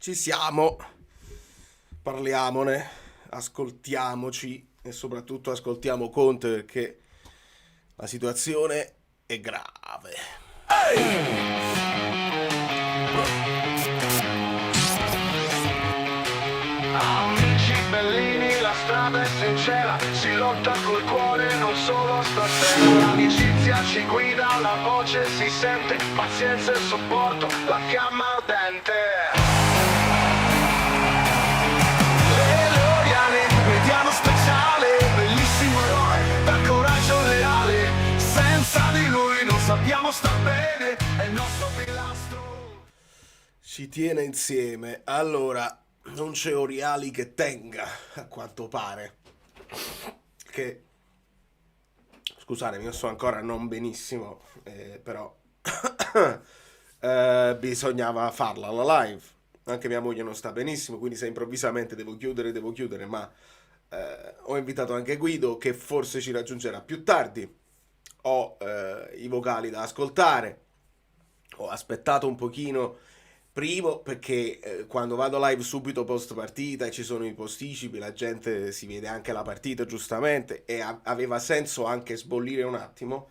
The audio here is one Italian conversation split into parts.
Ci siamo, parliamone, ascoltiamoci e soprattutto ascoltiamo Conte perché la situazione è grave. Amici bellini, la strada è sincera, si lotta col cuore, non solo stasera. L'amicizia ci guida, la voce si sente, pazienza e supporto, la fiamma ardente. L'Eloiane, mediano speciale, bellissimo eroe, dal coraggio reale. Senza di lui non sappiamo star bene, è il nostro pilastro. Ci tiene insieme. Allora, non c'è Oriali che tenga, a quanto pare. Che, scusatemi, io sto ancora non benissimo, però bisognava farla la live. Anche mia moglie non sta benissimo, quindi se improvvisamente devo chiudere, ma ho invitato anche Guido che forse ci raggiungerà più tardi. Ho i vocali da ascoltare. Ho aspettato un pochino, primo perché quando vado live subito post partita e ci sono i posticipi, la gente si vede anche la partita giustamente e aveva senso anche sbollire un attimo,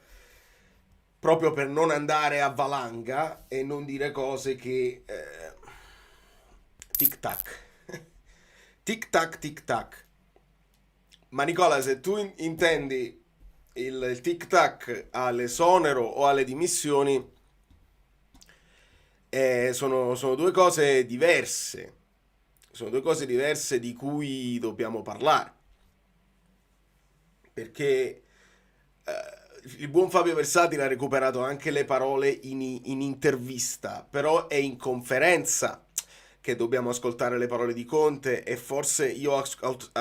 proprio per non andare a valanga e non dire cose che tic tac, tic tac, tic tac. Ma Nicola, se tu intendi il tic tac all'esonero o alle dimissioni, sono due cose diverse. Sono due cose diverse di cui dobbiamo parlare. Perché il buon Fabio Versatile ha recuperato anche le parole in intervista, però è in conferenza che dobbiamo ascoltare le parole di Conte e forse io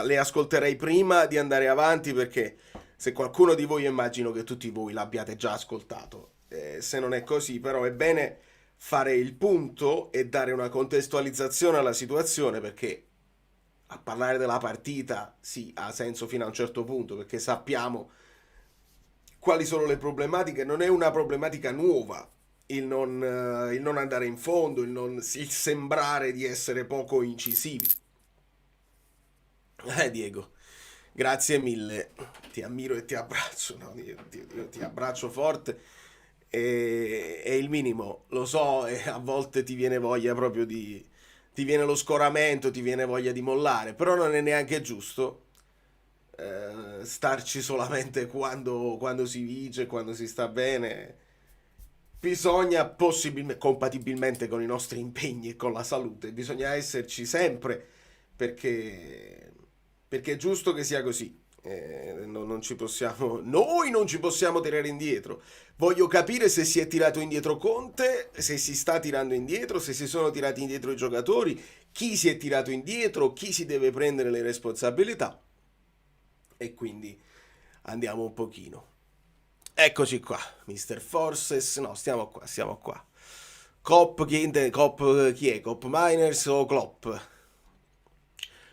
le ascolterei prima di andare avanti perché se qualcuno di voi, immagino che tutti voi l'abbiate già ascoltato. Se non è così, però è bene fare il punto e dare una contestualizzazione alla situazione perché a parlare della partita sì, ha senso fino a un certo punto perché sappiamo quali sono le problematiche, non è una problematica nuova il non andare in fondo, il sembrare di essere poco incisivi. Diego, grazie mille, ti ammiro e ti abbraccio, no? Io ti abbraccio forte, è il minimo, lo so, e a volte ti viene voglia proprio di... ti viene lo scoramento, ti viene voglia di mollare, però non è neanche giusto starci solamente quando si vince, quando si sta bene. Bisogna possibilmente, compatibilmente con i nostri impegni e con la salute, bisogna esserci sempre perché, perché è giusto che sia così. Non ci possiamo, noi non ci possiamo tirare indietro. Voglio capire se si è tirato indietro Conte, se si sta tirando indietro, se si sono tirati indietro i giocatori, chi si è tirato indietro, chi si deve prendere le responsabilità. E quindi andiamo un pochino. Eccoci qua, Mr. Forces. No, stiamo qua, stiamo qua. Cop, chi è? Cop Miners o Klopp?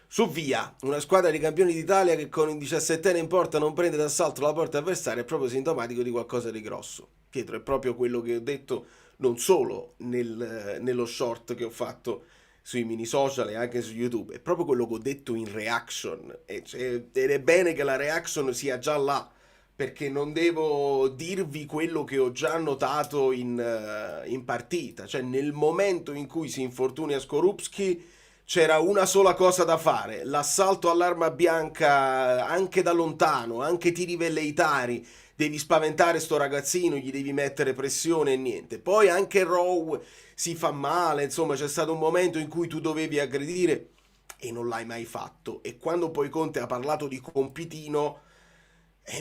Su via, una squadra di campioni d'Italia che con il 17enne in porta non prende d'assalto la porta avversaria è proprio sintomatico di qualcosa di grosso. Pietro, è proprio quello che ho detto non solo nello short che ho fatto sui mini social e anche su YouTube, è proprio quello che ho detto in reaction. Ed è bene che la reaction sia già là, perché non devo dirvi quello che ho già notato in partita. Cioè, nel momento in cui si infortuna Skorupski c'era una sola cosa da fare, l'assalto all'arma bianca anche da lontano, anche tiri velleitari, devi spaventare sto ragazzino, gli devi mettere pressione e niente. Poi anche Rowe si fa male, insomma c'è stato un momento in cui tu dovevi aggredire e non l'hai mai fatto. E quando poi Conte ha parlato di compitino,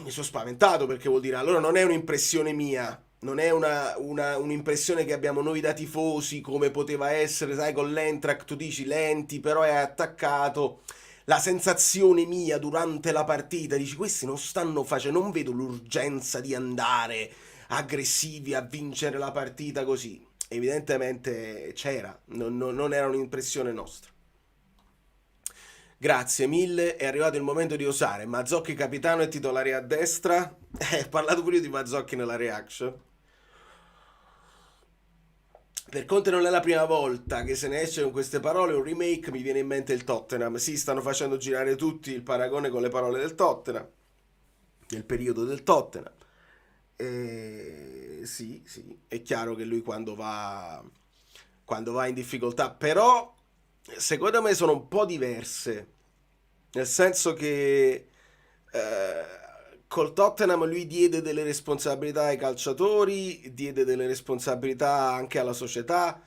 mi sono spaventato perché vuol dire allora non è un'impressione mia, non è un'impressione che abbiamo noi da tifosi come poteva essere, sai, con l'Eintracht tu dici lenti, però è attaccato. La sensazione mia durante la partita, dici questi non stanno facendo, non vedo l'urgenza di andare aggressivi a vincere la partita così. Evidentemente c'era, non era un'impressione nostra. Grazie mille, è arrivato il momento di osare. Mazzocchi capitano e titolare a destra. Ho parlato pure io di Mazzocchi nella reaction. per Conte non è la prima volta che se ne esce con queste parole, un remake, mi viene in mente il Tottenham. Sì, stanno facendo girare tutti il paragone con le parole del Tottenham, del periodo del Tottenham. Sì, sì, è chiaro che lui quando va in difficoltà, però secondo me sono un po' diverse, nel senso che col Tottenham lui diede delle responsabilità ai calciatori, diede delle responsabilità anche alla società,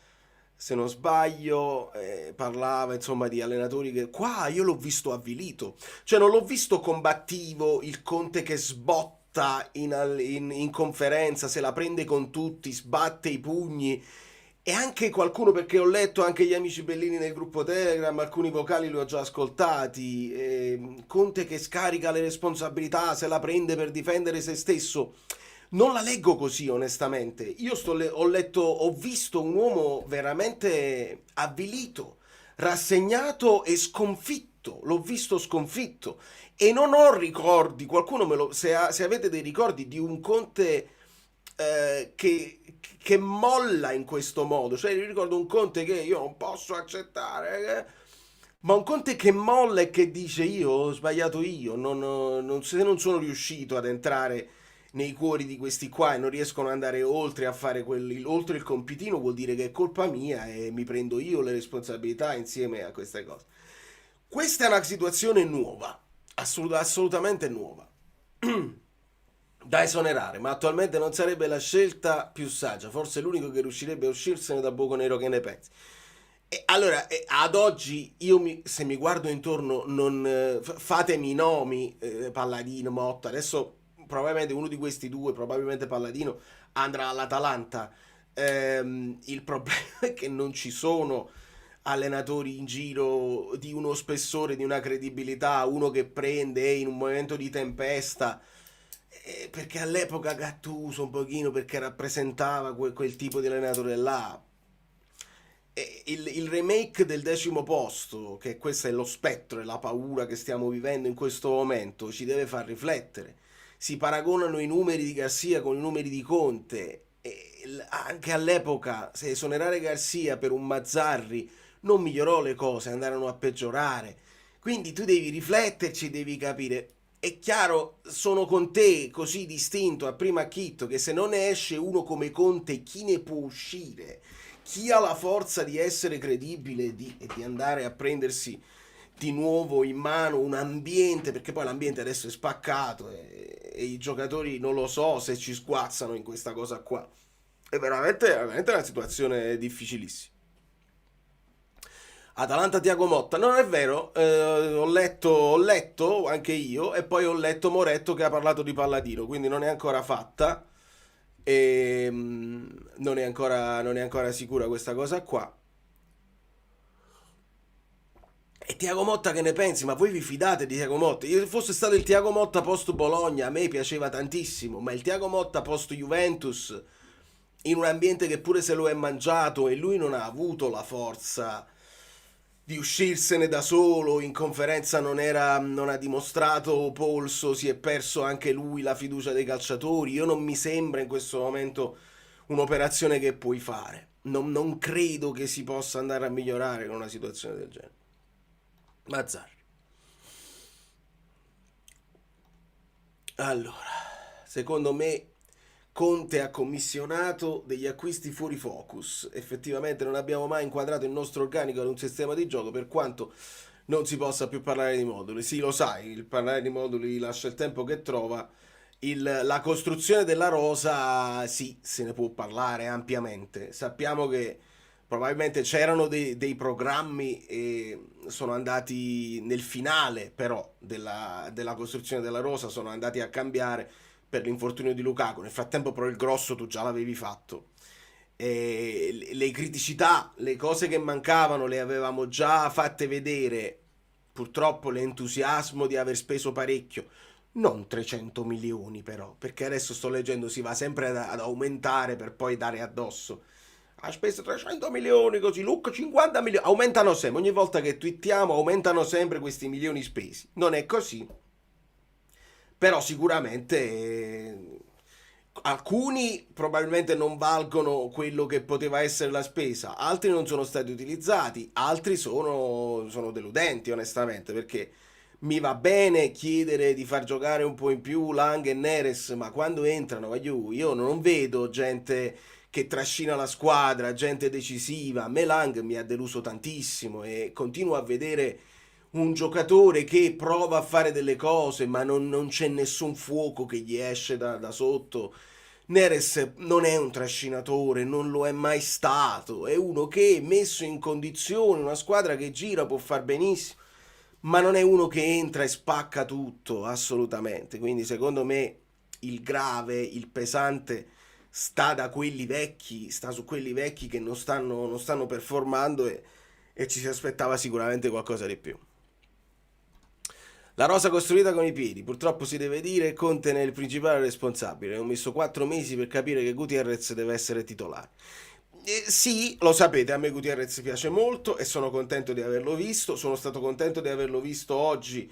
se non sbaglio, parlava insomma di allenatori che qua io l'ho visto avvilito, cioè non l'ho visto combattivo, il Conte che sbotta in conferenza, se la prende con tutti, sbatte i pugni. E anche qualcuno, perché ho letto anche gli amici Bellini nel gruppo Telegram, alcuni vocali li ho già ascoltati, Conte che scarica le responsabilità, se la prende per difendere se stesso. Non la leggo così, onestamente. Io ho visto un uomo veramente avvilito, rassegnato e sconfitto. L'ho visto sconfitto. E non ho ricordi, qualcuno se avete dei ricordi di un Conte che molla in questo modo, cioè io ricordo un Conte che io non posso accettare, ma un Conte che molla e che dice io ho sbagliato io, se non sono riuscito ad entrare nei cuori di questi qua e non riescono ad andare oltre a fare oltre il compitino, vuol dire che è colpa mia e mi prendo io le responsabilità insieme a queste cose. Questa è una situazione nuova, assolutamente nuova, da esonerare, ma attualmente non sarebbe la scelta più saggia, forse l'unico che riuscirebbe a uscirsene da buco nero, che ne pensi? E allora, ad oggi, se mi guardo intorno, non, fatemi i nomi, Palladino, Motta, adesso probabilmente uno di questi due, probabilmente Palladino, andrà all'Atalanta. Il problema è che non ci sono allenatori in giro di uno spessore, di una credibilità, uno che prende in un momento di tempesta, perché all'epoca Gattuso un pochino, perché rappresentava quel tipo di allenatore là. Il remake del 10° posto, che questo è lo spettro e la paura che stiamo vivendo in questo momento, ci deve far riflettere. Si paragonano i numeri di Garcia con i numeri di Conte. E anche all'epoca, se esonerare Garcia per un Mazzarri non migliorò le cose, andarono a peggiorare. Quindi tu devi rifletterci, devi capire. È chiaro, sono con te così distinto a prima acchitto che se non ne esce uno come Conte, chi ne può uscire? Chi ha la forza di essere credibile e di andare a prendersi di nuovo in mano un ambiente, perché poi l'ambiente adesso è spaccato e i giocatori non lo so se ci sguazzano in questa cosa qua. È veramente una situazione difficilissima. Atalanta Tiago Motta, non è vero, ho letto anche io e poi ho letto Moretto che ha parlato di Palladino, quindi non è ancora fatta e non è ancora sicura questa cosa qua. E Tiago Motta che ne pensi? Ma voi vi fidate di Tiago Motta? Io se fosse stato il Tiago Motta post Bologna, a me piaceva tantissimo, ma il Tiago Motta post Juventus, in un ambiente che pure se lo è mangiato e lui non ha avuto la forza di uscirsene da solo, in conferenza non ha dimostrato polso, si è perso anche lui la fiducia dei calciatori, io non mi sembra in questo momento un'operazione che puoi fare. Non credo che si possa andare a migliorare con una situazione del genere. Mazzarri. Allora, secondo me Conte ha commissionato degli acquisti fuori focus. Effettivamente non abbiamo mai inquadrato il nostro organico in un sistema di gioco, per quanto non si possa più parlare di moduli. Sì, lo sai, il parlare di moduli lascia il tempo che trova. La costruzione della rosa, sì, se ne può parlare ampiamente. Sappiamo che probabilmente c'erano dei programmi e sono andati nel finale però della costruzione della rosa, sono andati a cambiare per l'infortunio di Lukaku. Nel frattempo però il grosso tu già l'avevi fatto. E le criticità, le cose che mancavano le avevamo già fatte vedere. Purtroppo l'entusiasmo di aver speso parecchio, non 300 milioni però, perché adesso sto leggendo si va sempre ad aumentare per poi dare addosso. Ha speso 300 milioni così, Luca 50 milioni, aumentano sempre, ogni volta che twittiamo aumentano sempre questi milioni spesi. Non è così, però sicuramente Alcuni probabilmente non valgono quello che poteva essere la spesa, altri non sono stati utilizzati, altri sono deludenti onestamente, perché mi va bene chiedere di far giocare un po' in più Lang e Neres, ma quando entrano, io non vedo gente che trascina la squadra, gente decisiva. A me Lang mi ha deluso tantissimo e continuo a vedere un giocatore che prova a fare delle cose, ma non c'è nessun fuoco che gli esce da sotto. Neres non è un trascinatore, non lo è mai stato, è uno che messo in condizione, una squadra che gira può far benissimo, ma non è uno che entra e spacca tutto, assolutamente. Quindi secondo me il grave, il pesante sta da quelli vecchi, sta su quelli vecchi che non stanno performando e ci si aspettava sicuramente qualcosa di più. La rosa costruita con i piedi, purtroppo si deve dire, Conte è il principale responsabile. Ho messo 4 mesi per capire che Gutierrez deve essere titolare. Sì, lo sapete, a me Gutierrez piace molto e sono contento di averlo visto. Sono stato contento di averlo visto oggi,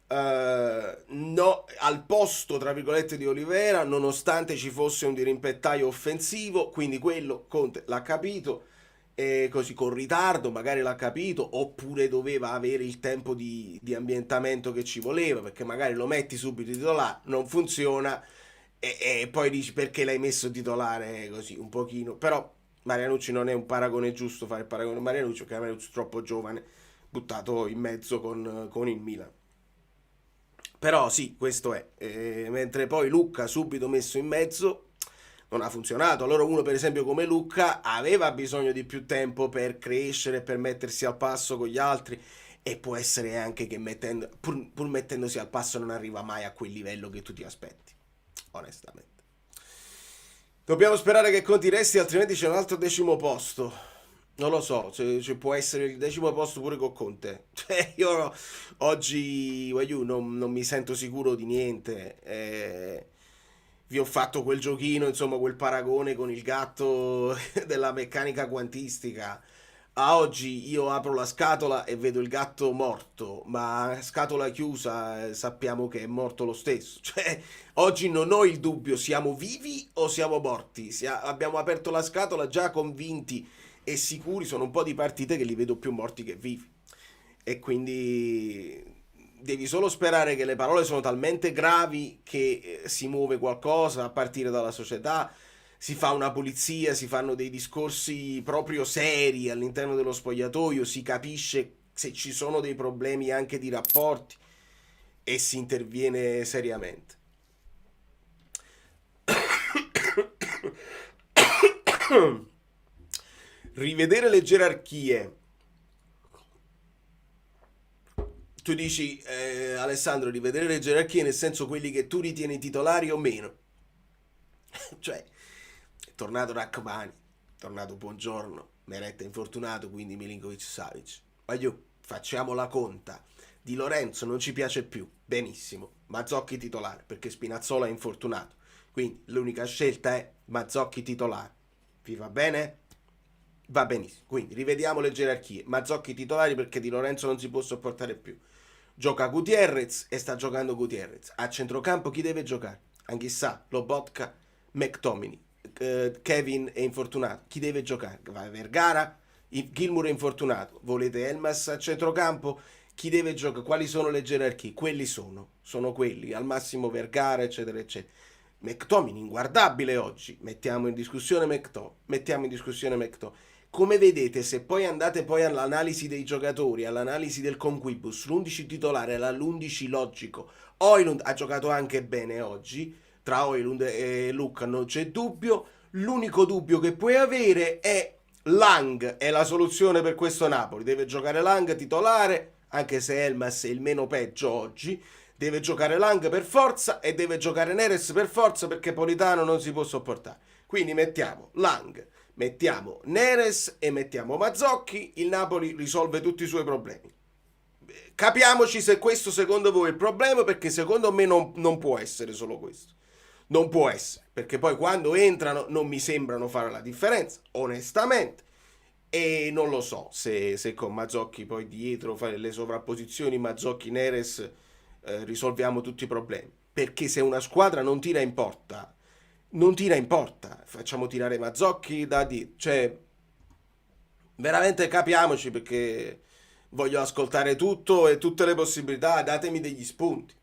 no, al posto, tra virgolette, di Olivera, nonostante ci fosse un dirimpettaio offensivo. Quindi quello Conte l'ha capito, e così con ritardo magari l'ha capito, oppure doveva avere il tempo di ambientamento che ci voleva, perché magari lo metti subito titolare, non funziona e poi dici perché l'hai messo titolare così un pochino. Però Marianucci non è un paragone giusto fare il paragone con Marianucci, perché Marianucci è troppo giovane, buttato in mezzo con il Milan. Però sì, questo è. Mentre poi Lucca subito messo in mezzo non ha funzionato. Allora uno per esempio come Lucca aveva bisogno di più tempo per crescere, per mettersi al passo con gli altri, e può essere anche che pur mettendosi al passo non arriva mai a quel livello che tu ti aspetti, onestamente. Dobbiamo sperare che Conti resti, altrimenti c'è un altro 10° posto. Non lo so, se può essere il 10° posto pure con Conte. Cioè, io oggi, non mi sento sicuro di niente. Vi ho fatto quel giochino, insomma, quel paragone con il gatto della meccanica quantistica. A oggi io apro la scatola e vedo il gatto morto, ma scatola chiusa, sappiamo che è morto lo stesso. Cioè, oggi non ho il dubbio, siamo vivi o siamo morti? Abbiamo aperto la scatola già convinti e sicuri, sono un po' di partite che li vedo più morti che vivi. E quindi devi solo sperare che le parole sono talmente gravi che si muove qualcosa a partire dalla società, si fa una pulizia, si fanno dei discorsi proprio seri all'interno dello spogliatoio, si capisce se ci sono dei problemi anche di rapporti e si interviene seriamente. Rivedere le gerarchie. Tu dici, Alessandro, rivedere le gerarchie nel senso quelli che tu ritieni titolari o meno. Cioè, è tornato Rachmani, è tornato Buongiorno, Meret è infortunato, quindi Milinkovic-Savic. Voglio, facciamo la conta. Di Lorenzo non ci piace più, benissimo. Mazzocchi titolare, perché Spinazzola è infortunato. Quindi l'unica scelta è Mazzocchi titolare. Vi va bene? Va benissimo. Quindi rivediamo le gerarchie. Mazzocchi titolari perché Di Lorenzo non si può sopportare più. Gioca Gutierrez e sta giocando Gutierrez. A centrocampo chi deve giocare? Anchissà, Lobotka, McTominay. Kevin è infortunato. Chi deve giocare? Vergara? Gilmour è infortunato. Volete Elmas a centrocampo? Chi deve giocare? Quali sono le gerarchie? Quelli sono quelli. Al massimo Vergara, eccetera, eccetera. McTominay inguardabile oggi. Mettiamo in discussione McTominay. Come vedete, se poi andate poi all'analisi dei giocatori, all'analisi del conquibus, l'11 titolare era l'11 logico. Højlund ha giocato anche bene oggi, tra Højlund e Lucca non c'è dubbio. L'unico dubbio che puoi avere è Lang è la soluzione per questo Napoli. Deve giocare Lang titolare, anche se Elmas è il meno peggio oggi. Deve giocare Lang per forza e deve giocare Neres per forza, perché Politano non si può sopportare. Quindi mettiamo Lang, mettiamo Neres e mettiamo Mazzocchi. Il Napoli risolve tutti i suoi problemi. Capiamoci se questo secondo voi è il problema, perché secondo me non può essere solo questo. Non può essere, perché poi quando entrano non mi sembrano fare la differenza, onestamente. E non lo so se con Mazzocchi poi dietro fare le sovrapposizioni Mazzocchi-Neres risolviamo tutti i problemi. Perché se una squadra non tira in porta non tira in porta, facciamo tirare Mazzocchi da di, cioè veramente capiamoci perché voglio ascoltare tutto e tutte le possibilità, datemi degli spunti.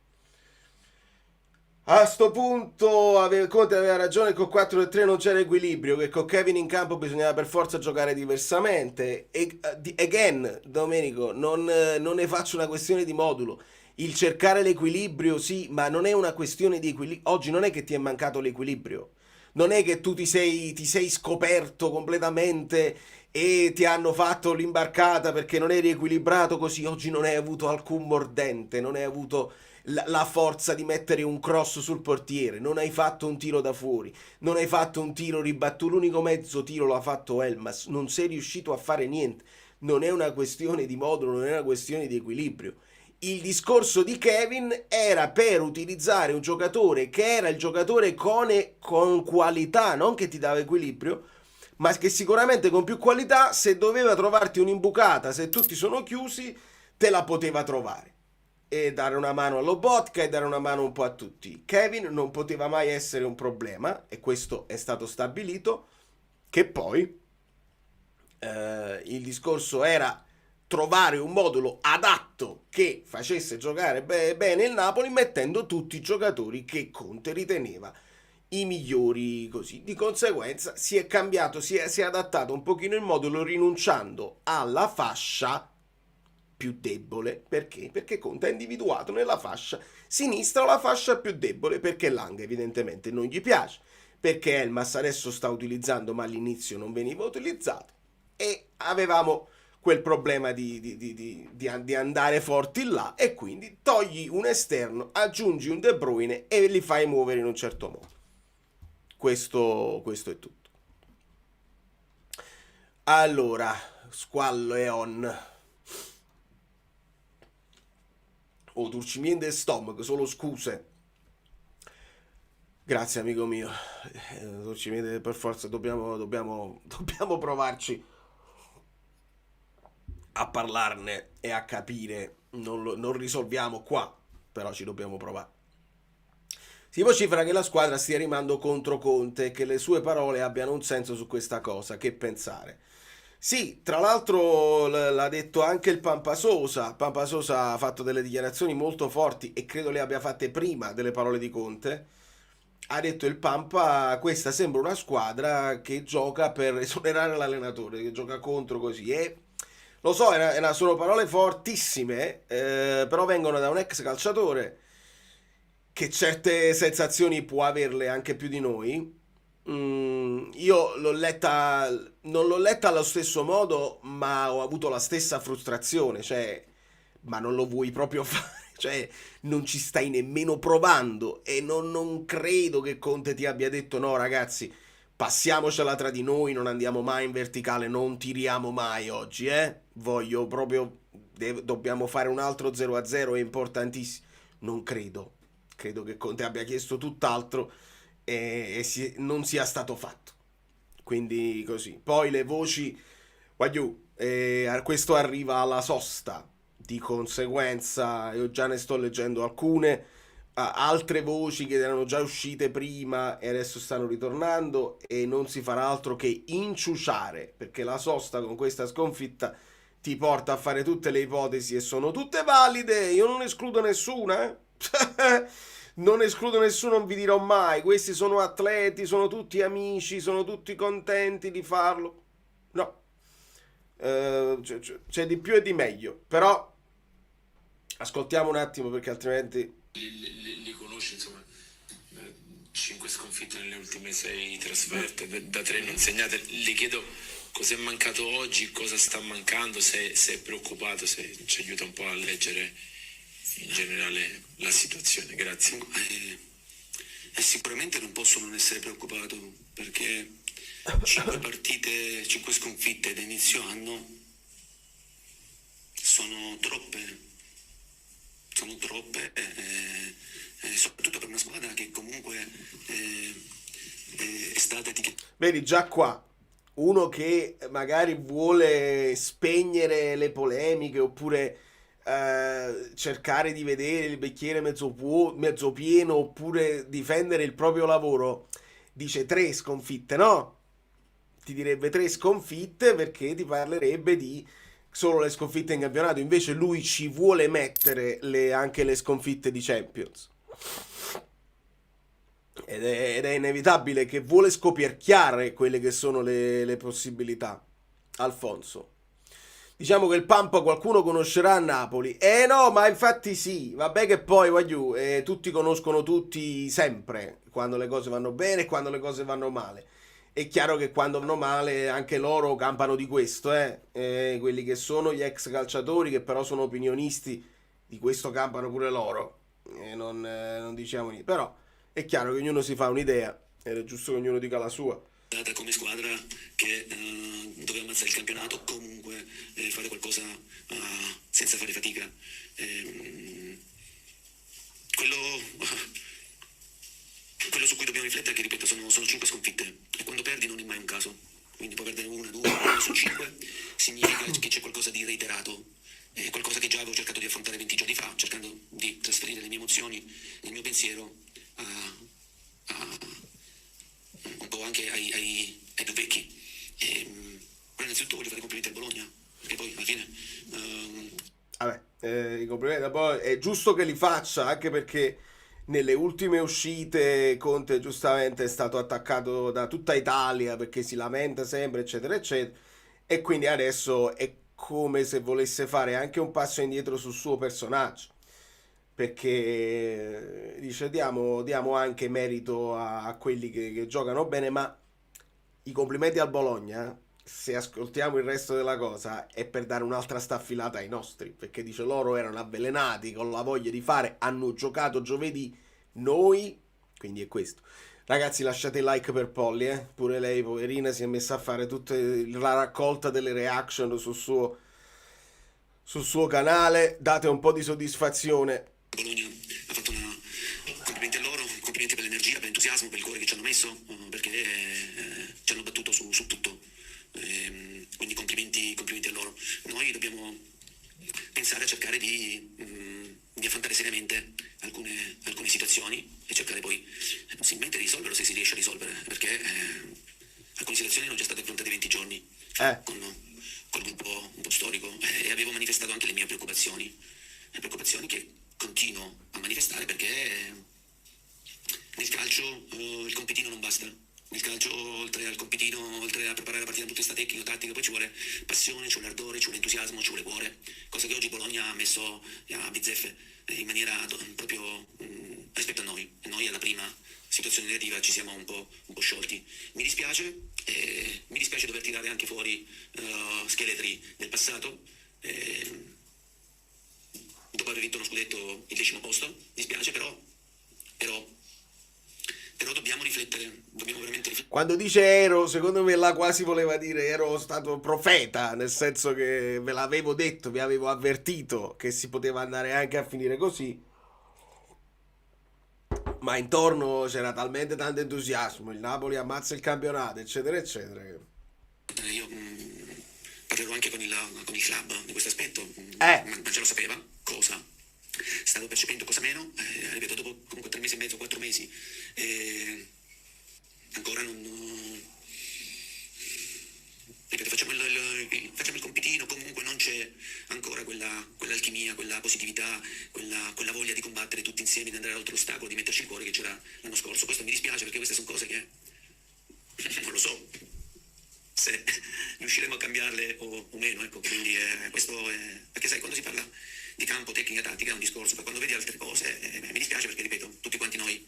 A sto punto Conte aveva ragione che con 4-3 non c'era equilibrio, che con Kevin in campo bisognava per forza giocare diversamente. E, again, Domenico, non ne faccio una questione di modulo. Il cercare l'equilibrio, sì, ma non è una questione di equilibrio. Oggi non è che ti è mancato l'equilibrio. Non è che tu ti sei scoperto completamente e ti hanno fatto l'imbarcata perché non eri equilibrato così. Oggi non hai avuto alcun mordente, non hai avuto la forza di mettere un cross sul portiere, non hai fatto un tiro da fuori, non hai fatto un tiro ribattuto, l'unico mezzo tiro l'ha fatto Elmas, non sei riuscito a fare niente. Non è una questione di modulo, non è una questione di equilibrio. Il discorso di Kevin era per utilizzare un giocatore che era il giocatore con qualità, non che ti dava equilibrio, ma che sicuramente con più qualità, se doveva trovarti un'imbucata, se tutti sono chiusi, te la poteva trovare e dare una mano a Lobotka e dare una mano un po' a tutti. Kevin non poteva mai essere un problema e questo è stato stabilito, che poi il discorso era trovare un modulo adatto che facesse giocare bene il Napoli mettendo tutti i giocatori che Conte riteneva i migliori così. Di conseguenza si è cambiato, si è adattato un pochino il modulo rinunciando alla fascia più debole. Perché? Perché Conte ha individuato nella fascia sinistra la fascia più debole, perché Lang evidentemente non gli piace, perché Elmas adesso sta utilizzando ma all'inizio non veniva utilizzato e avevamo quel problema di andare forti là e quindi togli un esterno, aggiungi un De Bruyne e li fai muovere in un certo modo. Questo è tutto. Allora, squallo e on. Oh, Turcimiento e Stomaco, solo scuse. Grazie amico mio. Turcimiento per forza dobbiamo provarci a parlarne e a capire. Non risolviamo qua, però ci dobbiamo provare. Si vocifera che la squadra stia rimando contro Conte e che le sue parole abbiano un senso su questa cosa. Che pensare? Sì, tra l'altro l'ha detto anche il Pampasosa. Pampasosa ha fatto delle dichiarazioni molto forti e credo le abbia fatte prima delle parole di Conte. Ha detto il Pampa, questa sembra una squadra che gioca per esonerare l'allenatore, che gioca contro così. E lo so, sono parole fortissime, però vengono da un ex calciatore che certe sensazioni può averle anche più di noi. Io l'ho letta, non l'ho letta allo stesso modo, ma ho avuto la stessa frustrazione, cioè, ma non lo vuoi proprio fare, cioè, non ci stai nemmeno provando e non credo che Conte ti abbia detto no ragazzi, passiamocela tra di noi, non andiamo mai in verticale, non tiriamo mai oggi, voglio proprio, dobbiamo fare un altro 0-0, è importantissimo. Non credo, credo che Conte abbia chiesto tutt'altro non sia stato fatto. Quindi così. Poi le voci, guagliù, questo arriva alla sosta, di conseguenza io già ne sto leggendo alcune, altre voci che erano già uscite prima e adesso stanno ritornando e non si farà altro che inciuciare, perché la sosta con questa sconfitta ti porta a fare tutte le ipotesi e sono tutte valide, io non escludo nessuna, non escludo nessuno, non vi dirò mai, questi sono atleti, sono tutti amici, sono tutti contenti di farlo. No, c'è di più e di meglio, però ascoltiamo un attimo perché altrimenti... Li conosci, insomma, 5 sconfitte nelle ultime 6 trasferte, da 3 non segnate. Le chiedo cosa è mancato oggi, cosa sta mancando, se è preoccupato, se ci aiuta un po' a leggere in generale la situazione. Grazie. Sicuramente non posso non essere preoccupato perché 5 partite, 5 sconfitte da inizio anno sono troppe, soprattutto per una squadra che comunque è stata etichettata. Vedi, già qua, uno che magari vuole spegnere le polemiche oppure cercare di vedere il bicchiere mezzo pieno oppure difendere il proprio lavoro, dice 3 sconfitte, no? Ti direbbe 3 sconfitte perché ti parlerebbe di solo le sconfitte in campionato. Invece lui ci vuole mettere anche le sconfitte di Champions. Ed è inevitabile che vuole scoperchiare quelle che sono le possibilità. Alfonso. Diciamo che il Pampa qualcuno conoscerà a Napoli. No, ma infatti sì. Vabbè che poi, voglio, tutti conoscono tutti sempre, quando le cose vanno bene e quando le cose vanno male. È chiaro che quando vanno male anche loro campano di questo, quelli che sono gli ex calciatori, che però sono opinionisti, di questo campano pure loro. Non diciamo niente. Però è chiaro che ognuno si fa un'idea ed è giusto che ognuno dica la sua. Come squadra che doveva ammazzare il campionato, comunque fare qualcosa senza fare fatica. Quello su cui dobbiamo riflettere è che, ripeto, sono 5 sconfitte e quando perdi non è mai un caso. Quindi puoi perdere 1, 2, 1 su 5, significa che c'è qualcosa di reiterato, qualcosa che già avevo cercato di affrontare 20 giorni fa, cercando di trasferire le mie emozioni, il mio pensiero un po' anche ai più vecchi. Però innanzitutto voglio fare i complimenti al Bologna, perché poi alla fine Vabbè, i complimenti, poi è giusto che li faccia, anche perché nelle ultime uscite Conte giustamente è stato attaccato da tutta Italia perché si lamenta sempre, eccetera, eccetera, e quindi adesso è come se volesse fare anche un passo indietro sul suo personaggio, perché dice diamo anche merito a quelli che giocano bene, ma i complimenti al Bologna, se ascoltiamo il resto della cosa, è per dare un'altra staffilata ai nostri, perché dice loro erano avvelenati con la voglia di fare, hanno giocato giovedì, noi, quindi è questo. Ragazzi, lasciate il like per Polly, pure lei poverina si è messa a fare tutta la raccolta delle reaction sul suo canale, date un po' di soddisfazione. Bologna ha fatto complimenti a loro, complimenti per l'energia, per l'entusiasmo, per il cuore che ci hanno messo, perché ci hanno battuto su tutto. Quindi complimenti a loro. Noi dobbiamo pensare a cercare di affrontare seriamente alcune situazioni e cercare poi possibilmente di risolverlo, se si riesce a risolvere, perché alcune situazioni hanno già state affrontate 20 giorni col gruppo un po' storico, e avevo manifestato anche le mie preoccupazioni che continuo a manifestare, perché nel calcio il compitino non basta. Nel calcio, oltre al compitino, oltre a preparare la partita da un punto di vista tecnico, tattico, poi ci vuole passione, ci vuole ardore, ci vuole entusiasmo, ci vuole cuore, cosa che oggi Bologna ha messo a bizzeffe in maniera proprio rispetto a noi. E noi alla prima situazione negativa ci siamo un po' sciolti. Mi dispiace dover tirare anche fuori scheletri del passato. Dopo aver vinto uno scudetto il 10° posto, dispiace, però dobbiamo riflettere, dobbiamo veramente riflettere. Quando dice ero, secondo me là quasi voleva dire ero stato profeta, nel senso che ve l'avevo detto, vi avevo avvertito che si poteva andare anche a finire così, ma intorno c'era talmente tanto entusiasmo, il Napoli ammazza il campionato, eccetera, eccetera. Io parlerò anche con il club di questo aspetto, ma già lo sapeva cosa stavo percependo, cosa meno, ripeto, dopo comunque 3 mesi e mezzo, 4 mesi, ancora non... Ripeto, facciamo il compitino, comunque non c'è ancora quell'alchimia, quella positività, quella voglia di combattere tutti insieme, di andare oltre l'ostacolo, di metterci il cuore che c'era l'anno scorso. Questo mi dispiace, perché queste sono cose che non lo so se riusciremo a cambiarle o meno, ecco, quindi questo è... Perché sai, quando si parla di campo, tecnica, tattica è un discorso, poi quando vedi altre cose mi dispiace, perché ripeto, tutti quanti noi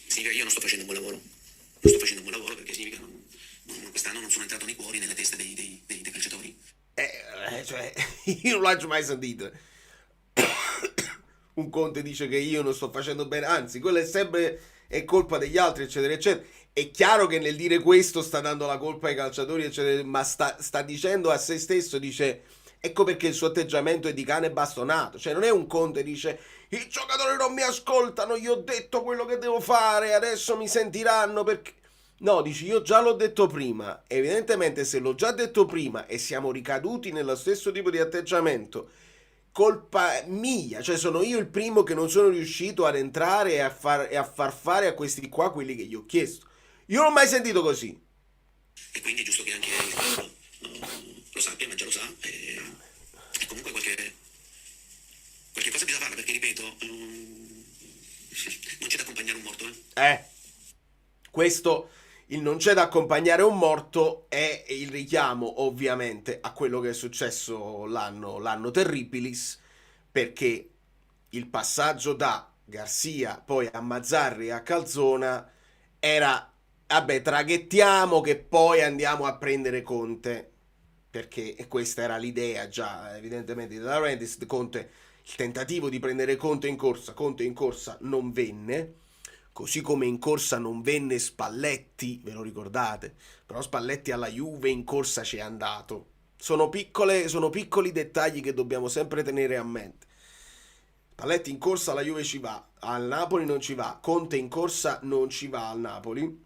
significa che io non sto facendo un buon lavoro, perché significa quest'anno non sono entrato nei cuori, nelle teste dei calciatori. Cioè, io non l'ho mai sentito. Un Conte dice che io non sto facendo bene, anzi, quello è sempre colpa degli altri, eccetera, eccetera. È chiaro che nel dire questo sta dando la colpa ai calciatori, eccetera, ma sta dicendo a se stesso, dice, ecco perché il suo atteggiamento è di cane bastonato. Cioè non è un Conte, dice, i giocatori non mi ascoltano, io ho detto quello che devo fare, adesso mi sentiranno perché... No, dici, io già l'ho detto prima. Evidentemente se l'ho già detto prima e siamo ricaduti nello stesso tipo di atteggiamento colpa mia, cioè sono io il primo che non sono riuscito ad entrare e a far fare a questi qua quelli che gli ho chiesto. Io non ho mai sentito così. E quindi è giusto che anche il capo lo sappia, ma già lo sa, e comunque qualche cosa bisogna farla, perché ripeto, non c'è da accompagnare un morto, Questo, il non c'è da accompagnare un morto, è il richiamo ovviamente a quello che è successo l'anno Terribilis, perché il passaggio da Garcia poi a Mazzarri e a Calzona era, vabbè, traghettiamo che poi andiamo a prendere Conte, perché questa era l'idea già evidentemente di De Laurentiis. Conte, il tentativo di prendere Conte in corsa non venne, così come in corsa non venne Spalletti, ve lo ricordate? Però Spalletti alla Juve in corsa c'è andato. Sono piccoli dettagli che dobbiamo sempre tenere a mente. Spalletti in corsa alla Juve ci va, al Napoli non ci va, Conte in corsa non ci va al Napoli,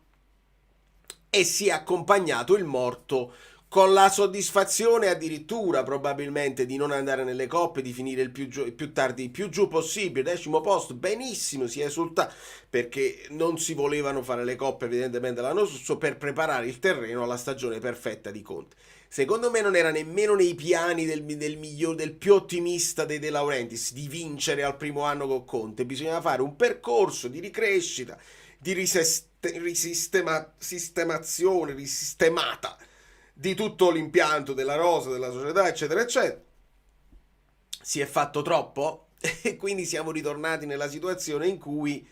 e si è accompagnato il morto con la soddisfazione addirittura probabilmente di non andare nelle coppe, di finire il più tardi, il più giù possibile, 10° posto, benissimo, si è esultato perché non si volevano fare le coppe evidentemente l'anno scorso per preparare il terreno alla stagione perfetta di Conte. Secondo me non era nemmeno nei piani del più ottimista dei De Laurentiis di vincere al primo anno con Conte. Bisognava fare un percorso di ricrescita, di risistemata di tutto l'impianto della rosa, della società, eccetera, eccetera. Si è fatto troppo e quindi siamo ritornati nella situazione in cui,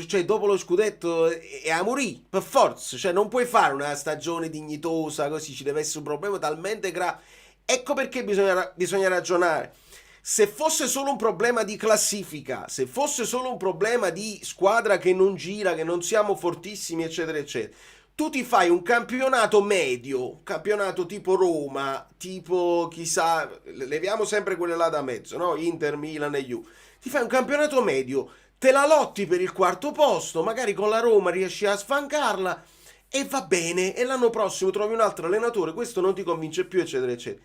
cioè, dopo lo scudetto è a morire, per forza, cioè non puoi fare una stagione dignitosa così, ci deve essere un problema talmente grave. Ecco perché bisogna ragionare. Se fosse solo un problema di classifica, se fosse solo un problema di squadra che non gira, che non siamo fortissimi, eccetera, eccetera, tu ti fai un campionato medio, campionato tipo Roma, tipo chissà, leviamo sempre quelle là da mezzo, no? Inter, Milan e Juve. Ti fai un campionato medio, te la lotti per il 4° posto, magari con la Roma riesci a sfangarla e va bene, e l'anno prossimo trovi un altro allenatore, questo non ti convince più, eccetera, eccetera.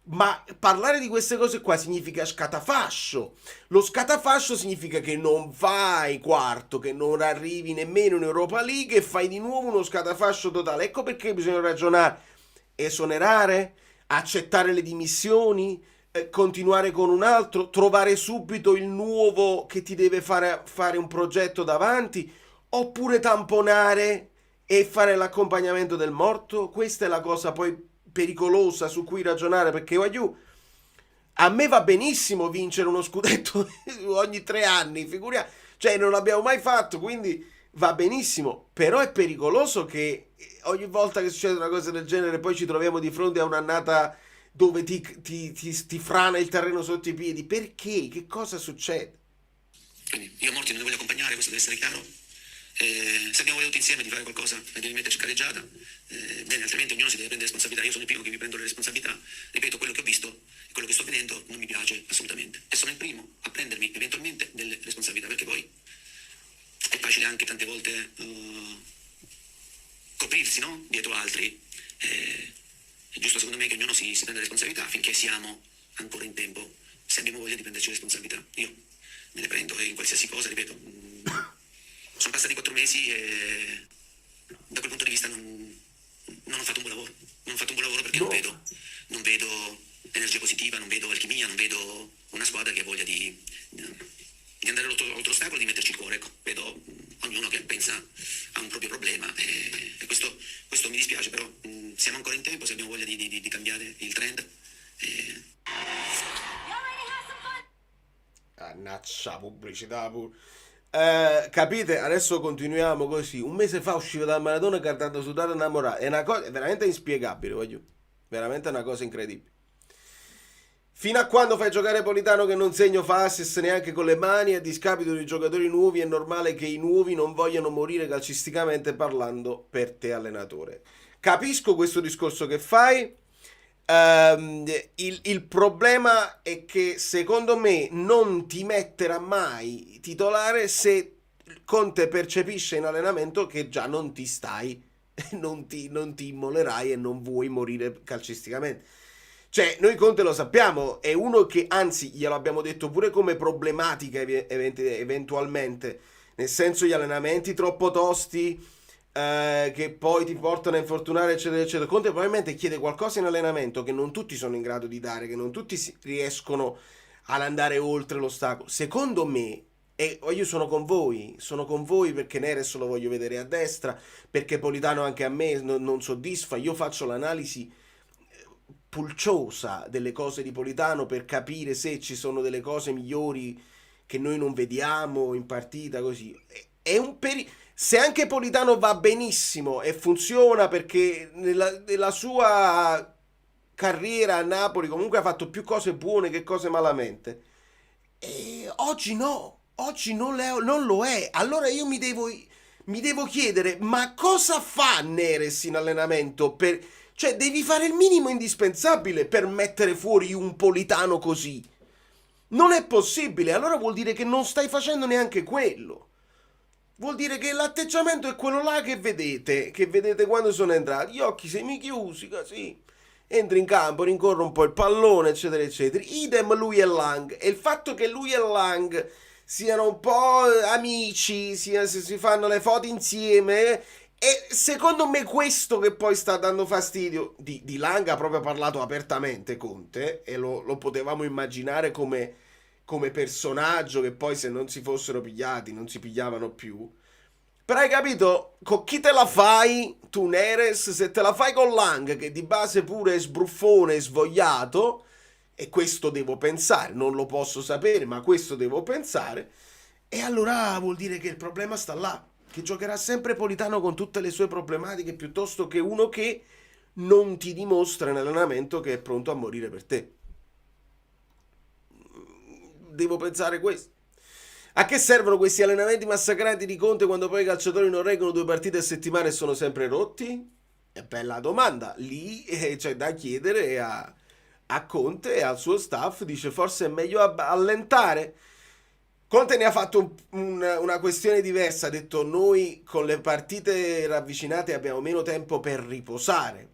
Ma parlare di queste cose qua significa scatafascio. Lo scatafascio significa che non fai quarto, che non arrivi nemmeno in Europa League e fai di nuovo uno scatafascio totale. Ecco perché bisogna ragionare. Esonerare, accettare le dimissioni, continuare con un altro, trovare subito il nuovo che ti deve fare un progetto davanti, oppure tamponare e fare l'accompagnamento del morto. Questa è la cosa poi pericolosa su cui ragionare, perché voglio, a me va benissimo vincere uno scudetto ogni 3 anni, figuriamo, cioè non l'abbiamo mai fatto, quindi va benissimo, però è pericoloso che ogni volta che succede una cosa del genere poi ci troviamo di fronte a un'annata dove ti frana il terreno sotto i piedi. Perché? Che cosa succede? Quindi io morti non li voglio accompagnare, questo deve essere chiaro. Se abbiamo voluto insieme di fare qualcosa e di rimetterci carreggiata, bene, altrimenti ognuno si deve prendere responsabilità. Io sono il primo che mi prendo le responsabilità. Ripeto, quello che ho visto e quello che sto vedendo non mi piace assolutamente, e sono il primo a prendermi eventualmente delle responsabilità, perché poi è facile anche tante volte coprirsi, no? Dietro altri. È giusto secondo me che ognuno si prenda responsabilità finché siamo ancora in tempo, se abbiamo voglia di prenderci responsabilità. Io me le prendo, e in qualsiasi cosa, ripeto, sono passati 4 mesi e da quel punto di vista non ho fatto un buon lavoro. Non ho fatto un buon lavoro perché No. non vedo energia positiva, non vedo alchimia, non vedo una squadra che ha voglia di andare oltre l'ostacolo, di metterci il cuore. Ecco, vedo ognuno che pensa a un proprio problema, e questo mi dispiace, però siamo ancora in tempo, se abbiamo voglia di cambiare il trend. Annaccia, pubblicità pure. Capite? Adesso continuiamo così. Un mese fa uscivo da Maradona cantando Sudato innamorato. È una cosa veramente inspiegabile, voglio. Veramente una cosa incredibile. Fino a quando fai giocare Politano che non segno fa assist neanche con le mani, a discapito dei giocatori nuovi, è normale che i nuovi non vogliano morire calcisticamente parlando per te allenatore. Capisco questo discorso che fai. Il problema è che secondo me non ti metterà mai titolare se Conte percepisce in allenamento che già non ti stai, non ti immolerai e non vuoi morire calcisticamente. Cioè, noi Conte lo sappiamo, è uno che, anzi, glielo abbiamo detto pure come problematica eventualmente, nel senso gli allenamenti troppo tosti, che poi ti portano a infortunare, eccetera, eccetera. Conte probabilmente chiede qualcosa in allenamento che non tutti sono in grado di dare, che non tutti riescono ad andare oltre l'ostacolo. Secondo me, e io sono con voi perché Neres lo voglio vedere a destra, perché Politano anche a me non soddisfa, io faccio l'analisi pulciosa delle cose di Politano per capire se ci sono delle cose migliori che noi non vediamo in partita così. È un se anche Politano va benissimo e funziona perché nella sua carriera a Napoli comunque ha fatto più cose buone che cose malamente. E oggi no, oggi non lo è. Allora io mi devo chiedere, ma cosa fa Neres in allenamento? Cioè, devi fare il minimo indispensabile per mettere fuori un Politano così. Non è possibile, allora vuol dire che non stai facendo neanche quello. Vuol dire che l'atteggiamento è quello là che vedete quando sono entrati, gli occhi semichiusi, così. Entri in campo, rincorre un po' il pallone, eccetera, eccetera. Idem lui e Lang. E il fatto che lui e Lang siano un po' amici, si fanno le foto insieme, e secondo me questo che poi sta dando fastidio. Di Lang ha proprio parlato apertamente Conte, e lo potevamo immaginare come personaggio che poi se non si fossero pigliati non si pigliavano più. Però hai capito, con chi te la fai tu Neres? Se te la fai con Lang, che di base pure è sbruffone, svogliato, e questo devo pensare, non lo posso sapere, ma questo devo pensare, e allora vuol dire che il problema sta là, che giocherà sempre Politano con tutte le sue problematiche, piuttosto che uno che non ti dimostra in allenamento che è pronto a morire per te. Devo pensare questo. A che servono questi allenamenti massacranti di Conte quando poi i calciatori non reggono 2 partite a settimana e sono sempre rotti? È bella domanda. Lì c'è da chiedere a Conte e al suo staff. Dice forse è meglio allentare. Conte ne ha fatto una questione diversa. Ha detto noi con le partite ravvicinate abbiamo meno tempo per riposare.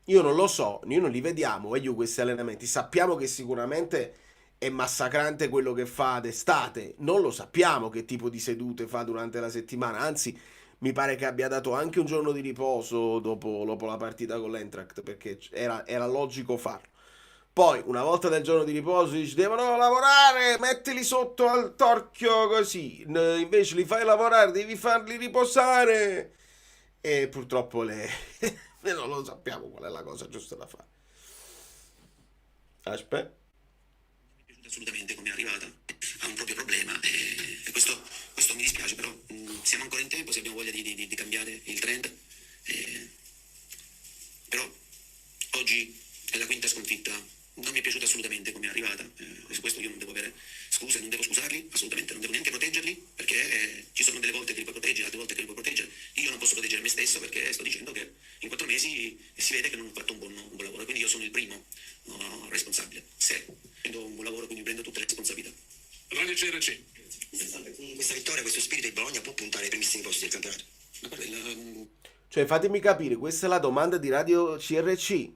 Io non lo so, noi non li vediamo questi allenamenti. Sappiamo che sicuramente è massacrante quello che fa d'estate, non lo sappiamo che tipo di sedute fa durante la settimana, anzi mi pare che abbia dato anche un giorno di riposo dopo la partita con l'Eintracht, perché era logico farlo. Poi una volta del giorno di riposo dici devono lavorare, mettili sotto al torchio così, invece li fai lavorare, devi farli riposare, e purtroppo non lo sappiamo qual è la cosa giusta da fare. Aspetta. Assolutamente come è arrivata, ha un proprio problema e questo mi dispiace, però siamo ancora in tempo se abbiamo voglia di cambiare il trend, però oggi è la quinta sconfitta, non mi è piaciuta assolutamente come è arrivata, su questo io non devo avere scuse, non devo scusarli, assolutamente, non devo neanche proteggerli, perché ci sono delle volte che li puoi proteggere, altre volte che li puoi proteggere, io non posso proteggere me stesso perché sto dicendo che in 4 mesi si vede che non ho fatto un buon lavoro, quindi io sono il primo responsabile, se prendo un buon lavoro, quindi prendo tutte le responsabilità. Radio CRC. Con questa vittoria, questo spirito, il Bologna può puntare ai primissimi posti del campionato. Ma guarda, Cioè, fatemi capire, questa è la domanda di Radio CRC.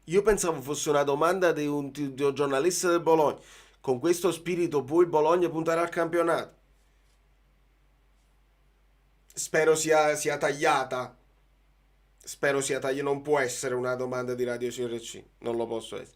Io pensavo fosse una domanda di un giornalista del Bologna. Con questo spirito può il Bologna puntare al campionato? Spero sia tagliata. Spero sia tagliata. Non può essere una domanda di Radio CRC. Non lo posso essere.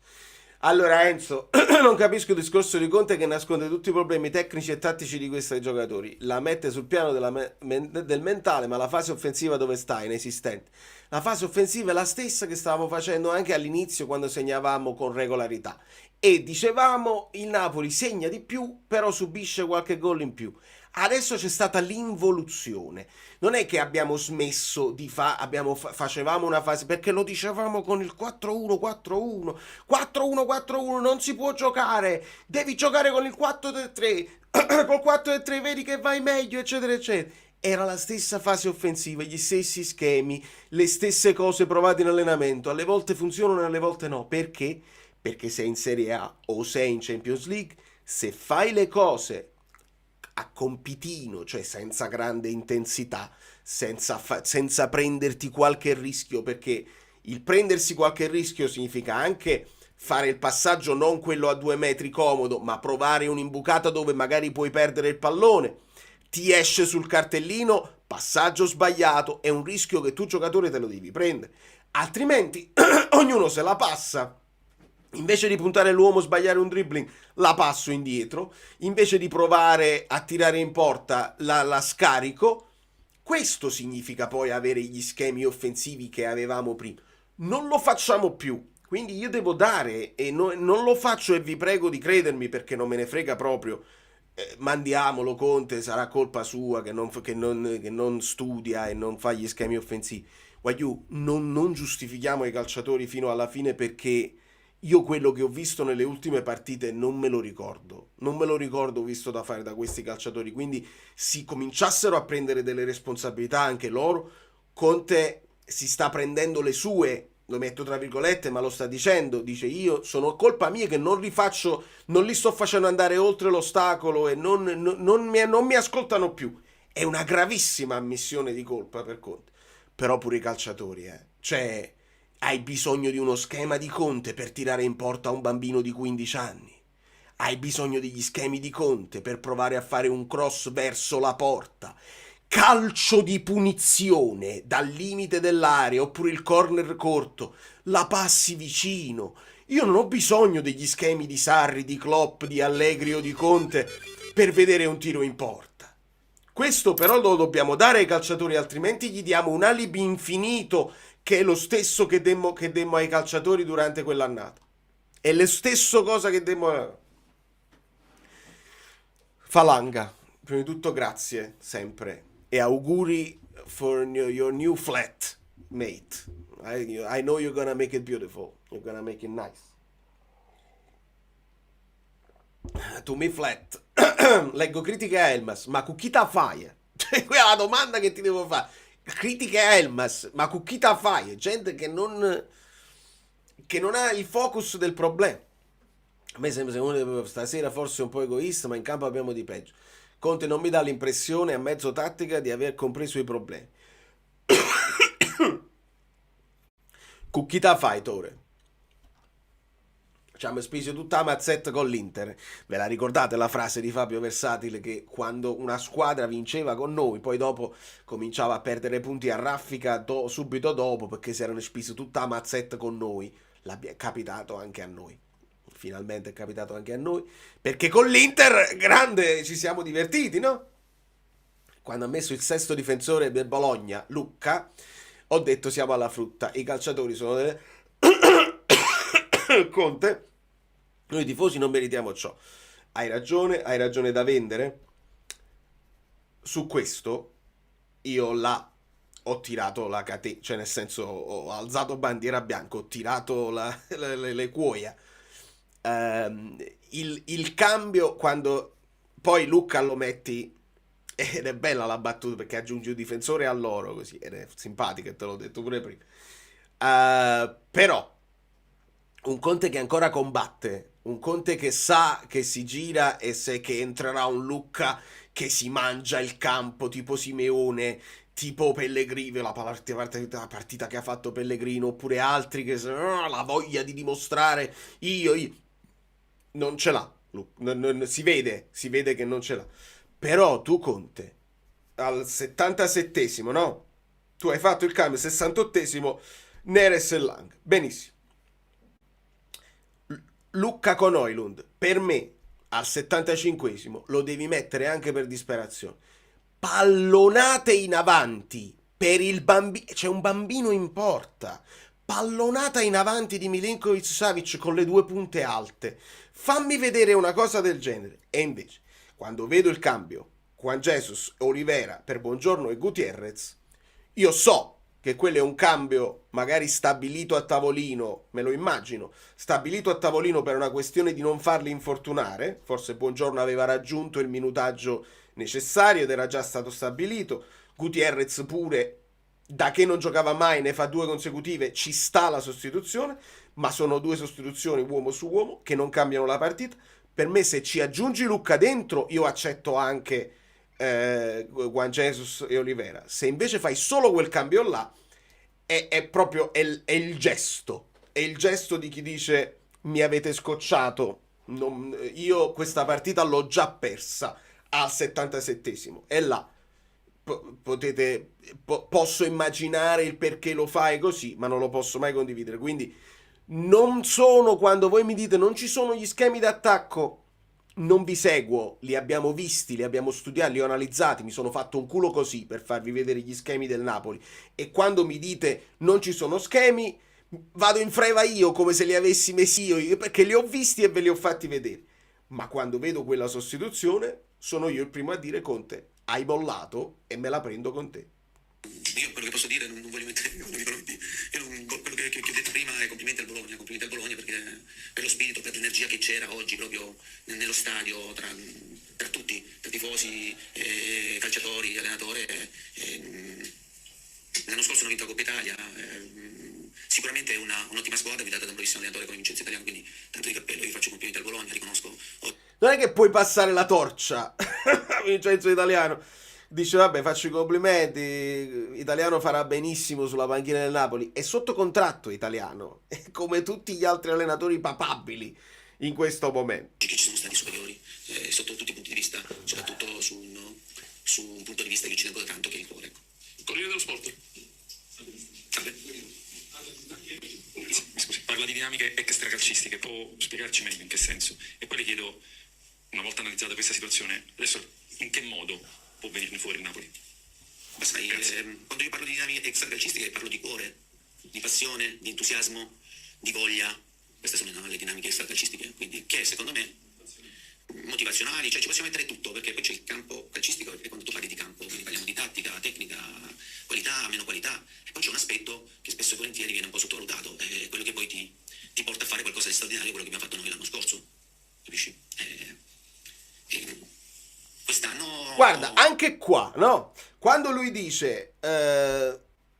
Allora Enzo, non capisco il discorso di Conte che nasconde tutti i problemi tecnici e tattici di questi giocatori. La mette sul piano del mentale, ma la fase offensiva dove sta? Inesistente. La fase offensiva è la stessa che stavamo facendo anche all'inizio quando segnavamo con regolarità. E dicevamo il Napoli segna di più, però subisce qualche gol in più. Adesso c'è stata l'involuzione. Non è che abbiamo smesso di facevamo una fase, perché lo dicevamo con il 4-1, 4-1, 4-1, 4-1, non si può giocare, devi giocare con il 4-3, col 4-3 vedi che vai meglio, eccetera, eccetera. Era la stessa fase offensiva, gli stessi schemi, le stesse cose provate in allenamento. Alle volte funzionano e alle volte no. Perché? Perché sei in Serie A o sei in Champions League, se fai le cose a compitino, cioè senza grande intensità, senza prenderti qualche rischio, perché il prendersi qualche rischio significa anche fare il passaggio non quello a 2 metri comodo, ma provare un'imbucata dove magari puoi perdere il pallone, ti esce sul cartellino, passaggio sbagliato, è un rischio che tu giocatore te lo devi prendere, altrimenti ognuno se la passa. Invece di puntare l'uomo, sbagliare un dribbling, la passo indietro, invece di provare a tirare in porta la scarico. Questo significa poi avere gli schemi offensivi che avevamo prima. Non lo facciamo più. Quindi io devo dare, e non lo faccio, e vi prego di credermi perché non me ne frega proprio. Mandiamolo Conte, sarà colpa sua che non studia e non fa gli schemi offensivi. Guagliù, non giustifichiamo i calciatori fino alla fine, perché io quello che ho visto nelle ultime partite non me lo ricordo. Non me lo ricordo visto da fare da questi calciatori. Quindi si cominciassero a prendere delle responsabilità anche loro. Conte si sta prendendo le sue, lo metto tra virgolette, ma lo sta dicendo. Dice: io sono colpa mia che non li sto facendo andare oltre l'ostacolo e non mi ascoltano più. È una gravissima ammissione di colpa per Conte. Però pure i calciatori, cioè, hai bisogno di uno schema di Conte per tirare in porta un bambino di 15 anni. Hai bisogno degli schemi di Conte per provare a fare un cross verso la porta. Calcio di punizione dal limite dell'area, oppure il corner corto, la passi vicino. Io non ho bisogno degli schemi di Sarri, di Klopp, di Allegri o di Conte per vedere un tiro in porta. Questo però lo dobbiamo dare ai calciatori, altrimenti gli diamo un alibi infinito, che è lo stesso che demmo ai calciatori durante quell'annata. È lo stesso cosa che demmo. Falanga, prima di tutto grazie sempre e auguri for your new flat, mate. I know you're gonna make it beautiful, you're gonna make it nice. To me flat. Leggo critiche a Elmas, ma con chi ta fai? Cioè, quella è la domanda che ti devo fare. Critiche a Elmas, ma con chi ta fai? Gente che non ha il focus del problema. A me sembra che stasera forse un po' egoista, ma in campo abbiamo di peggio. Conte non mi dà l'impressione a mezzo tattica di aver compreso i problemi. Con chi ta fai, Tore? Ci hanno speso tutta la mazzetta con l'Inter. Ve la ricordate la frase di Fabio Versatile, che quando una squadra vinceva con noi, poi dopo cominciava a perdere punti a raffica subito dopo, perché si erano spesi tutta la mazzetta con noi? È capitato anche a noi. Finalmente è capitato anche a noi, perché con l'Inter grande ci siamo divertiti, no? Quando ha messo il sesto difensore del Bologna, Lucca, ho detto siamo alla frutta. I calciatori sono delle Conte, noi tifosi non meritiamo ciò. Hai ragione da vendere. Su questo io ho tirato la catena, cioè nel senso ho alzato bandiera bianca, ho tirato le cuoia. Il cambio, quando poi Lucca lo metti, ed è bella la battuta perché aggiungi un difensore a loro così, ed è simpatica, te l'ho detto pure prima. Però un Conte che ancora combatte, un Conte che sa che si gira e che entrerà un Lucca che si mangia il campo tipo Simeone, tipo Pellegrini, la partita che ha fatto Pellegrino, oppure altri che la voglia di dimostrare io non ce l'ha. Si vede che non ce l'ha. Però tu, Conte, al 77esimo, no? Tu hai fatto il cambio, 68esimo, Neres e Lang. Benissimo. Lucca con Højlund, per me, al 75esimo, lo devi mettere anche per disperazione. Pallonate in avanti per il bambino. C'è un bambino in porta. Pallonata in avanti di Milinkovic-Savic con le due punte alte. Fammi vedere una cosa del genere. E invece, quando vedo il cambio Juan Jesus e Olivera per Buongiorno e Gutierrez, io so che quello è un cambio magari stabilito a tavolino, me lo immagino, stabilito a tavolino per una questione di non farli infortunare. Forse Buongiorno aveva raggiunto il minutaggio necessario ed era già stato stabilito. Gutierrez pure, da che non giocava mai, ne fa 2 consecutive, ci sta la sostituzione, ma sono 2 sostituzioni uomo su uomo che non cambiano la partita. Per me, se ci aggiungi Lucca dentro, io accetto anche Juan Jesus e Olivera. Se invece fai solo quel cambio là, è proprio il gesto, è il gesto di chi dice mi avete scocciato. Io questa partita l'ho già persa al 77esimo. E là posso immaginare il perché lo fai così, ma non lo posso mai condividere. Quindi non sono, quando voi mi dite non ci sono gli schemi d'attacco, non vi seguo, li abbiamo visti, li abbiamo studiati, li ho analizzati, mi sono fatto un culo così per farvi vedere gli schemi del Napoli. E quando mi dite non ci sono schemi, vado in freva io come se li avessi messi io, perché li ho visti e ve li ho fatti vedere. Ma quando vedo quella sostituzione, sono io il primo a dire: Conte, hai bollato e me la prendo con te. Io quello che posso dire, non voglio mettere nei confronti, quello che ho detto prima è complimenti al Bologna perché per lo spirito, per l'energia che c'era oggi proprio nello stadio tra tutti, tra tifosi, calciatori, allenatore. L'anno scorso hanno vinto la Coppa Italia, sicuramente è un'ottima squadra guidata da un bravissimo allenatore come Vincenzo Italiano, quindi tanto di cappello, io faccio complimenti al Bologna, riconosco. Non è che puoi passare la torcia a Vincenzo Italiano. Dice vabbè, faccio i complimenti, Italiano farà benissimo sulla panchina del Napoli. È sotto contratto Italiano, come tutti gli altri allenatori papabili in questo momento. Che ci sono stati superiori sotto tutti i punti di vista, soprattutto su un punto di vista che ci tengo tanto, che è il cuore. Ecco. Corriere dello Sport. Salve. Mi scusi, parla di dinamiche extracalcistiche, può spiegarci meglio in che senso? E poi le chiedo, una volta analizzata questa situazione, adesso in che modo può venirne fuori il Napoli? Ma sai, quando io parlo di dinamiche extracalcistiche parlo di cuore, di passione, di entusiasmo, di voglia. Queste sono le dinamiche extracalcistiche, quindi che secondo me motivazionali, cioè ci possiamo mettere tutto, perché poi c'è il campo calcistico e quando tu parli di campo, quindi parliamo di tattica, tecnica, qualità, meno qualità, e poi c'è un aspetto che spesso e volentieri viene un po' sottovalutato, è quello che poi ti porta a fare qualcosa di straordinario, quello che abbiamo fatto noi l'anno scorso, capisci? Quest'anno... Guarda, anche qua, no? Quando lui dice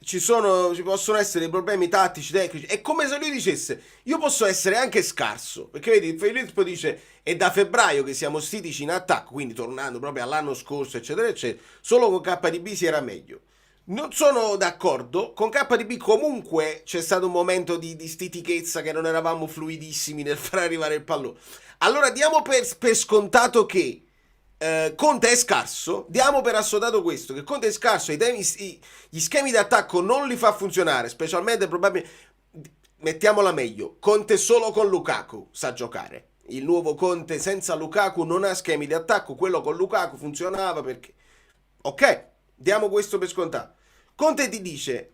ci possono essere dei problemi tattici, tecnici, è come se lui dicesse io posso essere anche scarso, perché vedi, Filippo dice è da febbraio che siamo stitici in attacco, quindi tornando proprio all'anno scorso, eccetera, eccetera, solo con KDB si era meglio. Non sono d'accordo, con KDB comunque c'è stato un momento di stitichezza che non eravamo fluidissimi nel far arrivare il pallone. Allora diamo per scontato che Conte è scarso, diamo per assodato questo, che Conte è scarso, gli schemi di attacco non li fa funzionare, specialmente probabilmente, mettiamola meglio, Conte solo con Lukaku sa giocare. Il nuovo Conte senza Lukaku non ha schemi di attacco, quello con Lukaku funzionava perché... Ok, diamo questo per scontato. Conte ti dice,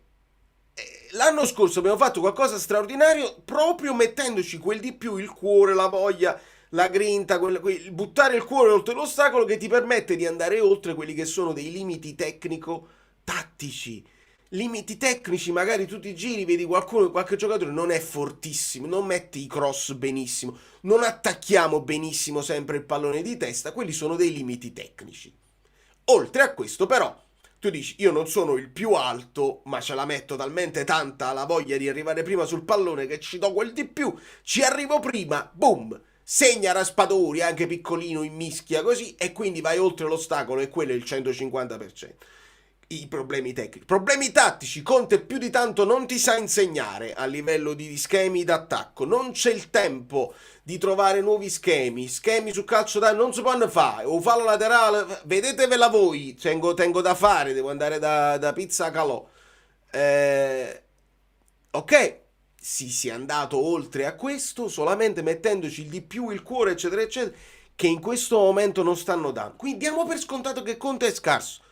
l'anno scorso abbiamo fatto qualcosa di straordinario proprio mettendoci quel di più, il cuore, la voglia, la grinta, buttare il cuore oltre l'ostacolo che ti permette di andare oltre quelli che sono dei limiti tecnico-tattici. Limiti tecnici, magari tu ti giri, vedi qualche giocatore non è fortissimo, non mette i cross benissimo, non attacchiamo benissimo sempre il pallone di testa, quelli sono dei limiti tecnici. Oltre a questo però, tu dici io non sono il più alto, ma ce la metto talmente tanta la voglia di arrivare prima sul pallone che ci do quel di più, ci arrivo prima, boom! Segna Raspadori, anche piccolino, in mischia così, e quindi vai oltre l'ostacolo e quello è il 150%. I problemi tecnici. Problemi tattici, Conte più di tanto non ti sa insegnare a livello di schemi d'attacco, non c'è il tempo di trovare nuovi schemi su calcio d'angolo non si possono fare, o fallo laterale, vedetevela voi, tengo da fare, devo andare da Pizza Calò. Ok, si è andato oltre a questo solamente mettendoci il di più, il cuore, eccetera, eccetera, che in questo momento non stanno dando. Quindi diamo per scontato che Conte è scarso.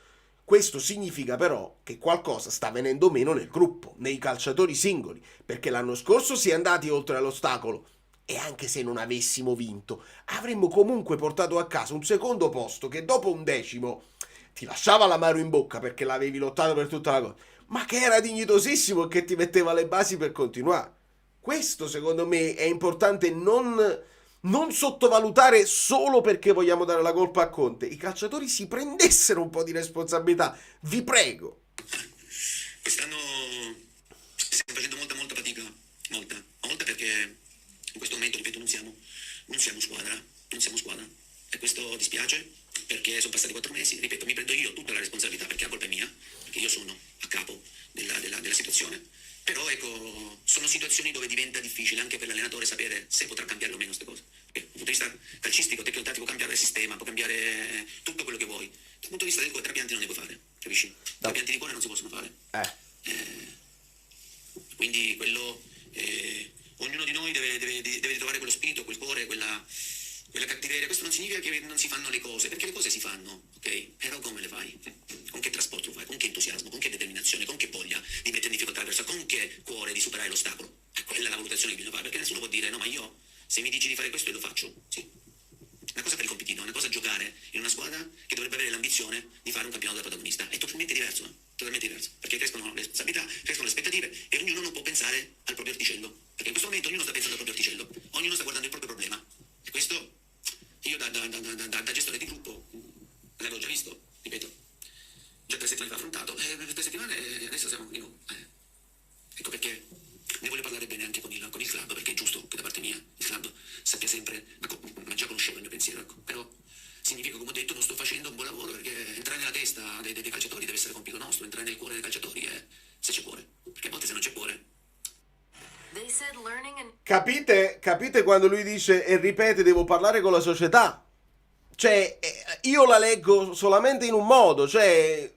Questo significa però che qualcosa sta venendo meno nel gruppo, nei calciatori singoli, perché l'anno scorso si è andati oltre all'ostacolo e anche se non avessimo vinto, avremmo comunque portato a casa un secondo posto che dopo un decimo ti lasciava l'amaro in bocca perché l'avevi lottato per tutta la cosa, ma che era dignitosissimo e che ti metteva le basi per continuare. Questo secondo me è importante non sottovalutare solo perché vogliamo dare la colpa a Conte. I calciatori si prendessero un po' di responsabilità, vi prego. Quest'anno stiamo facendo molta fatica, molta perché in questo momento, ripeto, non siamo squadra e questo dispiace perché sono passati 4 mesi, ripeto, mi prendo io tutta la responsabilità perché la colpa è mia, perché io sono a capo della situazione Però ecco, sono situazioni dove diventa difficile anche per l'allenatore sapere se potrà cambiare o meno queste cose. Dal punto di vista calcistico, tecnico-tattico, può cambiare il sistema, può cambiare tutto quello che vuoi. Dal punto di vista del cuore, trapianti non ne puoi fare, capisci? Trapianti di cuore non si possono fare. Quindi quello, ognuno di noi deve trovare quello spirito, quel cuore, quella cattiveria. Questo non significa che non si fanno le cose, perché le cose si fanno, ok? Però come le fai? Con che trasporto lo fai? Con che entusiasmo? Con che determinazione? Con che voglia di mettere in difficoltà la persona? Con che cuore di superare l'ostacolo? Quella è la valutazione che bisogna fare, perché nessuno può dire no, ma io se mi dici di fare questo io lo faccio. Sì. Una cosa per il compitino, una cosa giocare in una squadra che dovrebbe avere l'ambizione di fare un campionato da protagonista. È totalmente diverso, perché crescono le responsabilità, crescono le aspettative e ognuno non può pensare al proprio orticello, perché in questo momento ognuno sta pensando al proprio orticello, ognuno sta guardando il proprio problema. E questo io da gestore di gruppo l'avevo già visto, ripeto, già 3 settimane fa affrontato, per 3 settimane adesso siamo di nuovo. Ecco perché ne voglio parlare bene anche con il club, perché è giusto che da parte mia il club sappia sempre, ma già conoscevo il mio pensiero, ecco, però significa, come ho detto, non sto facendo un buon lavoro, perché entrare nella testa dei calciatori deve essere compito nostro, entrare nel cuore dei calciatori se c'è cuore, perché a volte se non c'è cuore. Capite quando lui dice e ripete devo parlare con la società? Cioè, io la leggo solamente in un modo, cioè,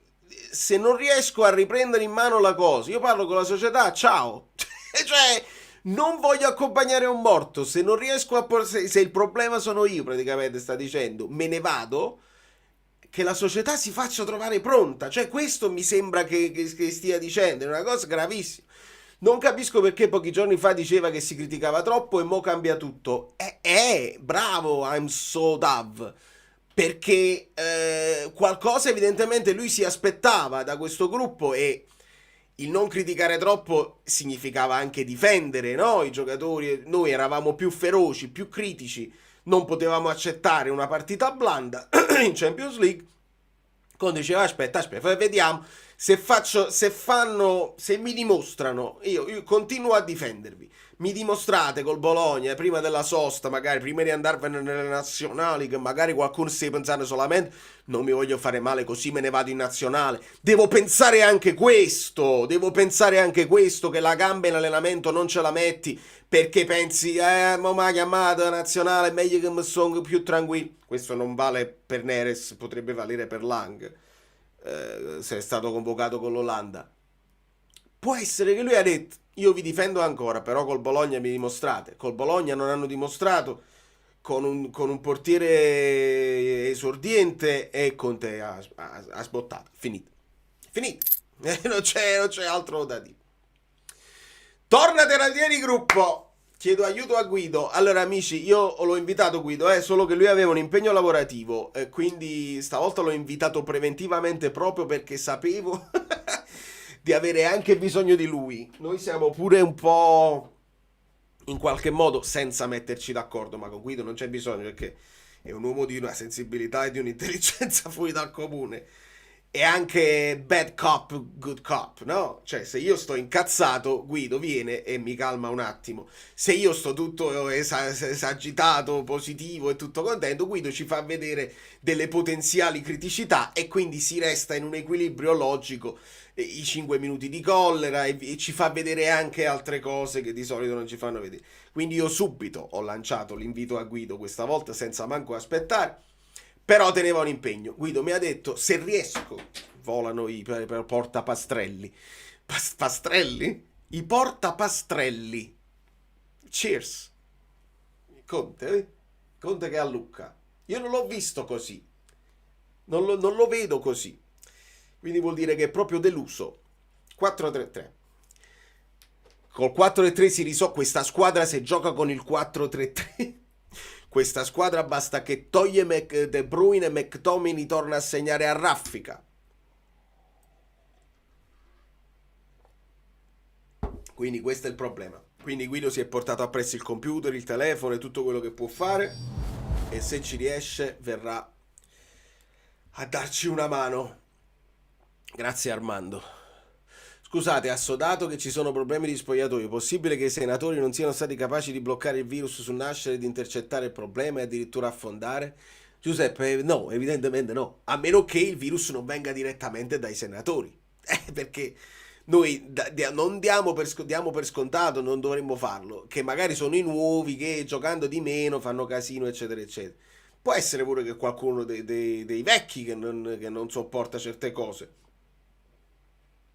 se non riesco a riprendere in mano la cosa, io parlo con la società, ciao. Cioè, non voglio accompagnare un morto, se non riesco a... se il problema sono io, praticamente, sta dicendo, me ne vado, che la società si faccia trovare pronta. Cioè, questo mi sembra che stia dicendo, è una cosa gravissima. Non capisco perché pochi giorni fa diceva che si criticava troppo e mo cambia tutto. Bravo, I'm so Dove. Perché qualcosa evidentemente lui si aspettava da questo gruppo e il non criticare troppo significava anche difendere, no? I giocatori, noi eravamo più feroci, più critici, non potevamo accettare una partita blanda in Champions League. Quando diceva aspetta, vediamo se mi dimostrano, io continuo a difendervi, mi dimostrate col Bologna prima della sosta, magari prima di andarvene nelle nazionali, che magari qualcuno stia pensando solamente non mi voglio fare male così me ne vado in nazionale, devo pensare anche questo, che la gamba in allenamento non ce la metti perché pensi ma mi ha chiamato nazionale, è meglio che mi sono più tranquillo. Questo non vale per Neres, potrebbe valere per Lang, se è stato convocato con l'Olanda. Può essere che lui ha detto io vi difendo ancora, però col Bologna mi dimostrate. Col Bologna non hanno dimostrato, con un portiere esordiente e Conte ha sbottato. Finito. Non c'è altro da dire. Torna Terratieri Gruppo. Chiedo aiuto a Guido. Allora amici, io l'ho invitato Guido, solo che lui aveva un impegno lavorativo, quindi stavolta l'ho invitato preventivamente proprio perché sapevo di avere anche bisogno di lui. Noi siamo pure un po' in qualche modo senza metterci d'accordo, ma con Guido non c'è bisogno perché è un uomo di una sensibilità e di un'intelligenza fuori dal comune. E anche bad cop, good cop, no? Cioè, se io sto incazzato, Guido viene e mi calma un attimo. Se io sto tutto esagitato, positivo e tutto contento, Guido ci fa vedere delle potenziali criticità e quindi si resta in un equilibrio logico, i 5 minuti di collera e ci fa vedere anche altre cose che di solito non ci fanno vedere. Quindi io subito ho lanciato l'invito a Guido questa volta senza manco aspettare. Però teneva un impegno. Guido mi ha detto, se riesco, volano i portapastrelli. Pastrelli? I portapastrelli. Cheers. Conte che a Lucca. Io non l'ho visto così. Non lo vedo così. Quindi vuol dire che è proprio deluso. 4-3-3. Col 4-3 si risolve. Questa squadra se gioca con il 4-3-3... Questa squadra basta che toglie De Bruyne e McTominay torna a segnare a raffica. Quindi questo è il problema. Quindi Guido si è portato appresso il computer, il telefono e tutto quello che può fare e se ci riesce verrà a darci una mano. Grazie Armando. Scusate, assodato che ci sono problemi di spogliatoio. Possibile che i senatori non siano stati capaci di bloccare il virus sul nascere, di intercettare il problema e addirittura affondare? Giuseppe, no, evidentemente no. A meno che il virus non venga direttamente dai senatori. Perché Noi non diamo per scontato, non dovremmo farlo, che magari sono i nuovi che giocando di meno fanno casino, eccetera, eccetera. Può essere pure che qualcuno dei vecchi che non sopporta certe cose.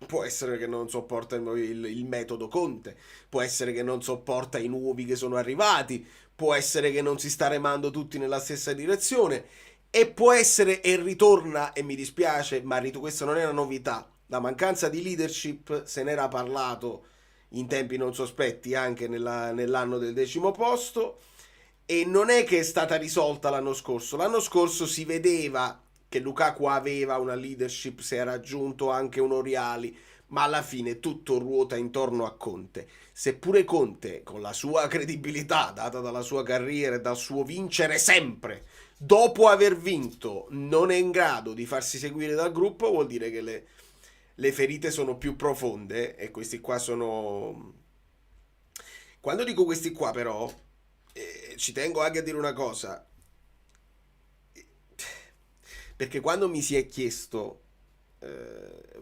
Può essere che non sopporta il metodo Conte, può essere che non sopporta i nuovi che sono arrivati, può essere che non si sta remando tutti nella stessa direzione e può essere, e ritorna, e mi dispiace, ma questa non è una novità, la mancanza di leadership se n'era parlato in tempi non sospetti anche nell'anno del 10° posto e non è che è stata risolta l'anno scorso si vedeva che Lukaku aveva una leadership, si era raggiunto anche un Oriali, ma alla fine tutto ruota intorno a Conte. Seppure Conte, con la sua credibilità data dalla sua carriera e dal suo vincere sempre, dopo aver vinto non è in grado di farsi seguire dal gruppo, vuol dire che le ferite sono più profonde e questi qua sono... Quando dico questi qua però, ci tengo anche a dire una cosa, perché quando mi si è chiesto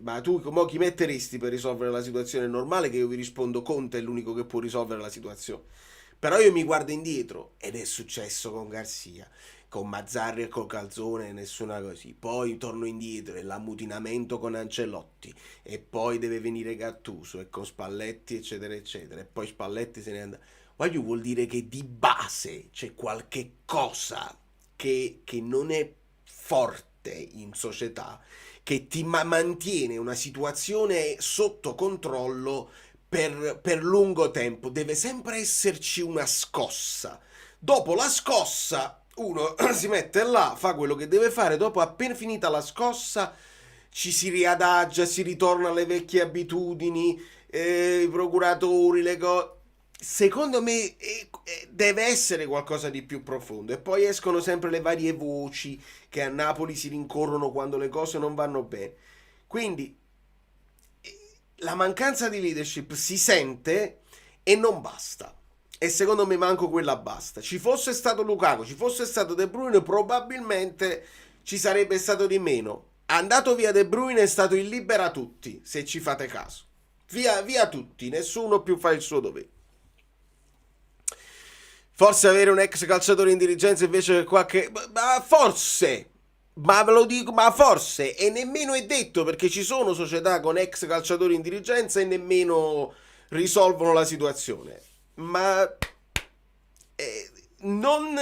ma tu mo chi metteresti per risolvere la situazione, è normale che io vi rispondo Conte è l'unico che può risolvere la situazione, però io mi guardo indietro ed è successo con Garcia, con Mazzarri e con Calzone, nessuna così, poi torno indietro e l'ammutinamento con Ancelotti e poi deve venire Gattuso e con Spalletti eccetera eccetera e poi Spalletti se ne andrà. Voglio vuol dire che di base c'è qualche cosa che non è forte in società, che ti mantiene una situazione sotto controllo per lungo tempo. Deve sempre esserci una scossa. Dopo la scossa, uno si mette là, fa quello che deve fare. Dopo, appena finita la scossa, ci si riadagia, si ritorna alle vecchie abitudini, i procuratori, le cose. Secondo me deve essere qualcosa di più profondo e poi escono sempre le varie voci che a Napoli si rincorrono quando le cose non vanno bene. Quindi la mancanza di leadership si sente e non basta. E secondo me manco quella basta. Ci fosse stato Lukaku, ci fosse stato De Bruyne, probabilmente ci sarebbe stato di meno. Andato via De Bruyne è stato il libera tutti, se ci fate caso. Via tutti, nessuno più fa il suo dovere. Forse avere un ex calciatore in dirigenza invece che qualche... Ma forse, ma ve lo dico, ma forse, e nemmeno è detto, perché ci sono società con ex calciatori in dirigenza e nemmeno risolvono la situazione. Ma non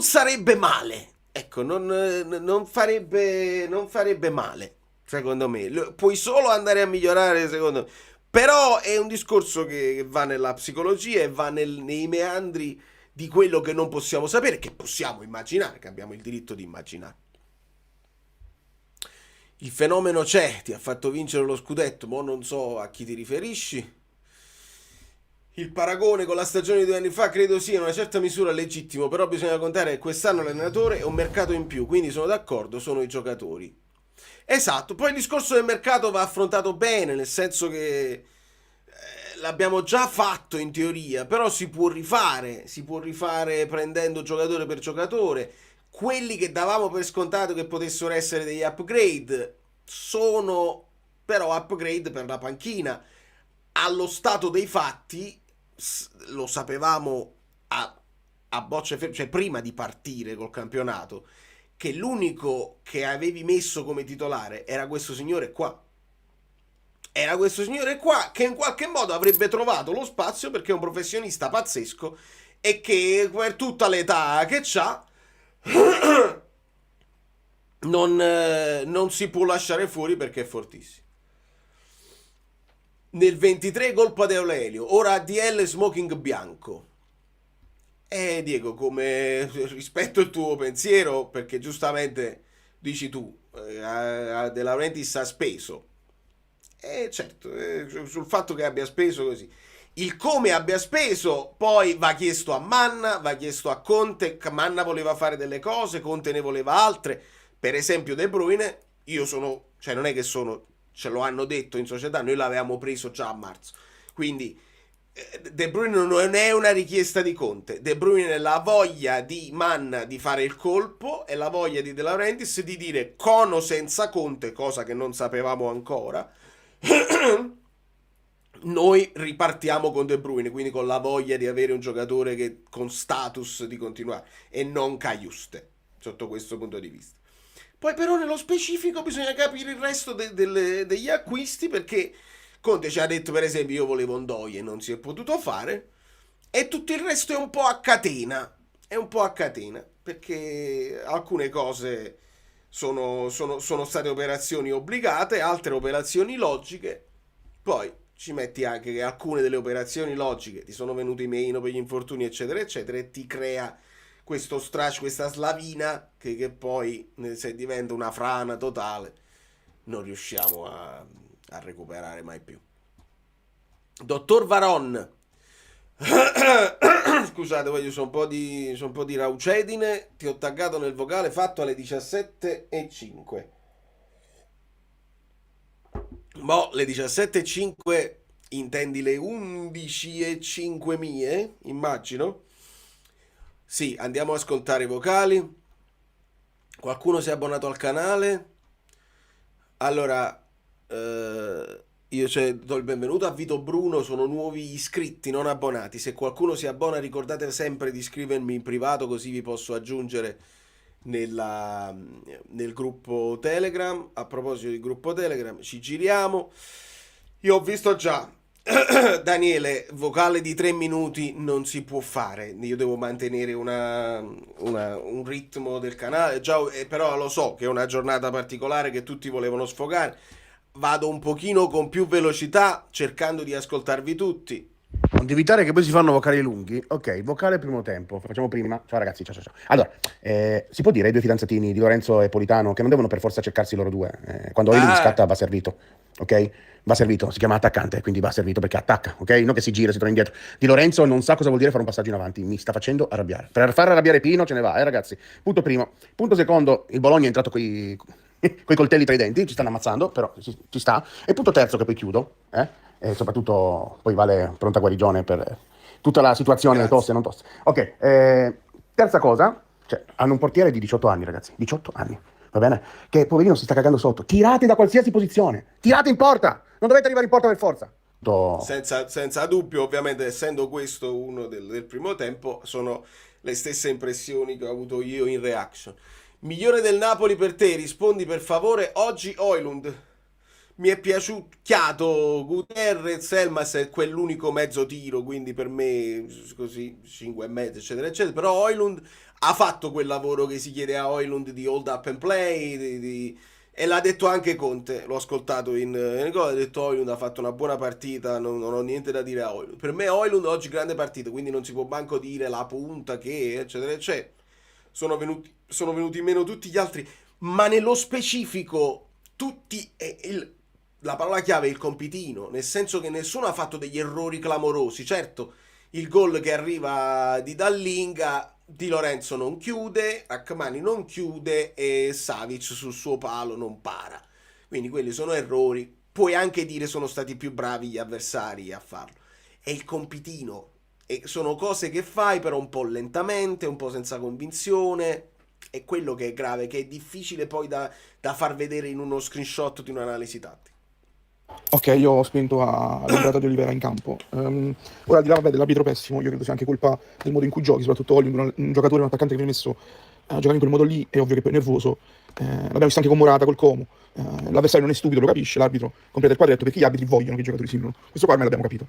sarebbe male, ecco, non farebbe male, secondo me. Puoi solo andare a migliorare, secondo me. Però è un discorso che va nella psicologia e va nei meandri di quello che non possiamo sapere, che possiamo immaginare, che abbiamo il diritto di immaginare. Il fenomeno c'è, ti ha fatto vincere lo scudetto, ma non so a chi ti riferisci. Il paragone con la stagione di 2 anni fa credo sia in una certa misura legittimo, però bisogna contare che quest'anno l'allenatore è un mercato in più, quindi sono d'accordo, sono i giocatori. Esatto, poi il discorso del mercato va affrontato bene, nel senso che l'abbiamo già fatto in teoria, però si può rifare prendendo giocatore per giocatore. Quelli che davamo per scontato che potessero essere degli upgrade sono però upgrade per la panchina. Allo stato dei fatti, lo sapevamo a bocce ferme, cioè prima di partire col campionato, che l'unico che avevi messo come titolare era questo signore qua. Era questo signore qua che in qualche modo avrebbe trovato lo spazio perché è un professionista pazzesco e che per tutta l'età che c'ha non si può lasciare fuori perché è fortissimo. Nel 23 colpa di Aurelio, ora ADL smoking bianco. Diego, come rispetto il tuo pensiero, perché giustamente dici tu, De Laurentiis ha speso. Certo, sul fatto che abbia speso così. Il come abbia speso poi va chiesto a Manna, va chiesto a Conte. Manna voleva fare delle cose, Conte ne voleva altre. Per esempio De Bruyne, cioè non è che ce lo hanno detto in società, noi l'avevamo preso già a marzo. Quindi De Bruyne non è una richiesta di Conte. De Bruyne è la voglia di Manna di fare il colpo e la voglia di De Laurentiis di dire con o senza Conte, cosa che non sapevamo ancora, noi ripartiamo con De Bruyne, quindi con la voglia di avere un giocatore con status di continuare e non Cajuste, sotto questo punto di vista. Poi però nello specifico bisogna capire il resto degli acquisti, perché Conte ci ha detto per esempio io volevo Ndoye e non si è potuto fare, e tutto il resto è un po' a catena, perché alcune cose sono state operazioni obbligate, altre operazioni logiche. Poi ci metti anche che alcune delle operazioni logiche ti sono venute meno per gli infortuni, eccetera, eccetera, e ti crea questo strascico, questa slavina che poi, se diventa una frana totale, non riusciamo a recuperare mai più. Dottor Varon, scusate, voglio c'ho un po' di raucedine, ti ho taggato nel vocale fatto alle 17:05. Boh, le 17:05 intendi le 11:05 mie, immagino. Sì, andiamo ad ascoltare i vocali. Qualcuno si è abbonato al canale? Allora, io do il benvenuto a Vito Bruno, sono nuovi iscritti, non abbonati. Se qualcuno si abbona, ricordate sempre di scrivermi in privato, così vi posso aggiungere nel gruppo Telegram. A proposito di gruppo Telegram, ci giriamo. Io ho visto già Daniele, vocale di 3 minuti non si può fare, io devo mantenere un ritmo del canale, già, però lo so che è una giornata particolare che tutti volevano sfogare, vado un pochino con più velocità cercando di ascoltarvi tutti. Non devi evitare che poi si fanno vocali lunghi. Ok, vocale primo tempo. Facciamo prima. Ciao ragazzi, ciao. Allora, si può dire ai due fidanzatini di Lorenzo e Politano che non devono per forza cercarsi loro due. Quando Oilund scatta va servito, ok? Va servito, si chiama attaccante, quindi va servito perché attacca, ok? Non che si gira, si torna indietro. Di Lorenzo non sa cosa vuol dire fare un passaggio in avanti, mi sta facendo arrabbiare. Per far arrabbiare Pino ce ne va, ragazzi. Punto primo. Punto secondo, il Bologna è entrato coi coltelli tra i denti, ci stanno ammazzando, però ci sta. E punto terzo, che poi chiudo, e soprattutto poi vale pronta guarigione per tutta la situazione tosse e non tosse. Ok, terza cosa, cioè, hanno un portiere di 18 anni, ragazzi, 18 anni, va bene? Che poverino si sta cagando sotto. Tirate da qualsiasi posizione, tirate in porta, non dovete arrivare in porta per forza. Senza dubbio, ovviamente, essendo questo uno del primo tempo, sono le stesse impressioni che ho avuto io in reaction. Migliore del Napoli per te, rispondi per favore. Oggi Oilund. Mi è piaciuto Guterres, Elmas è quell'unico mezzo tiro, quindi per me così 5,5 eccetera eccetera, però Oilund ha fatto quel lavoro che si chiede a Oilund di hold up and play, e l'ha detto anche Conte, l'ho ascoltato in cosa, ha detto Oilund ha fatto una buona partita, non ho niente da dire a Oilund. Per me Oilund oggi grande partita, quindi non si può manco dire la punta che eccetera eccetera. Sono venuti meno tutti gli altri, ma nello specifico tutti la parola chiave è il compitino, nel senso che nessuno ha fatto degli errori clamorosi. Certo, il gol che arriva di Dallinga, Di Lorenzo non chiude, Rachmani non chiude e Savic sul suo palo non para. Quindi quelli sono errori. Puoi anche dire sono stati più bravi gli avversari a farlo. È il compitino. E sono cose che fai però un po' lentamente, un po' senza convinzione. È quello che è grave, che è difficile poi da far vedere in uno screenshot di un'analisi tattica. Ok, io ho spento all'entrata di Olivera in campo. Ora, di là dell'arbitro pessimo, io credo sia anche colpa del modo in cui giochi, soprattutto Oilund, un giocatore, un attaccante che viene messo a giocare in quel modo lì, è ovvio che poi è nervoso. L'abbiamo visto anche con Morata, col Como. L'avversario non è stupido, lo capisce, l'arbitro completa il quadretto perché gli arbitri vogliono che i giocatori siano. Questo qua ormai l'abbiamo capito.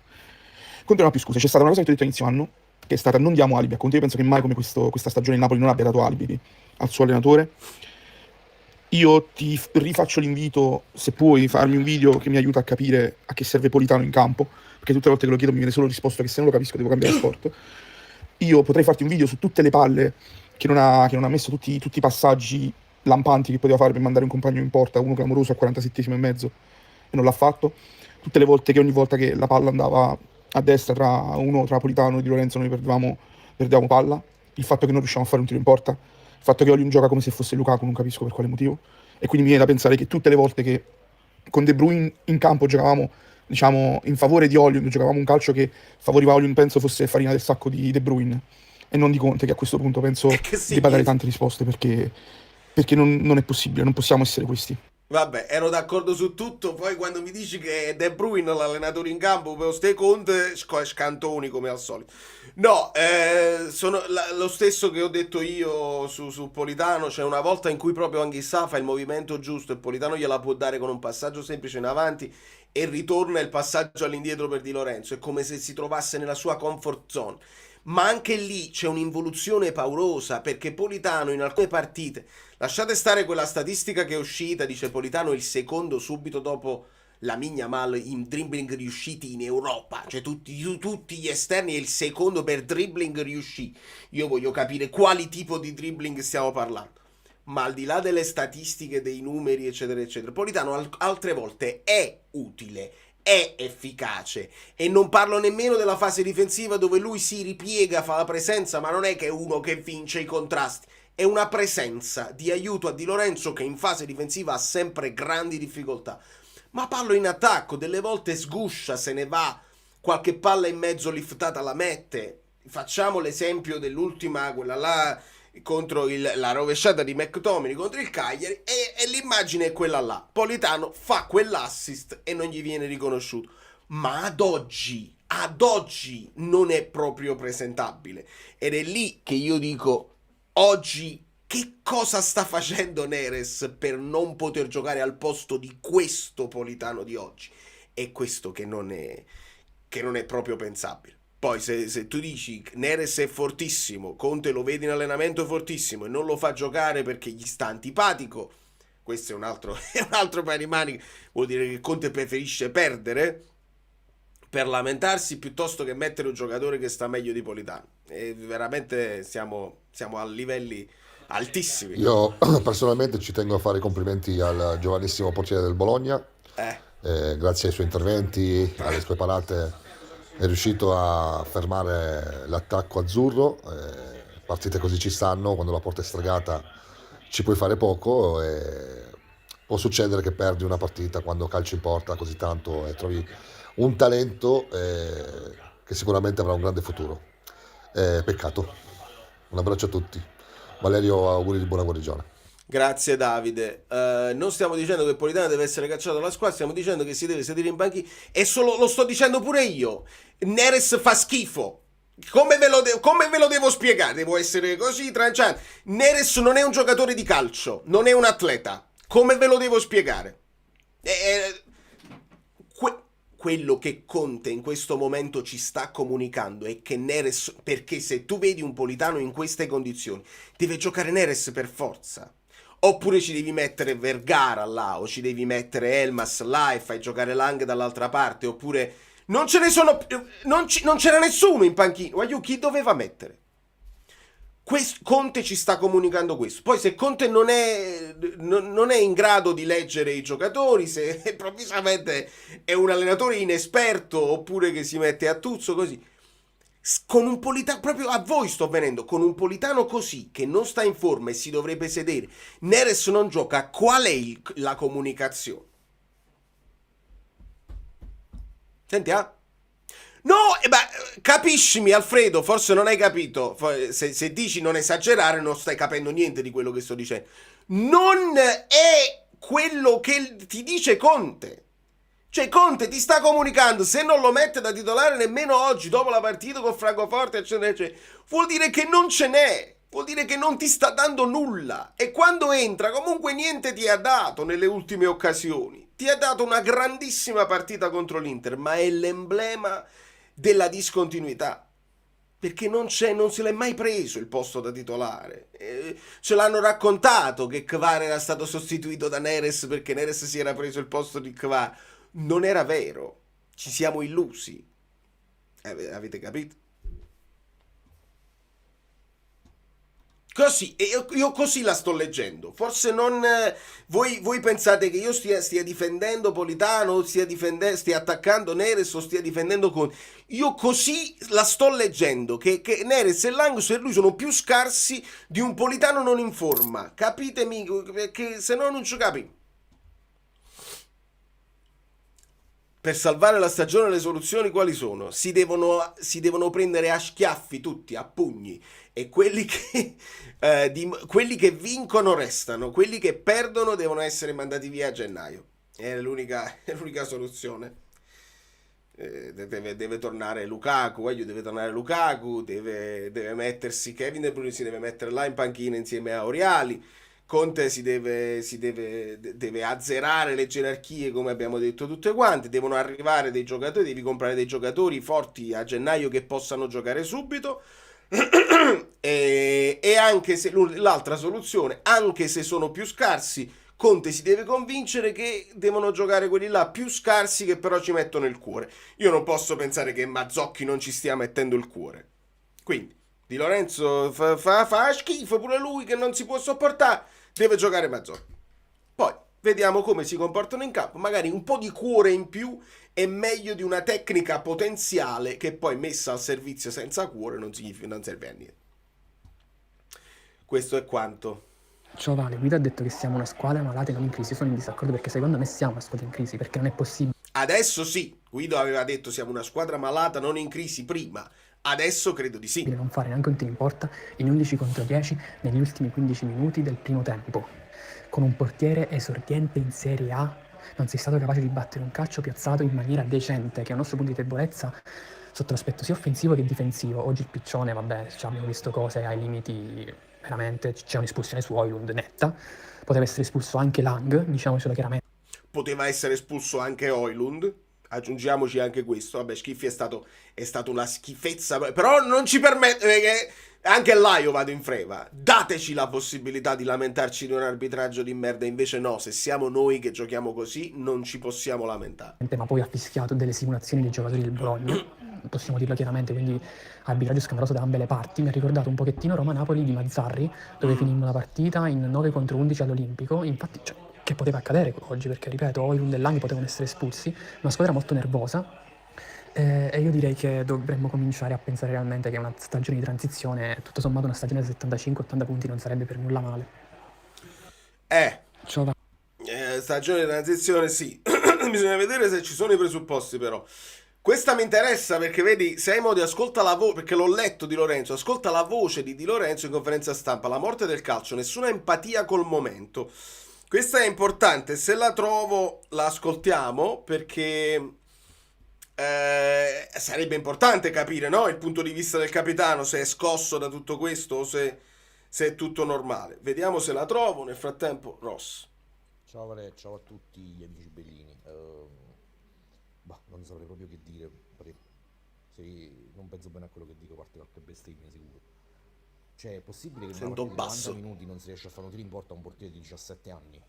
Conte non ha più scuse, c'è stata una cosa che ho detto inizio anno, che è stata non diamo alibi a Conte. Io penso che mai come questa stagione il Napoli non abbia dato alibi al suo allenatore. Io ti rifaccio l'invito, se puoi farmi un video che mi aiuta a capire a che serve Politano in campo, perché tutte le volte che lo chiedo mi viene solo risposto che se non lo capisco devo cambiare sport. Io potrei farti un video su tutte le palle che non ha messo, tutti i passaggi lampanti che poteva fare per mandare un compagno in porta, uno clamoroso a 47esimo e mezzo, e non l'ha fatto. Tutte le volte che ogni volta che la palla andava a destra tra Politano e Di Lorenzo noi perdevamo palla, il fatto che non riusciamo a fare un tiro in porta, il fatto che Oilund gioca come se fosse Lukaku, non capisco per quale motivo, e quindi mi viene da pensare che tutte le volte che con De Bruyne in campo giocavamo, diciamo, in favore di Oilund, giocavamo un calcio che favoriva Oilund, penso fosse farina del sacco di De Bruyne e non di Conte, che a questo punto penso debba dare tante risposte, perché non è possibile, non possiamo essere questi. Vabbè, ero d'accordo su tutto, poi quando mi dici che è De Bruyne l'allenatore in campo per ste Conte, scantoni come al solito. No, sono lo stesso che ho detto io su Politano, c'è una volta in cui proprio Anghissà fa il movimento giusto e Politano gliela può dare con un passaggio semplice in avanti e ritorna il passaggio all'indietro per Di Lorenzo, è come se si trovasse nella sua comfort zone. Ma anche lì c'è un'involuzione paurosa perché Politano in alcune partite, lasciate stare quella statistica che è uscita, dice Politano il secondo subito dopo la Yamal in dribbling riusciti in Europa, cioè tutti gli esterni è il secondo per dribbling riusciti. Io voglio capire quali tipo di dribbling stiamo parlando. Ma al di là delle statistiche, dei numeri, eccetera, eccetera, Politano altre volte è utile, è efficace. E non parlo nemmeno della fase difensiva dove lui si ripiega, fa la presenza, ma non è che è uno che vince i contrasti. È una presenza di aiuto a Di Lorenzo che in fase difensiva ha sempre grandi difficoltà. Ma parlo in attacco, delle volte sguscia, se ne va, qualche palla in mezzo liftata la mette. Facciamo l'esempio dell'ultima, quella là contro la rovesciata di McTominay contro il Cagliari e l'immagine è quella là. Politano fa quell'assist e non gli viene riconosciuto. Ma ad oggi non è proprio presentabile. Ed è lì che io dico, oggi che cosa sta facendo Neres per non poter giocare al posto di questo Politano di oggi? È questo che non è proprio pensabile. Poi se tu dici Neres è fortissimo, Conte lo vedi in allenamento fortissimo e non lo fa giocare perché gli sta antipatico, questo è un altro, è un altro paio di maniche, vuol dire che Conte preferisce perdere per lamentarsi piuttosto che mettere un giocatore che sta meglio di Politano. E veramente siamo a livelli altissimi. Io personalmente ci tengo a fare i complimenti al giovanissimo portiere del Bologna. Grazie ai suoi interventi, alle sue parate, è riuscito a fermare l'attacco azzurro. Partite così ci stanno, quando la porta è stregata ci puoi fare poco e può succedere che perdi una partita quando calci in porta così tanto e trovi un talento che sicuramente avrà un grande futuro. Peccato. Un abbraccio a tutti. Valerio, auguri di buona guarigione. Grazie Davide. Non stiamo dicendo che Politano deve essere cacciato dalla squadra, stiamo dicendo che si deve sedere in banchina e solo lo sto dicendo pure io. Neres fa schifo. Come ve lo devo spiegare? Devo essere così tranciante. Neres non è un giocatore di calcio, non è un atleta. Come ve lo devo spiegare? Quello che Conte in questo momento ci sta comunicando è che Neres, perché se tu vedi un Politano in queste condizioni, deve giocare Neres per forza. Oppure ci devi mettere Vergara là, o ci devi mettere Elmas là e fai giocare Lang dall'altra parte, oppure non ce ne sono, non c'era nessuno in panchina. Guagliù, chi doveva mettere? Conte ci sta comunicando questo. Poi se Conte non è in grado di leggere i giocatori, se improvvisamente è un allenatore inesperto oppure che si mette a tuzzo così, con un Politano, proprio a voi sto venendo, con un Politano così che non sta in forma e si dovrebbe sedere, Neres non gioca, qual è la comunicazione? Senti, ah? No, capiscimi Alfredo, forse non hai capito, se dici non esagerare non stai capendo niente di quello che sto dicendo. Non è quello che ti dice Conte. Cioè Conte ti sta comunicando, se non lo mette da titolare nemmeno oggi, dopo la partita con Francoforte, eccetera, eccetera, vuol dire che non ce n'è, vuol dire che non ti sta dando nulla. E quando entra comunque niente ti ha dato nelle ultime occasioni. Ti ha dato una grandissima partita contro l'Inter, ma è l'emblema della discontinuità, perché non se l'è mai preso il posto da titolare. Ce l'hanno raccontato che Kvar era stato sostituito da Neres perché Neres si era preso il posto di Kvar. Non era vero, ci siamo illusi. Avete capito? Così, e io così la sto leggendo. Forse non. Voi pensate che io stia difendendo Politano, stia attaccando Neres o stia difendendo Conte. Io così la sto leggendo. Che Neres e Langus per lui sono più scarsi di un Politano non in forma. Capitemi? Perché se no non ci capi. Per salvare la stagione le soluzioni quali sono? Si devono prendere a schiaffi tutti, a pugni, e quelli quelli che vincono restano, quelli che perdono devono essere mandati via a gennaio. È l'unica soluzione. Deve tornare Lukaku, deve mettersi Kevin De Bruyne, si deve mettere là in panchina insieme a Oriali. Conte deve azzerare le gerarchie, come abbiamo detto tutte quante. Devono arrivare dei giocatori, devi comprare dei giocatori forti a gennaio che possano giocare subito. E anche se l'altra soluzione, anche se sono più scarsi, Conte si deve convincere che devono giocare quelli là più scarsi che però ci mettono il cuore. Io non posso pensare che Mazzocchi non ci stia mettendo il cuore. Quindi Di Lorenzo fa schifo pure lui, che non si può sopportare, deve giocare Mazzocchi. Poi vediamo come si comportano in campo. Magari un po' di cuore in più è meglio di una tecnica potenziale che poi messa al servizio senza cuore non serve a niente. Questo è quanto. Ciao Vale, Guido ha detto che siamo una squadra malata e non in crisi. Io sono in disaccordo perché secondo me siamo una squadra in crisi, perché non è possibile Adesso sì, Guido aveva detto siamo una squadra malata, non in crisi prima. Adesso credo di sì. non fare neanche un tiro in porta in 11 contro 10 negli ultimi 15 minuti del primo tempo. Con un portiere esordiente in Serie A non sei stato capace di battere un calcio piazzato in maniera decente, che è un nostro punto di debolezza sotto l'aspetto sia offensivo che difensivo. Oggi il Piccione, vabbè, abbiamo visto cose ai limiti, veramente c'è un'espulsione su Højlund netta. Poteva essere espulso anche Lang, diciamocelo chiaramente. Poteva essere espulso anche Højlund. Aggiungiamoci anche questo. Vabbè, Schiffi è stato una schifezza. Però non ci permette, perché anche là io vado in freva. Dateci la possibilità di lamentarci di un arbitraggio di merda. Invece no, se siamo noi che giochiamo così non ci possiamo lamentare. Ma poi ha fischiato delle simulazioni dei giocatori del Bologna, possiamo dirlo chiaramente, quindi arbitraggio scandaloso da ambe le parti. Mi ha ricordato un pochettino Roma-Napoli di Mazzarri, dove finimmo la partita in 9 contro 11 all'Olimpico. Infatti, che poteva accadere oggi, perché ripeto, Højlund e Lang potevano essere espulsi. Una squadra molto nervosa, e io direi che dovremmo cominciare a pensare realmente che una stagione di transizione, tutto sommato una stagione da 75-80 punti non sarebbe per nulla male. Ciao, stagione di transizione sì. Bisogna vedere se ci sono i presupposti, però questa mi interessa, perché vedi, Seimodi ascolta la voce, perché l'ho letto Di Lorenzo, ascolta la voce di Di Lorenzo in conferenza stampa: la morte del calcio, nessuna empatia col momento. Questa è importante, se la trovo la ascoltiamo, perché sarebbe importante capire, no? Il punto di vista del capitano, se è scosso da tutto questo o se è tutto normale. Vediamo se la trovo. Nel frattempo Ross. Ciao Vale, ciao a tutti gli amici bellini. Non saprei proprio che dire. Se non penso bene a quello che dico, parte qualche bestemmia sicuro. Cioè, è possibile che in una partita di 90 minuti non si riesce a fare un tiro in porta a un portiere di 17 anni?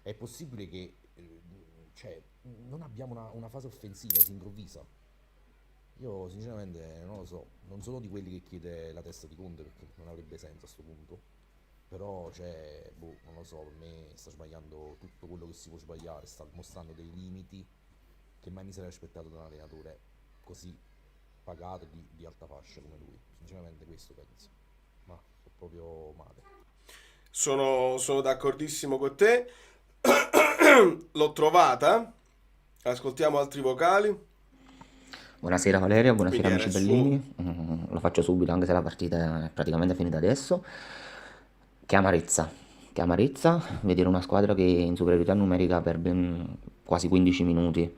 È possibile che non abbiamo una fase offensiva, si improvvisa? Io sinceramente non lo so, non sono di quelli che chiede la testa di Conte, perché non avrebbe senso a sto punto. Però non lo so, per me sta sbagliando tutto quello che si può sbagliare, sta mostrando dei limiti che mai mi sarei aspettato da un allenatore così pagato di alta fascia come lui. Sinceramente questo penso, ma è proprio male. Sono d'accordissimo con te. L'ho trovata. Ascoltiamo altri vocali. Buonasera Valerio, buonasera amici bellini. Lo faccio subito anche se la partita è praticamente finita adesso. Che amarezza, vedere una squadra che è in superiorità numerica per ben quasi 15 minuti,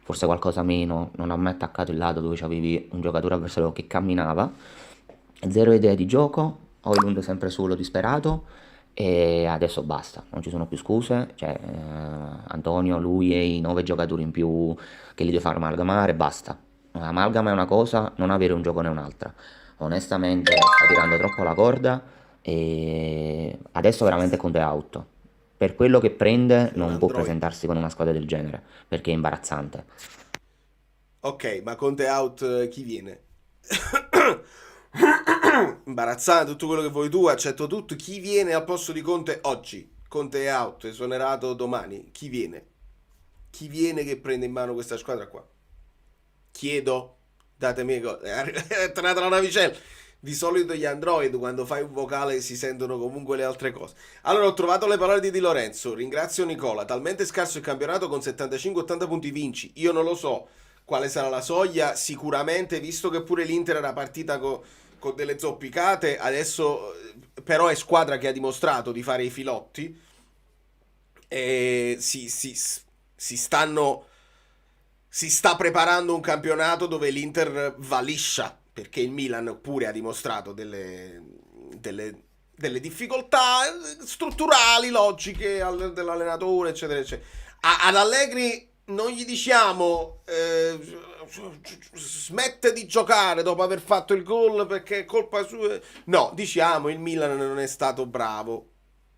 forse qualcosa meno, non ha mai attaccato il lato dove c'avevi un giocatore avversario che camminava, zero idee di gioco, Højlund sempre solo disperato, e adesso basta, non ci sono più scuse, Antonio, lui e i 9 giocatori in più che li deve far amalgamare, basta. Amalgama è una cosa, non avere un gioco ne un'altra. Onestamente sta tirando troppo la corda e adesso veramente Conte out. Per quello che prende non può presentarsi con una squadra del genere, perché è imbarazzante. Ok, ma Conte out chi viene? Imbarazzante, tutto quello che vuoi tu, accetto tutto. Chi viene al posto di Conte oggi? Conte è out, esonerato domani. Chi viene? Chi viene che prende in mano questa squadra qua? Chiedo, datemi, è tornata la navicella. Di solito gli Android quando fai un vocale si sentono comunque le altre cose. Allora ho trovato le parole di Di Lorenzo. Ringrazio Nicola. Talmente scarso il campionato con 75-80 punti vinci. Io non lo so quale sarà la soglia. Sicuramente, visto che pure l'Inter era partita con delle zoppicate, adesso però è squadra che ha dimostrato di fare i filotti. E si sta preparando un campionato dove l'Inter va liscia, perché il Milan pure ha dimostrato delle difficoltà strutturali, logiche dell'allenatore, eccetera, eccetera. Ad Allegri non gli diciamo smette di giocare dopo aver fatto il gol perché è colpa sua. No, diciamo il Milan non è stato bravo.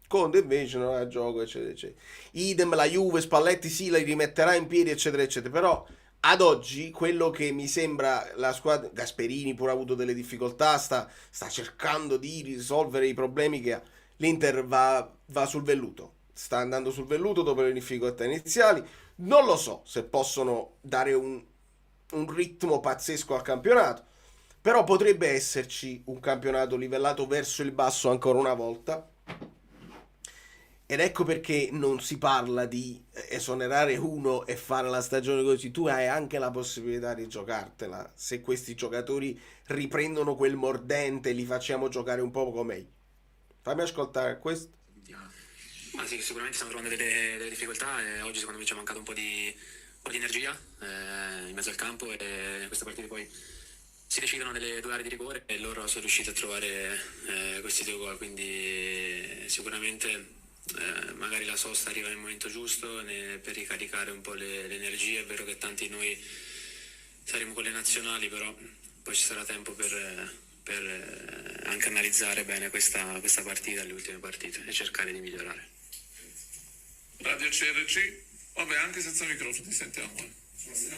Conte invece non ha gioco, eccetera, eccetera. Idem, la Juve, Spalletti sì, la rimetterà in piedi, eccetera, eccetera. Però ad oggi quello che mi sembra la squadra, Gasperini pure ha avuto delle difficoltà, sta cercando di risolvere i problemi che ha. L'Inter va sul velluto, sta andando sul velluto dopo le difficoltà iniziali. Non lo so se possono dare un ritmo pazzesco al campionato, però potrebbe esserci un campionato livellato verso il basso ancora una volta. Ed ecco perché non si parla di esonerare uno e fare la stagione così. Tu hai anche la possibilità di giocartela. Se questi giocatori riprendono quel mordente, li facciamo giocare un po' come meglio. Fammi ascoltare questo. Ma sì, sicuramente stiamo trovando delle difficoltà e oggi secondo me ci è mancato un po' di energia in mezzo al campo e queste partite poi si decidono nelle 2 aree di rigore e loro sono riusciti a trovare questi 2 gol, quindi sicuramente magari la sosta arriva nel momento giusto per ricaricare un po' le energie. È vero che tanti di noi saremo con le nazionali, però poi ci sarà tempo per anche analizzare bene questa partita, le ultime partite e cercare di migliorare. Radio CRC, vabbè, anche senza microfono ti sentiamo. Se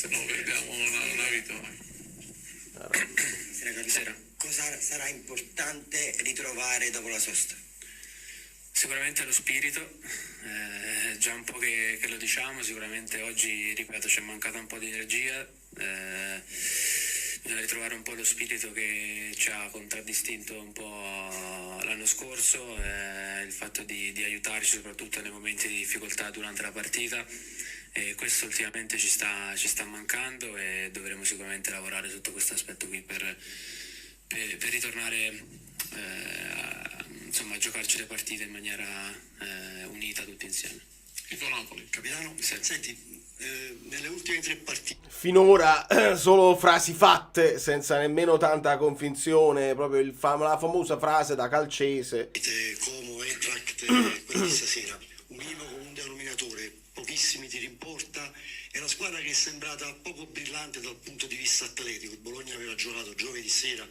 no perdiamo una vita. Sera. Cosa sarà importante ritrovare dopo la sosta? Sicuramente lo spirito, già un po' che lo diciamo, sicuramente oggi, ripeto, ci è mancata un po' di energia, bisogna ritrovare un po' lo spirito che ci ha contraddistinto un po' l'anno scorso, il fatto di aiutarci soprattutto nei momenti di difficoltà durante la partita, e questo ultimamente ci sta mancando e dovremo sicuramente lavorare sotto questo aspetto qui per ritornare a giocarci le partite in maniera unita tutti insieme. Tifo Napoli. Capitano, senti, nelle ultime 3 partite Finora solo frasi fatte, senza nemmeno tanta convinzione, proprio la famosa frase da calcese. Como, Eintracht, quella di stasera, univo con un denominatore, pochissimi tiri in porta, è una squadra che è sembrata poco brillante dal punto di vista atletico. Il Bologna aveva giocato giovedì sera,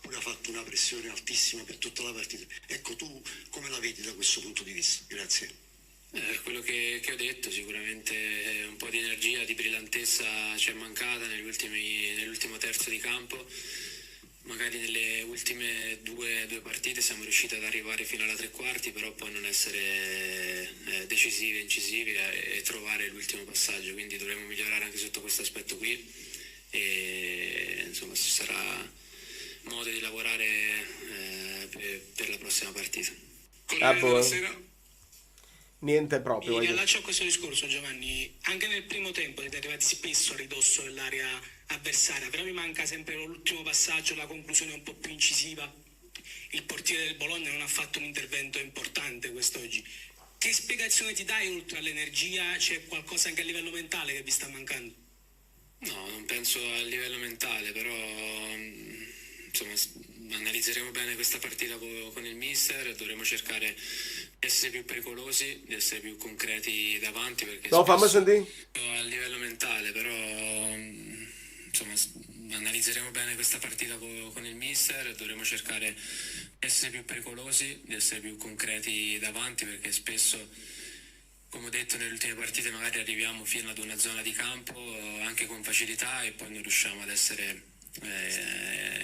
pure ha fatto una pressione altissima per tutta la partita. Ecco, tu come la vedi da questo punto di vista? Grazie. Quello che ho detto, sicuramente un po' di energia, di brillantezza ci è mancata nell'ultimo terzo di campo. Magari nelle ultime due partite siamo riusciti ad arrivare fino alla 3/4, però poi non essere decisivi, incisivi e trovare l'ultimo passaggio, quindi dovremo migliorare anche sotto questo aspetto qui e insomma ci sarà modo di lavorare per la prossima partita. Niente proprio. Mi riallaccio a questo discorso, Giovanni. Anche nel primo tempo siete arrivati spesso a ridosso dell'area avversaria, però mi manca sempre l'ultimo passaggio, la conclusione un po' più incisiva. Il portiere del Bologna non ha fatto un intervento importante quest'oggi. Che spiegazione ti dai oltre all'energia? C'è qualcosa anche a livello mentale che vi sta mancando? No, non penso a livello mentale, però insomma analizzeremo bene questa partita con il mister, dovremo cercare di essere più pericolosi, di essere più concreti davanti, perché fammi sentire. A livello mentale, però insomma analizzeremo bene questa partita con il mister, dovremo cercare di essere più pericolosi, di essere più concreti davanti, perché spesso, come ho detto nelle ultime partite, magari arriviamo fino ad una zona di campo anche con facilità e poi non riusciamo ad essere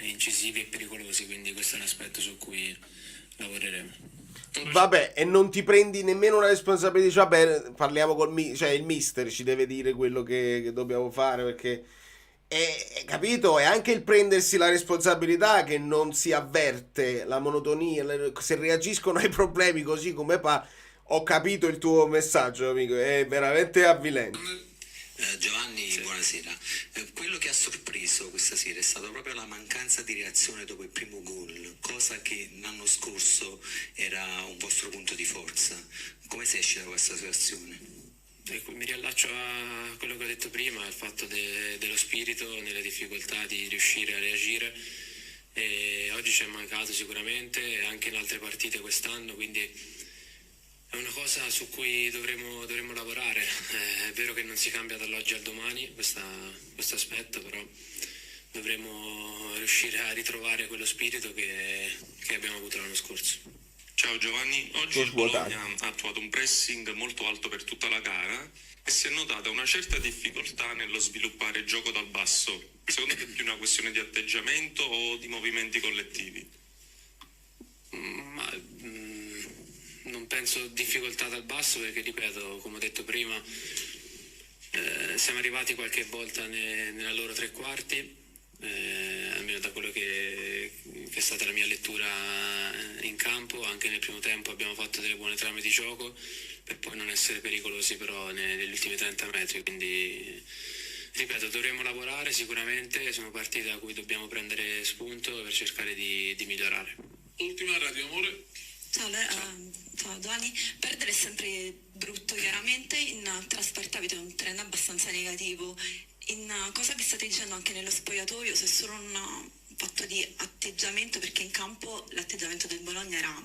incisivi e pericolosi, quindi questo è un aspetto su cui lavoreremo. Vabbè, e non ti prendi nemmeno una responsabilità. Vabbè, parliamo il mister ci deve dire quello che dobbiamo fare, perché capito? È anche il prendersi la responsabilità che non si avverte la monotonia, se reagiscono ai problemi così come ho capito il tuo messaggio, amico, è veramente avvilente. Giovanni, buonasera. Quello che ha sorpreso questa sera è stata proprio la mancanza di reazione dopo il primo gol, cosa che l'anno scorso era un vostro punto di forza. Come si esce da questa situazione? Mi riallaccio a quello che ho detto prima, al fatto dello spirito, nelle difficoltà di riuscire a reagire. E oggi ci è mancato sicuramente, anche in altre partite quest'anno, quindi è una cosa su cui dovremo lavorare. È vero che non si cambia dall'oggi al domani questo aspetto, però dovremo riuscire a ritrovare quello spirito che abbiamo avuto l'anno scorso. Ciao Giovanni, oggi il Bologna ha attuato un pressing molto alto per tutta la gara e si è notata una certa difficoltà nello sviluppare il gioco dal basso. Secondo te è più una questione di atteggiamento o di movimenti collettivi? Non penso difficoltà dal basso perché, ripeto, come ho detto prima, siamo arrivati qualche volta nella loro tre quarti, almeno da quello che è stata la mia lettura in campo. Anche nel primo tempo abbiamo fatto delle buone trame di gioco per poi non essere pericolosi però negli ultimi 30 metri, quindi ripeto, dovremo lavorare sicuramente, sono partite da cui dobbiamo prendere spunto per cercare di migliorare. Ultima Radio Amore. Ciao Giovanni, perdere è sempre brutto chiaramente, in trasferta avete un trend abbastanza negativo, cosa vi state dicendo anche nello spogliatoio, se è solo un fatto di atteggiamento, perché in campo l'atteggiamento del Bologna era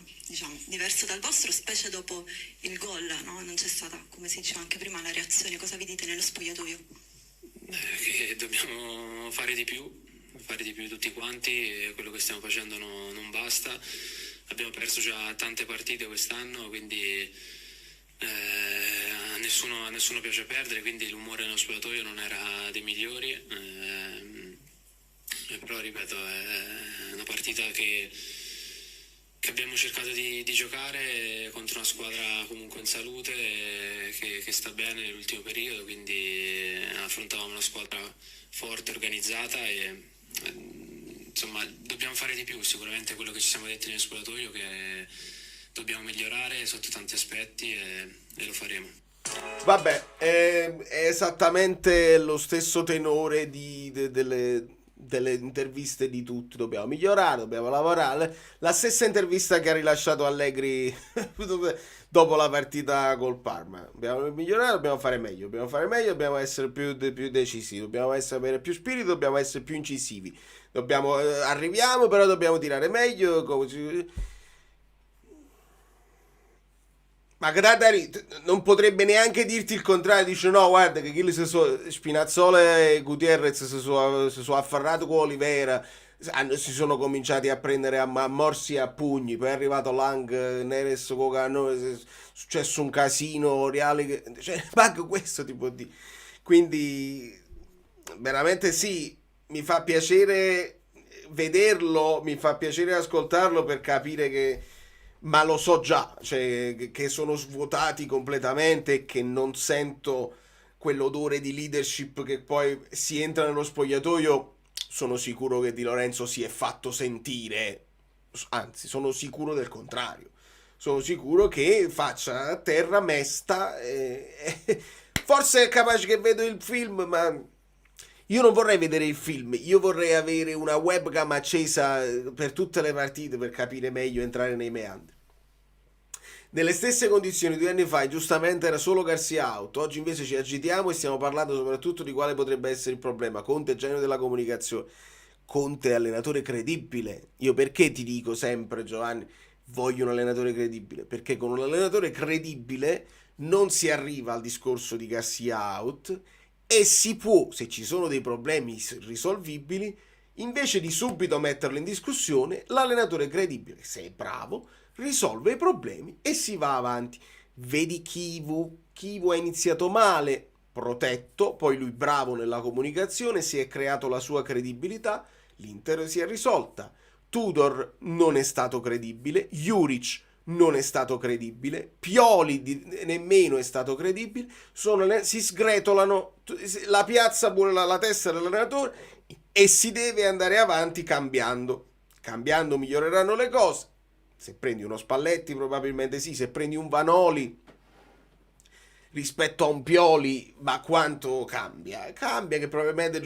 diverso dal vostro, specie dopo il gol, no? Non c'è stata, come si diceva anche prima, la reazione, cosa vi dite nello spogliatoio? Che dobbiamo fare di più tutti quanti, e quello che stiamo facendo non basta. Abbiamo perso già tante partite quest'anno, quindi a nessuno piace perdere, quindi l'umore nello spogliatoio non era dei migliori, però ripeto, è una partita che abbiamo cercato di giocare contro una squadra comunque in salute, che sta bene nell'ultimo periodo, quindi affrontavamo una squadra forte, organizzata e insomma dobbiamo fare di più. Sicuramente quello che ci siamo detti nello spogliatoio, che dobbiamo migliorare sotto tanti aspetti, e lo faremo. Vabbè, è esattamente lo stesso tenore delle interviste di tutti. Dobbiamo migliorare, dobbiamo lavorare. La stessa intervista che ha rilasciato Allegri dopo la partita col Parma. Dobbiamo migliorare, dobbiamo fare meglio, dobbiamo essere più decisivi, dobbiamo avere più spirito, dobbiamo essere più incisivi. Arriviamo, però dobbiamo tirare meglio. Ma Gradari non potrebbe neanche dirti il contrario, dice no, guarda che Spinazzola e Gutierrez si sono afferrati con Olivera, si sono cominciati a prendere a morsi e a pugni, poi è arrivato Lang, Neres, Cocano, è successo un casino reale, manca questo tipo di... Quindi veramente sì, mi fa piacere vederlo, mi fa piacere ascoltarlo per capire che... Ma lo so già, che sono svuotati completamente e che non sento quell'odore di leadership che poi si entra nello spogliatoio. Sono sicuro che Di Lorenzo si è fatto sentire, anzi sono sicuro del contrario, sono sicuro che faccia a terra mesta, forse è capace che vedo il film, ma io non vorrei vedere il film, io vorrei avere una webcam accesa per tutte le partite per capire meglio, entrare nei meandri. Nelle stesse condizioni 2 anni fa, giustamente, era solo Garcia out. Oggi invece ci agitiamo e stiamo parlando soprattutto di quale potrebbe essere il problema. Conte è genio della comunicazione, Conte è allenatore credibile. Io perché ti dico sempre, Giovanni, voglio un allenatore credibile? Perché con un allenatore credibile non si arriva al discorso di Garcia out e si può, se ci sono dei problemi risolvibili, invece di subito metterlo in discussione, l'allenatore credibile, se è bravo, risolve i problemi e si va avanti. Vedi Chivu ha iniziato male, protetto, poi lui bravo nella comunicazione, si è creato la sua credibilità, l'Inter si è risolta. Tudor non è stato credibile, Juric non è stato credibile, Pioli nemmeno è stato credibile, si sgretolano, la piazza vuole la testa dell'allenatore e si deve andare avanti cambiando miglioreranno le cose. Se prendi uno Spalletti probabilmente sì, se prendi un Vanoli rispetto a un Pioli, ma quanto cambia? Cambia che probabilmente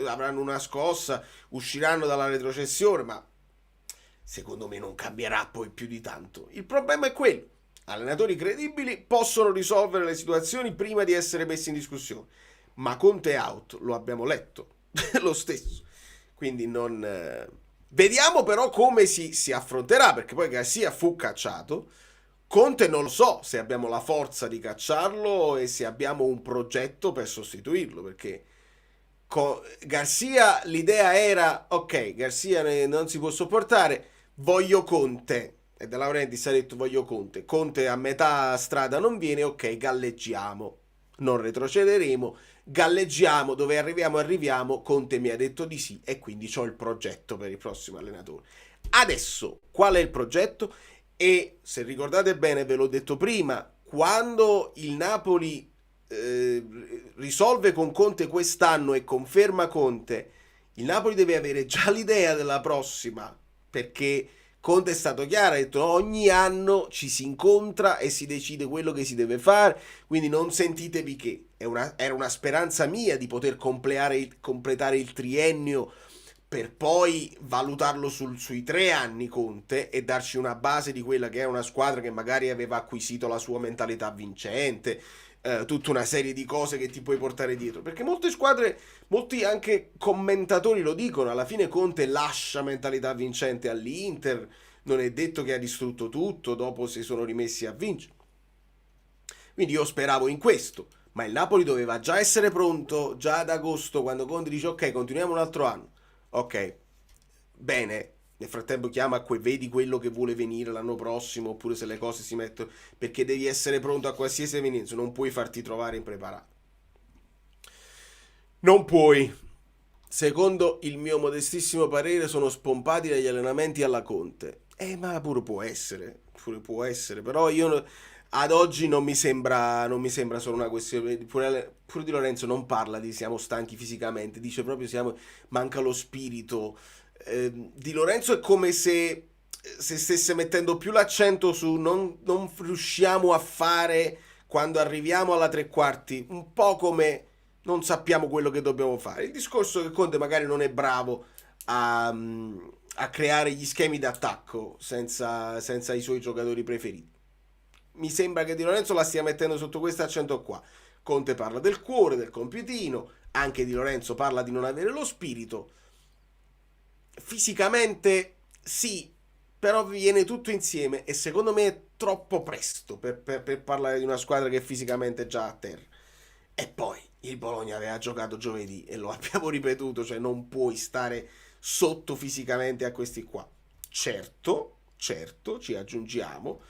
avranno una scossa, usciranno dalla retrocessione, ma secondo me non cambierà poi più di tanto. Il problema è quello: allenatori credibili possono risolvere le situazioni prima di essere messi in discussione, ma Conte out, lo abbiamo letto lo stesso, quindi non vediamo però come si affronterà, perché poi Garcia fu cacciato. Conte non lo so se abbiamo la forza di cacciarlo e se abbiamo un progetto per sostituirlo, perché Garcia l'idea era ok, Garcia non si può sopportare, voglio Conte, e De Laurentiis ha detto voglio Conte a metà strada non viene, ok, galleggiamo, non retrocederemo, galleggiamo, dove arriviamo, Conte mi ha detto di sì e quindi ho il progetto per il prossimo allenatore. Adesso qual è il progetto? E se ricordate bene, ve l'ho detto prima, quando il Napoli risolve con Conte quest'anno e conferma Conte, il Napoli deve avere già l'idea della prossima, perché Conte è stato chiaro, ha detto ogni anno ci si incontra e si decide quello che si deve fare, quindi non sentitevi che era una speranza mia di poter completare il triennio per poi valutarlo sui 3 anni Conte e darci una base di quella che è una squadra che magari aveva acquisito la sua mentalità vincente, tutta una serie di cose che ti puoi portare dietro, perché molte squadre, molti anche commentatori lo dicono, alla fine Conte lascia mentalità vincente all'Inter, non è detto che ha distrutto tutto, dopo si sono rimessi a vincere, quindi io speravo in questo, ma il Napoli doveva già essere pronto già ad agosto, quando Conte dice ok, continuiamo un altro anno. Ok, bene, nel frattempo chiama vedi quello che vuole venire l'anno prossimo, oppure se le cose si mettono, perché devi essere pronto a qualsiasi evenienza, non puoi farti trovare impreparato. Non puoi. Secondo il mio modestissimo parere sono spompati dagli allenamenti alla Conte. Ma pure può essere, però io ad oggi non mi sembra solo una questione, pure Di Lorenzo non parla di siamo stanchi fisicamente, dice proprio manca lo spirito. Di Lorenzo è come se stesse mettendo più l'accento su non riusciamo a fare quando arriviamo alla 3/4, un po' come non sappiamo quello che dobbiamo fare. Il discorso è che Conte magari non è bravo a creare gli schemi d'attacco senza i suoi giocatori preferiti. Mi sembra che Di Lorenzo la stia mettendo sotto questo accento qua. Conte parla del cuore, del compitino, anche Di Lorenzo parla di non avere lo spirito. Fisicamente sì, però viene tutto insieme e secondo me è troppo presto per parlare di una squadra che fisicamente è già a terra. E poi il Bologna aveva giocato giovedì e lo abbiamo ripetuto, cioè non puoi stare sotto fisicamente a questi qua. Certo, ci aggiungiamo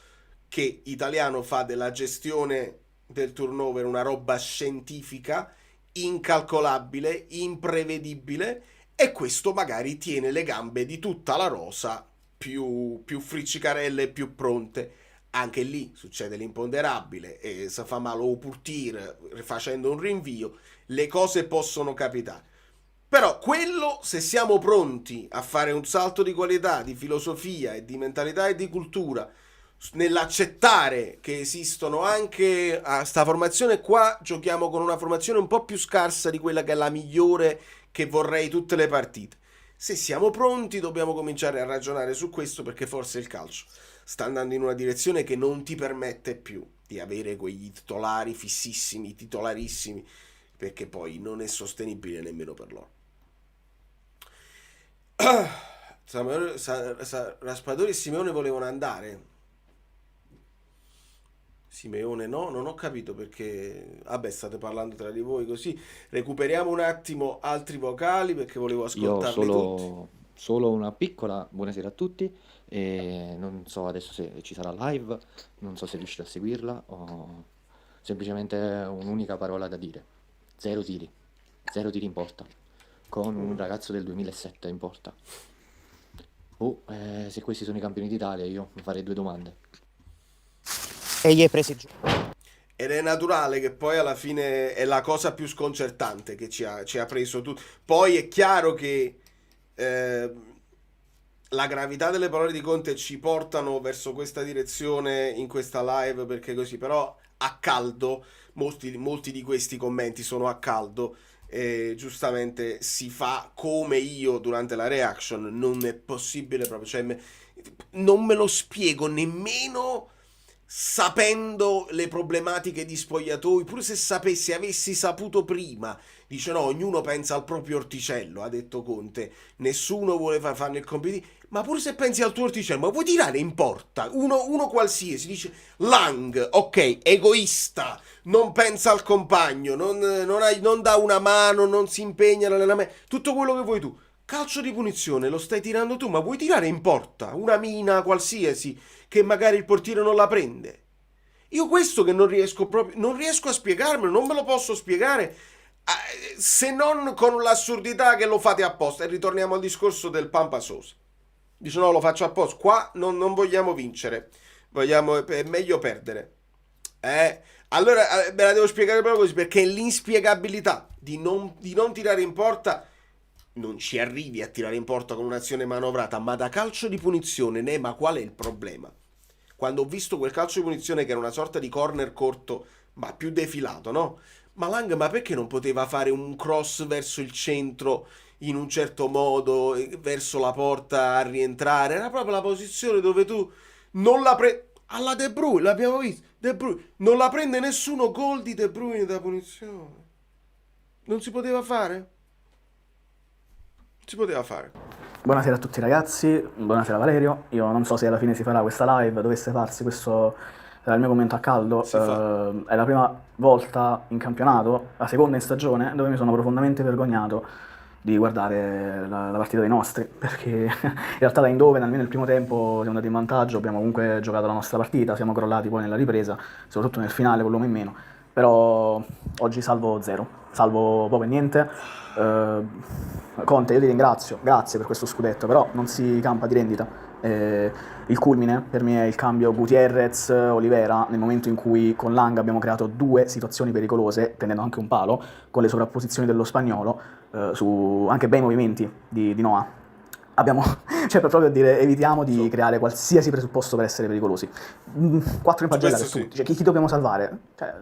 che Italiano fa della gestione del turnover una roba scientifica, incalcolabile, imprevedibile, e questo magari tiene le gambe di tutta la rosa più friccicarelle e più pronte. Anche lì succede l'imponderabile e se fa male o Purtir facendo un rinvio, le cose possono capitare. Però quello, se siamo pronti a fare un salto di qualità, di filosofia e di mentalità e di cultura, nell'accettare che esistono anche a sta formazione qua, giochiamo con una formazione un po' più scarsa di quella che è la migliore che vorrei tutte le partite. Se siamo pronti dobbiamo cominciare a ragionare su questo, perché forse il calcio sta andando in una direzione che non ti permette più di avere quegli titolari fississimi, titolarissimi, perché poi non è sostenibile nemmeno per loro. Raspadori e Simeone volevano andare. Simeone no, non ho capito perché. Vabbè, state parlando tra di voi così. Recuperiamo un attimo altri vocali perché volevo ascoltarli tutti. Solo una piccola buonasera a tutti. E non so adesso se ci sarà live, non so se riuscite a seguirla. Ho semplicemente un'unica parola da dire: 0 tiri in porta, con un ragazzo del 2007 in porta. Se questi sono i campioni d'Italia, io mi farei 2 domande. E gli hai presi giù. Ed è naturale che poi alla fine è la cosa più sconcertante che ci ha preso tutto. Poi è chiaro che la gravità delle parole di Conte ci portano verso questa direzione in questa live, perché così, però a caldo, molti di questi commenti sono a caldo, e giustamente si fa come io durante la reaction, non è possibile proprio, cioè non me lo spiego nemmeno sapendo le problematiche di spogliatoi, pure se sapessi, avessi saputo prima. Dice no, ognuno pensa al proprio orticello, ha detto Conte, nessuno vuole farne il compito, ma pure se pensi al tuo orticello, ma vuoi tirare in porta uno qualsiasi, dice Lang, ok, egoista, non pensa al compagno, non dà una mano, non si impegna nell'allenamento, tutto quello che vuoi tu. Calcio di punizione lo stai tirando tu, ma vuoi tirare in porta una mina qualsiasi che magari il portiere non la prende? Io questo che non riesco a spiegarmelo, non me lo posso spiegare, se non con l'assurdità che lo fate apposta. E ritorniamo al discorso del Pampa Sosa. Dice no, lo faccio apposta, qua non vogliamo vincere, è meglio perdere. Allora me la devo spiegare proprio così, perché l'inspiegabilità di non tirare in porta, non ci arrivi a tirare in porta con un'azione manovrata, ma da calcio di punizione, ma qual è il problema? Quando ho visto quel calcio di punizione che era una sorta di corner corto, ma più defilato, no? Ma Lang, ma perché non poteva fare un cross verso il centro in un certo modo, verso la porta a rientrare? Era proprio la posizione dove tu non la alla De Bruyne, l'abbiamo visto, De Bruyne, non la prende nessuno, gol di De Bruyne da punizione. Non si poteva fare? Si poteva fare. Buonasera a tutti ragazzi, buonasera Valerio. Io non so se alla fine si farà questa live, dovesse farsi, questo sarà il mio commento a caldo. È la prima volta in campionato, la seconda in stagione, dove mi sono profondamente vergognato di guardare la partita dei nostri, perché in realtà da Eindhoven, almeno il primo tempo, siamo andati in vantaggio, abbiamo comunque giocato la nostra partita, siamo crollati poi nella ripresa, soprattutto nel finale con l'uomo in meno, però oggi salvo zero, salvo poco e niente. Conte, io ti ringrazio, grazie per questo scudetto, però non si campa di rendita. Il culmine per me è il cambio Gutierrez-Olivera, nel momento in cui con Lang abbiamo creato 2 situazioni pericolose, prendendo anche un palo, con le sovrapposizioni dello spagnolo, su anche bei movimenti di Noah. Abbiamo, cioè per proprio dire, evitiamo di creare qualsiasi presupposto per essere pericolosi. 4 in pagella per tutti, cioè chi dobbiamo salvare? Cioè,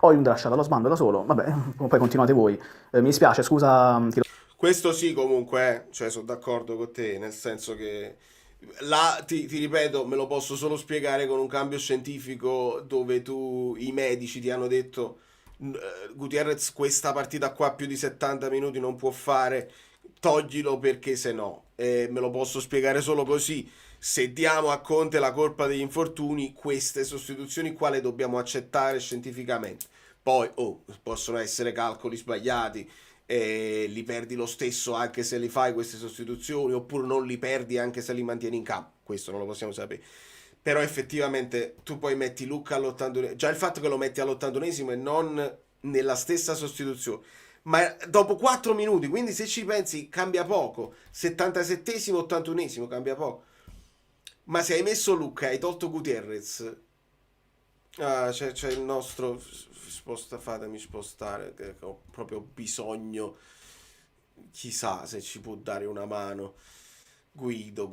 Højlund l'ha lasciato allo sbando da solo, vabbè, poi continuate voi. Mi dispiace, scusa. Questo sì, comunque, cioè sono d'accordo con te, nel senso che là, ti ripeto, me lo posso solo spiegare con un cambio scientifico dove i medici ti hanno detto Gutierrez questa partita qua più di 70 minuti non può fare, toglilo perché se no. Me lo posso spiegare solo così. Se diamo a Conte la colpa degli infortuni, queste sostituzioni qua le dobbiamo accettare scientificamente. Poi possono essere calcoli sbagliati, li perdi lo stesso anche se li fai queste sostituzioni, oppure non li perdi anche se li mantieni in campo, questo non lo possiamo sapere. Però effettivamente tu poi metti Lucca all'81esimo, già il fatto che lo metti all'81esimo e non nella stessa sostituzione, ma dopo 4 minuti, quindi se ci pensi cambia poco, 77esimo, 81esimo cambia poco. Ma se hai messo Lucca e hai tolto Gutierrez, c'è il nostro fatemi spostare, che ho proprio bisogno, chissà se ci può dare una mano. Guido.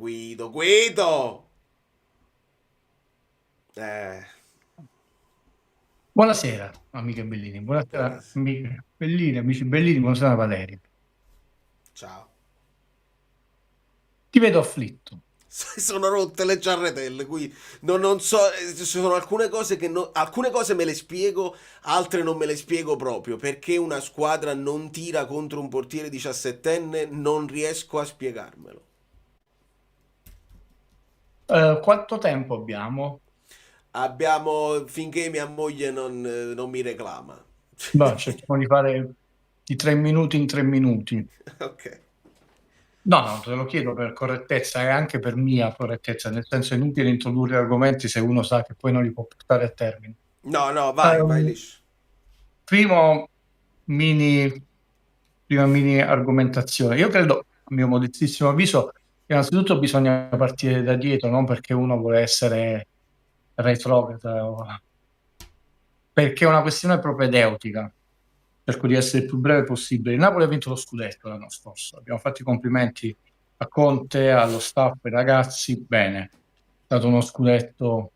Buonasera amiche Bellini, buonasera amiche Bellini, amici Bellini, buonasera Valerio. Ciao. Ti vedo afflitto. Sono rotte le giarretelle qui, non so, ci sono alcune cose alcune cose me le spiego, altre non me le spiego proprio, perché una squadra non tira contro un portiere 17enne, non riesco a spiegarmelo. Quanto tempo abbiamo? Abbiamo finché mia moglie non mi reclama. Cerchiamo di fare di 3 minuti in 3 minuti. Ok. No, te lo chiedo per correttezza e anche per mia correttezza, nel senso è inutile introdurre argomenti se uno sa che poi non li può portare a termine. No, vai liscio. Prima mini argomentazione. Io credo, a mio modestissimo avviso, Innanzitutto bisogna partire da dietro, non perché uno vuole essere retrogrado, perché è una questione propedeutica. Cerco di essere il più breve possibile. Il Napoli ha vinto lo scudetto l'anno scorso. Abbiamo fatto i complimenti a Conte, allo staff, ai ragazzi. Bene, è stato uno scudetto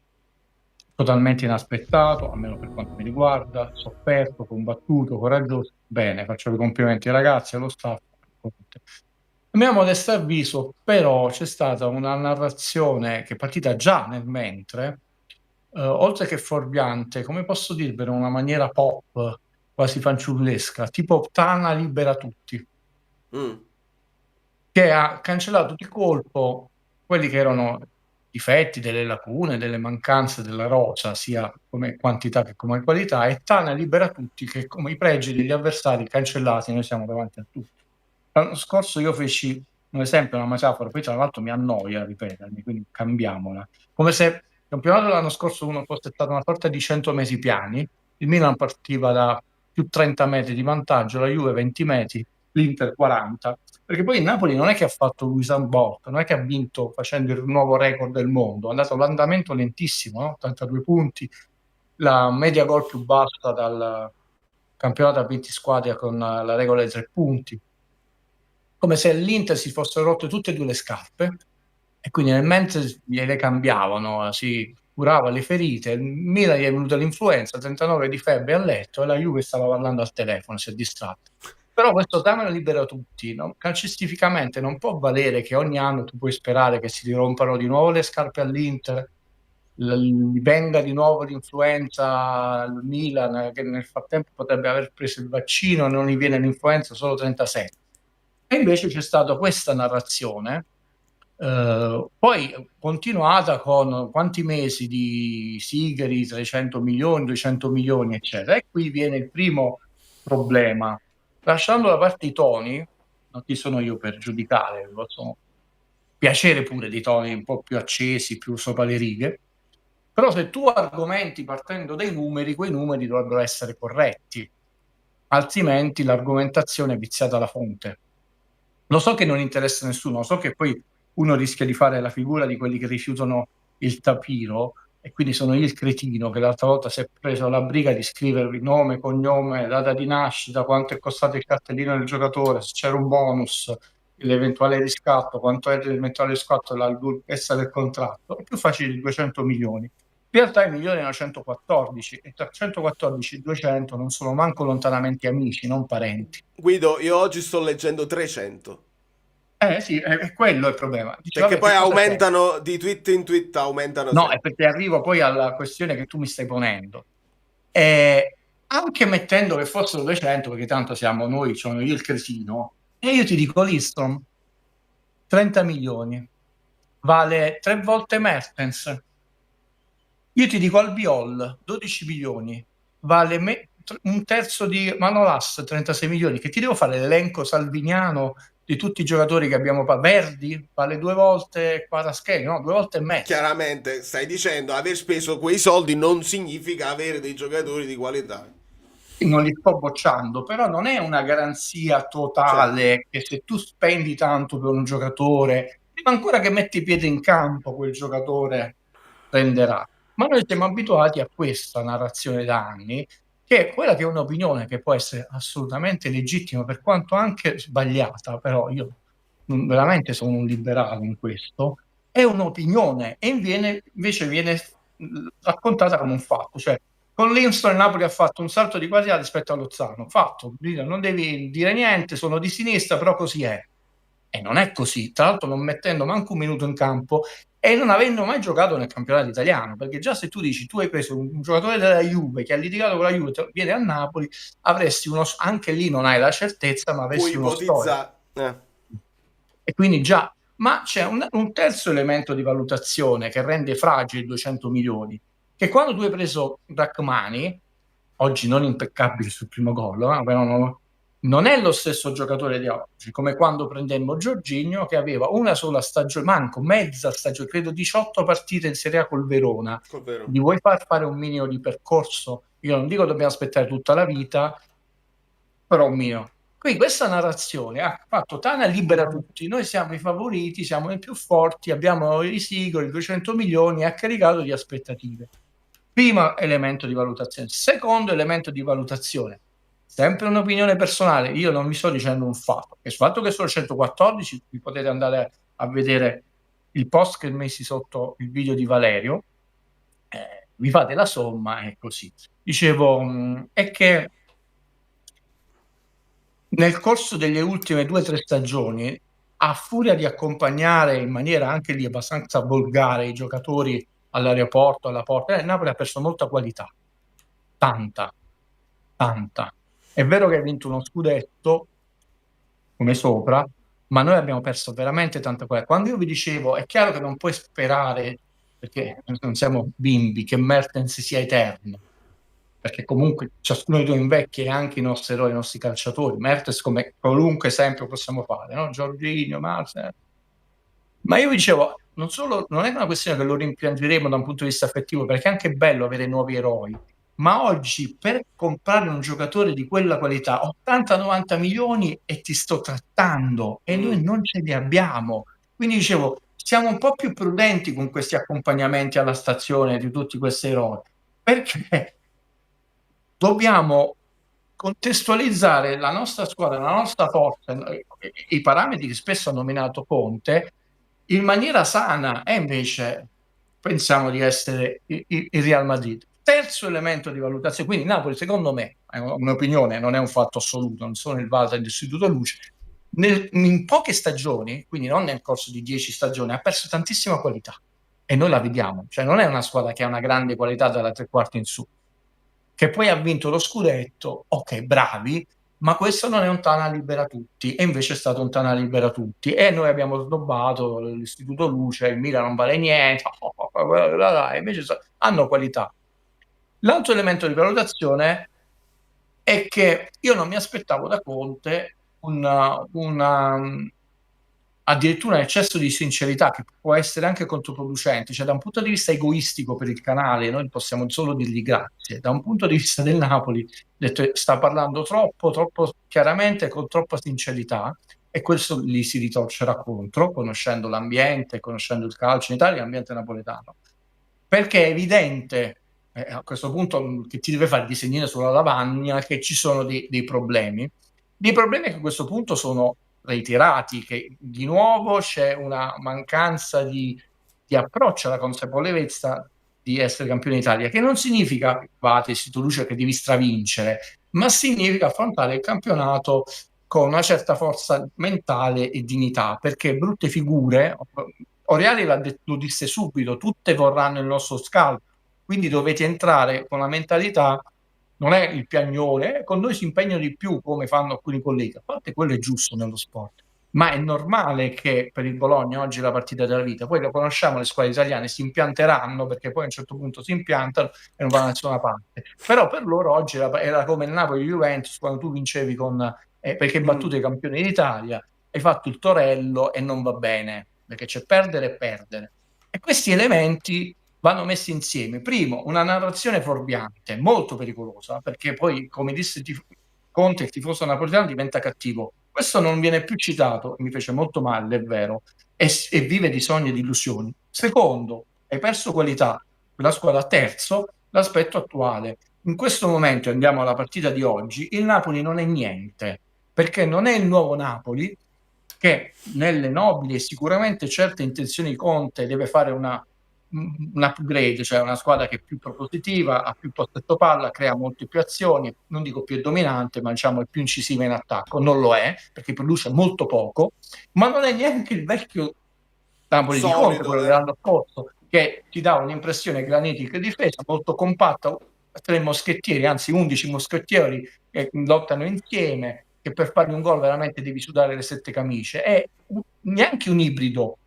totalmente inaspettato, almeno per quanto mi riguarda, sofferto, combattuto, coraggioso. Bene, faccio i complimenti ai ragazzi, allo staff. A mio modesto avviso, però, c'è stata una narrazione che è partita già nel mentre, oltre che fuorviante, come posso dirvelo in una maniera pop, quasi fanciullesca, tipo Tana libera tutti, che ha cancellato di colpo quelli che erano difetti, delle lacune, delle mancanze della rosa, sia come quantità che come qualità, e Tana libera tutti, che come i pregi degli avversari cancellati noi siamo davanti a tutti. L'anno scorso io feci un esempio, una metafora, poi tra l'altro mi annoia a ripetermi, quindi cambiamola. Come se il campionato dell'anno scorso uno fosse stato una sorta di 100 mesi piani, il Milan partiva da più 30 metri di vantaggio, la Juve 20 metri, l'Inter 40, perché poi il Napoli non è che ha fatto Usain Bolt, non è che ha vinto facendo il nuovo record del mondo, è andato l'andamento lentissimo, no? 82 punti, la media gol più bassa dal campionato a 20 squadre con la regola dei 3 punti, come se l'Inter si fossero rotte tutte e due le scarpe e quindi nel mentre gliele cambiavano, si curava le ferite, il Milan gli è venuta l'influenza, 39 di febbre a letto e la Juve stava parlando al telefono, si è distratta. Però questo tema lo libera tutti, no? Calcisticamente non può valere che ogni anno tu puoi sperare che si rompano di nuovo le scarpe all'Inter, venga di nuovo l'influenza al Milan, che nel frattempo potrebbe aver preso il vaccino e non gli viene l'influenza solo 37. E invece c'è stata questa narrazione, poi continuata con quanti mesi di Sigari, 300 milioni, 200 milioni, eccetera. E qui viene il primo problema. Lasciando da parte i toni, non chi sono io per giudicare, possono piacere pure dei toni un po' più accesi, più sopra le righe, però se tu argomenti partendo dai numeri, quei numeri dovrebbero essere corretti, altrimenti l'argomentazione è viziata alla fonte. Lo so che non interessa a nessuno, lo so che poi uno rischia di fare la figura di quelli che rifiutano il tapiro e quindi sono io il cretino che l'altra volta si è preso la briga di scrivervi nome, cognome, data di nascita, quanto è costato il cartellino del giocatore, se c'era un bonus, l'eventuale riscatto, quanto è l'eventuale riscatto, la lunghezza del contratto. È più facile di 200 milioni. In realtà i milioni erano 114 e tra 114 e 200 non sono manco lontanamente amici, non parenti. Guido, io oggi sto leggendo 300. Sì, è quello il problema. Dice, perché vabbè, poi aumentano di tweet in tweet, aumentano. No, è perché arrivo poi alla questione che tu mi stai ponendo. Anche mettendo che fossero 200, perché tanto siamo noi, sono io il cretino, e io ti dico Lindstrom, 30 milioni, vale 3 volte Mertens. Io ti dico Albiol, 12 milioni, vale un terzo di Manolas, 36 milioni, che ti devo fare l'elenco salviniano di tutti i giocatori che abbiamo Verdi vale 2 volte Kvaratskhelia, no, 2 volte e mezzo. Chiaramente stai dicendo aver speso quei soldi non significa avere dei giocatori di qualità. Non li sto bocciando, però non è una garanzia totale che se tu spendi tanto per un giocatore, prima ancora che metti i piedi in campo, quel giocatore renderà. Ma noi siamo abituati a questa narrazione da anni, che è quella che è un'opinione che può essere assolutamente legittima, per quanto anche sbagliata, però io veramente sono un liberale in questo, è un'opinione e invece viene raccontata come un fatto. Cioè, con Lindstrom il Napoli ha fatto un salto di qualità rispetto a Lozano, fatto, non devi dire niente, sono di sinistra, però così è. E non è così, tra l'altro non mettendo manco un minuto in campo e non avendo mai giocato nel campionato italiano, perché già se tu dici tu hai preso un giocatore della Juve che ha litigato con la Juve, viene a Napoli, avresti anche lì non hai la certezza, ma avresti uno storico. E quindi già, ma c'è un terzo elemento di valutazione che rende fragili 200 milioni, che quando tu hai preso Rachmani, oggi non impeccabile sul primo gol, però non è lo stesso giocatore di oggi, come quando prendemmo Jorginho che aveva una sola stagione, manco mezza stagione, credo 18 partite in Serie A col Verona. Gli vuoi far fare un minimo di percorso? Io non dico dobbiamo aspettare tutta la vita, però un minimo. Quindi questa narrazione ha fatto Tana libera tutti, noi siamo i favoriti, siamo i più forti, abbiamo i sigoli, 200 milioni, ha caricato di aspettative. Primo elemento di valutazione. Secondo elemento di valutazione, sempre un'opinione personale, io non vi sto dicendo un fatto, il fatto che sono 114, vi potete andare a vedere il post che ho messi sotto il video di Valerio, vi fate la somma e così. Dicevo, è che nel corso delle ultime 2 o 3 stagioni, a furia di accompagnare in maniera anche lì abbastanza volgare i giocatori all'aeroporto, alla porta, il Napoli ha perso molta qualità, tanta. È vero che ha vinto uno scudetto, come sopra, ma noi abbiamo perso veramente tanta qualità. Quando io vi dicevo, è chiaro che non puoi sperare, perché non siamo bimbi, che Mertens sia eterno, perché comunque ciascuno di noi invecchia, e anche i nostri eroi, i nostri calciatori. Mertens, come qualunque esempio possiamo fare, no? Jorginho, Marcel. Ma io vi dicevo, non è una questione che lo rimpiangeremo da un punto di vista affettivo, perché è anche bello avere nuovi eroi, ma oggi per comprare un giocatore di quella qualità 80-90 milioni e ti sto trattando e noi non ce li abbiamo. Quindi dicevo, siamo un po' più prudenti con questi accompagnamenti alla stazione di tutti questi eroi, perché dobbiamo contestualizzare la nostra squadra, la nostra forza, i parametri che spesso ha nominato Conte, in maniera sana, e invece pensiamo di essere il Real Madrid. Terzo elemento di valutazione, quindi Napoli, secondo me, è un'opinione, non è un fatto assoluto, non sono il Valta dell'Istituto Luce, in poche stagioni, quindi non nel corso di 10 stagioni, ha perso tantissima qualità e noi la vediamo, cioè non è una squadra che ha una grande qualità dalla 3/4 in su, che poi ha vinto lo scudetto, ok, bravi, ma questo non è un Tana libera tutti, e invece è stato un Tana libera tutti, e noi abbiamo snobbato l'Istituto Luce, il Milan non vale niente, invece hanno qualità. L'altro elemento di valutazione è che io non mi aspettavo da Conte addirittura un eccesso di sincerità che può essere anche controproducente, cioè da un punto di vista egoistico per il canale noi possiamo solo dirgli grazie, da un punto di vista del Napoli sta parlando troppo chiaramente, con troppa sincerità, e questo gli si ritorcerà contro, conoscendo l'ambiente, conoscendo il calcio in Italia, l'ambiente napoletano, perché è evidente a questo punto che ti deve fare disegnare sulla lavagna che ci sono dei problemi che a questo punto sono reiterati, che di nuovo c'è una mancanza di approccio alla consapevolezza di essere campione d'Italia, che non significa Istituto Luce che devi stravincere, ma significa affrontare il campionato con una certa forza mentale e dignità, perché brutte figure, Oriali lo disse subito, tutte vorranno il nostro scalpo, quindi dovete entrare con la mentalità, non è il piagnone, con noi si impegnano di più come fanno alcuni colleghi, a parte quello è giusto nello sport, ma è normale che per il Bologna oggi è la partita della vita, poi lo conosciamo, le squadre italiane si impianteranno perché poi a un certo punto si impiantano e non vanno da nessuna parte, però per loro oggi era come il Napoli-Juventus quando tu vincevi perché hai battuto i campioni d'Italia, hai fatto il torello e non va bene, perché c'è perdere e perdere, e questi elementi vanno messi insieme. Primo, una narrazione fuorviante, molto pericolosa, perché poi, come disse Conte, il tifoso napoletano diventa cattivo. Questo non viene più citato, mi fece molto male, è vero, e vive di sogni e di illusioni. Secondo, hai perso qualità, la squadra. Terzo, l'aspetto attuale. In questo momento, andiamo alla partita di oggi, il Napoli non è niente, perché non è il nuovo Napoli, che nelle nobili e sicuramente certe intenzioni di Conte deve fare un upgrade, cioè una squadra che è più propositiva, ha più possesso palla, crea molte più azioni, non dico più dominante, ma diciamo è più incisiva in attacco. Non lo è, perché produce molto poco, ma non è neanche il vecchio Napoli di Conte, quello dell'anno scorso, che ti dà un'impressione granitica di difesa, molto compatta, 3 moschettieri, anzi 11 moschettieri che lottano insieme, che per fargli un gol veramente devi sudare le 7 camicie. È neanche un ibrido.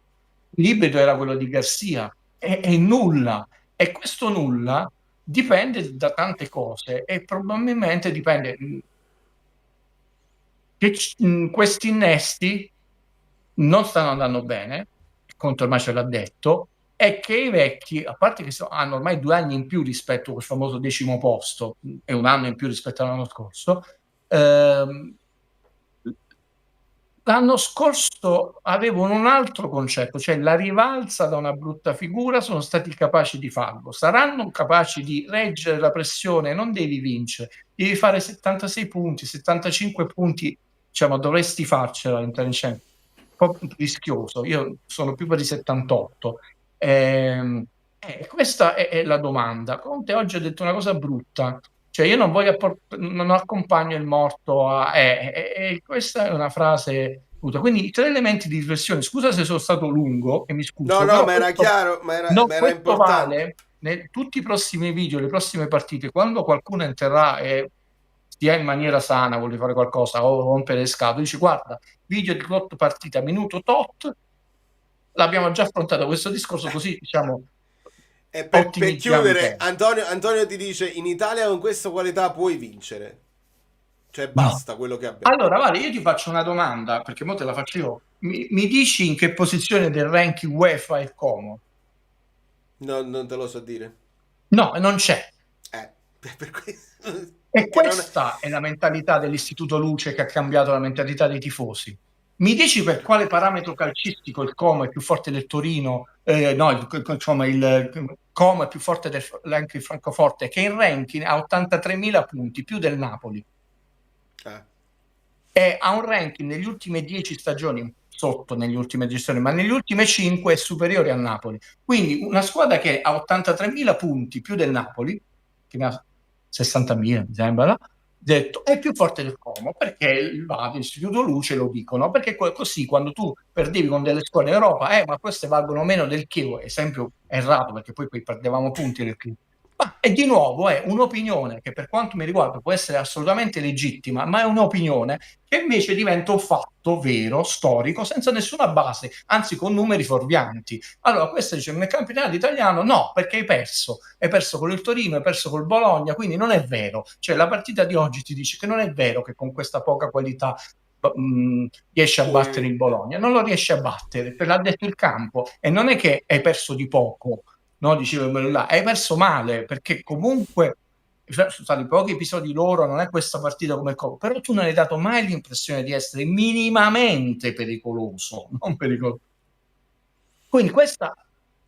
L'ibrido era quello di Garcia, è nulla, e questo nulla dipende da tante cose, e probabilmente dipende che questi innesti non stanno andando bene, Conte ormai ce l'ha detto, e che i vecchi, a parte che hanno ormai 2 anni in più rispetto a quel famoso 10° posto e 1 anno in più rispetto all'anno scorso, L'anno scorso avevano un altro concetto, cioè la rivalsa da una brutta figura, sono stati capaci di farlo. Saranno capaci di reggere la pressione, non devi vincere, devi fare 76 punti, 75 punti, diciamo, dovresti farcela all'interno di un po' rischioso. Io sono più per i 78. Questa è la domanda. Conte oggi ha detto una cosa brutta. Cioè io non voglio non accompagno il morto a questa è una frase brutta. Quindi 3 elementi di riflessione. Scusa se sono stato lungo e mi scuso. No, però ma era questo- chiaro, ma era questo importante. vale tutti i prossimi video, le prossime partite, quando qualcuno entrerà e sia in maniera sana, vuole fare qualcosa o rompere le scatole, dice guarda, video di tot partita, minuto tot, l'abbiamo già affrontato questo discorso, così diciamo E per ottimizziamo i chiudere, tempi. Antonio ti dice: in Italia con questa qualità puoi vincere. Cioè, basta quello che abbiamo. Allora, Vale, io ti faccio una domanda, perché mo te la faccio io. Mi dici in che posizione del ranking UEFA è il Como? No, non te lo so dire. No, non c'è. Per questo. E questa è la mentalità dell'Istituto Luce che ha cambiato la mentalità dei tifosi. Mi dici per quale parametro calcistico il Como è più forte del Torino? No, il Como è più forte del ranking Francoforte, che in ranking ha 83.000 punti, più del Napoli. E ha un ranking negli ultimi 10 stagioni, sotto negli ultimi 10 stagioni, ma negli ultimi 5 è superiore al Napoli. Quindi una squadra che ha 83.000 punti più del Napoli, che ne ha 60.000 mi sembra, detto è più forte del Como, perché l'Istituto Luce lo dicono, perché così quando tu perdevi con delle squadre in Europa, ma queste valgono meno del Chievo, esempio errato, perché poi perdevamo punti del Chievo. E di nuovo è un'opinione che per quanto mi riguarda può essere assolutamente legittima, ma è un'opinione che invece diventa un fatto vero, storico, senza nessuna base, anzi con numeri fuorvianti. Allora questo dice, nel campionato italiano no, perché hai perso con il Torino, hai perso col Bologna, quindi non è vero. Cioè la partita di oggi ti dice che non è vero che con questa poca qualità riesce a battere il Bologna, non lo riesce a battere, l'ha detto il campo, e non è che hai perso di poco, no, dicevo là, hai perso male, perché comunque sono stati pochi episodi loro, non è questa partita come Coppa, però tu non hai dato mai l'impressione di essere minimamente pericoloso, non pericoloso. Quindi questa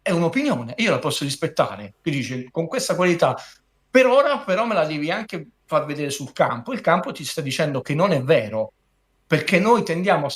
è un'opinione, io la posso rispettare, che dice con questa qualità, per ora però me la devi anche far vedere sul campo, il campo ti sta dicendo che non è vero, perché noi tendiamo a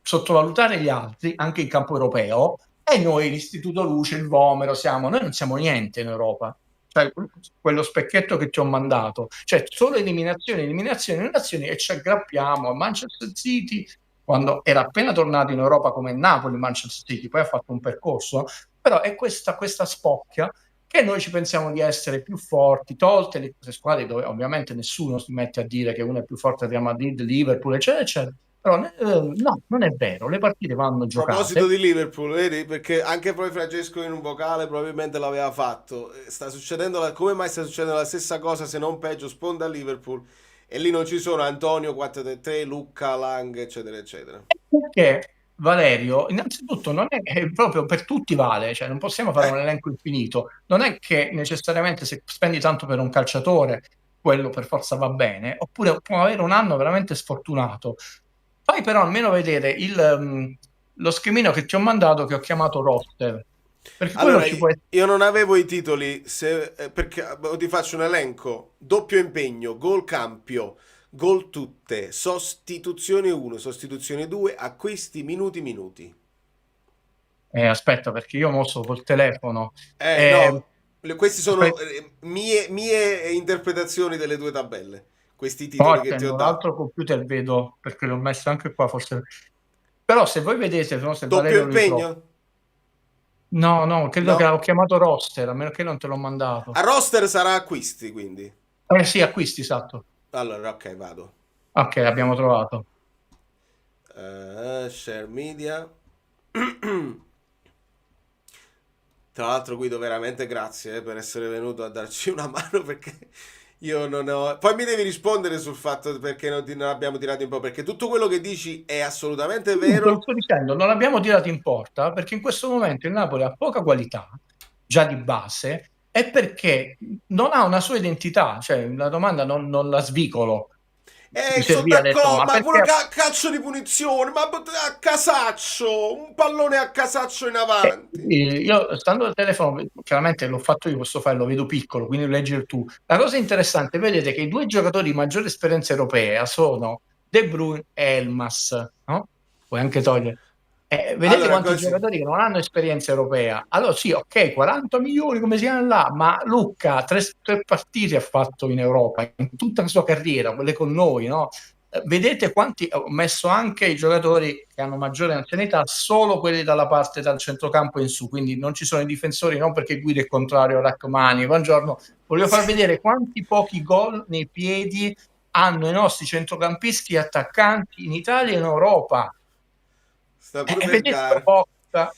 sottovalutare gli altri, anche in campo europeo, e noi l'Istituto Luce, il Vomero, noi non siamo niente in Europa. Cioè, quello specchietto che ti ho mandato, cioè solo eliminazioni e ci aggrappiamo a Manchester City quando era appena tornato in Europa come Napoli, Manchester City, poi ha fatto un percorso, però è questa spocchia che noi ci pensiamo di essere più forti, tolte le squadre dove ovviamente nessuno si mette a dire che uno è più forte del Real Madrid, Liverpool, eccetera, eccetera. Però no, non è vero, le partite vanno A giocate. proposito di Liverpool, vedi? Perché anche poi Francesco in un vocale probabilmente l'aveva fatto. Sta succedendo come mai sta succedendo la stessa cosa, se non peggio, sponda a Liverpool. E lì non ci sono Antonio 433, Luca, Lang, eccetera, eccetera. Perché Valerio, innanzitutto non è proprio per tutti vale, cioè non possiamo fare un elenco infinito. Non è che necessariamente se spendi tanto per un calciatore, quello per forza va bene, oppure può avere un anno veramente sfortunato. Fai però almeno vedere lo schemino che ti ho mandato, che ho chiamato roster. Perché quello Allora, ci può essere. io non avevo i titoli, perché ti faccio un elenco: doppio impegno, gol campio, gol tutte, sostituzione 1, sostituzione 2, acquisti, minuti. Aspetta, perché io ho mosso col telefono. No, questi sono aspetta. mie interpretazioni delle due tabelle. Questi titoli che ti ho Un dato. altro computer vedo, perché l'ho messo anche qua, forse. Però se voi vedete, no, se Doppio Valerio lo ritrova. impegno? No, credo No? che ho chiamato roster, a meno che non te l'ho mandato. A roster sarà acquisti, quindi. Sì, acquisti, esatto. Allora, ok, vado. Ok, abbiamo trovato. Share media. Tra l'altro Guido, veramente grazie per essere venuto a darci una mano, perché io non ho... Poi mi devi rispondere sul fatto perché non abbiamo tirato in porta, perché tutto quello che dici è assolutamente Te vero. lo sto dicendo, non abbiamo tirato in porta perché in questo momento il Napoli ha poca qualità, già di base, e perché non ha una sua identità, cioè la domanda non la svicolo. sono Serbia ha detto, d'accordo, ma ma pure perché calcio di punizione, ma a casaccio, un pallone a casaccio in avanti. io stando al telefono, chiaramente l'ho fatto io questo file, lo vedo piccolo, quindi leggere tu. La cosa interessante, vedete che i due giocatori di maggiore esperienza europea sono De Bruyne e Elmas, no? Puoi anche togliere. Vedete Allora, quanti così. giocatori che non hanno esperienza europea. Allora sì, ok, 40 milioni come si chiama là, ma Lucca tre partite ha fatto in Europa, in tutta la sua carriera, quelle con noi, no? Vedete quanti, ho messo anche i giocatori che hanno maggiore anzianità, solo quelli dalla parte dal centrocampo in su, quindi non ci sono i difensori, non perché guida il contrario Rachmani. Buongiorno, voglio far vedere quanti pochi gol nei piedi hanno i nostri centrocampisti e attaccanti in Italia e in Europa. Sta pure Vedete Vergara. Botta,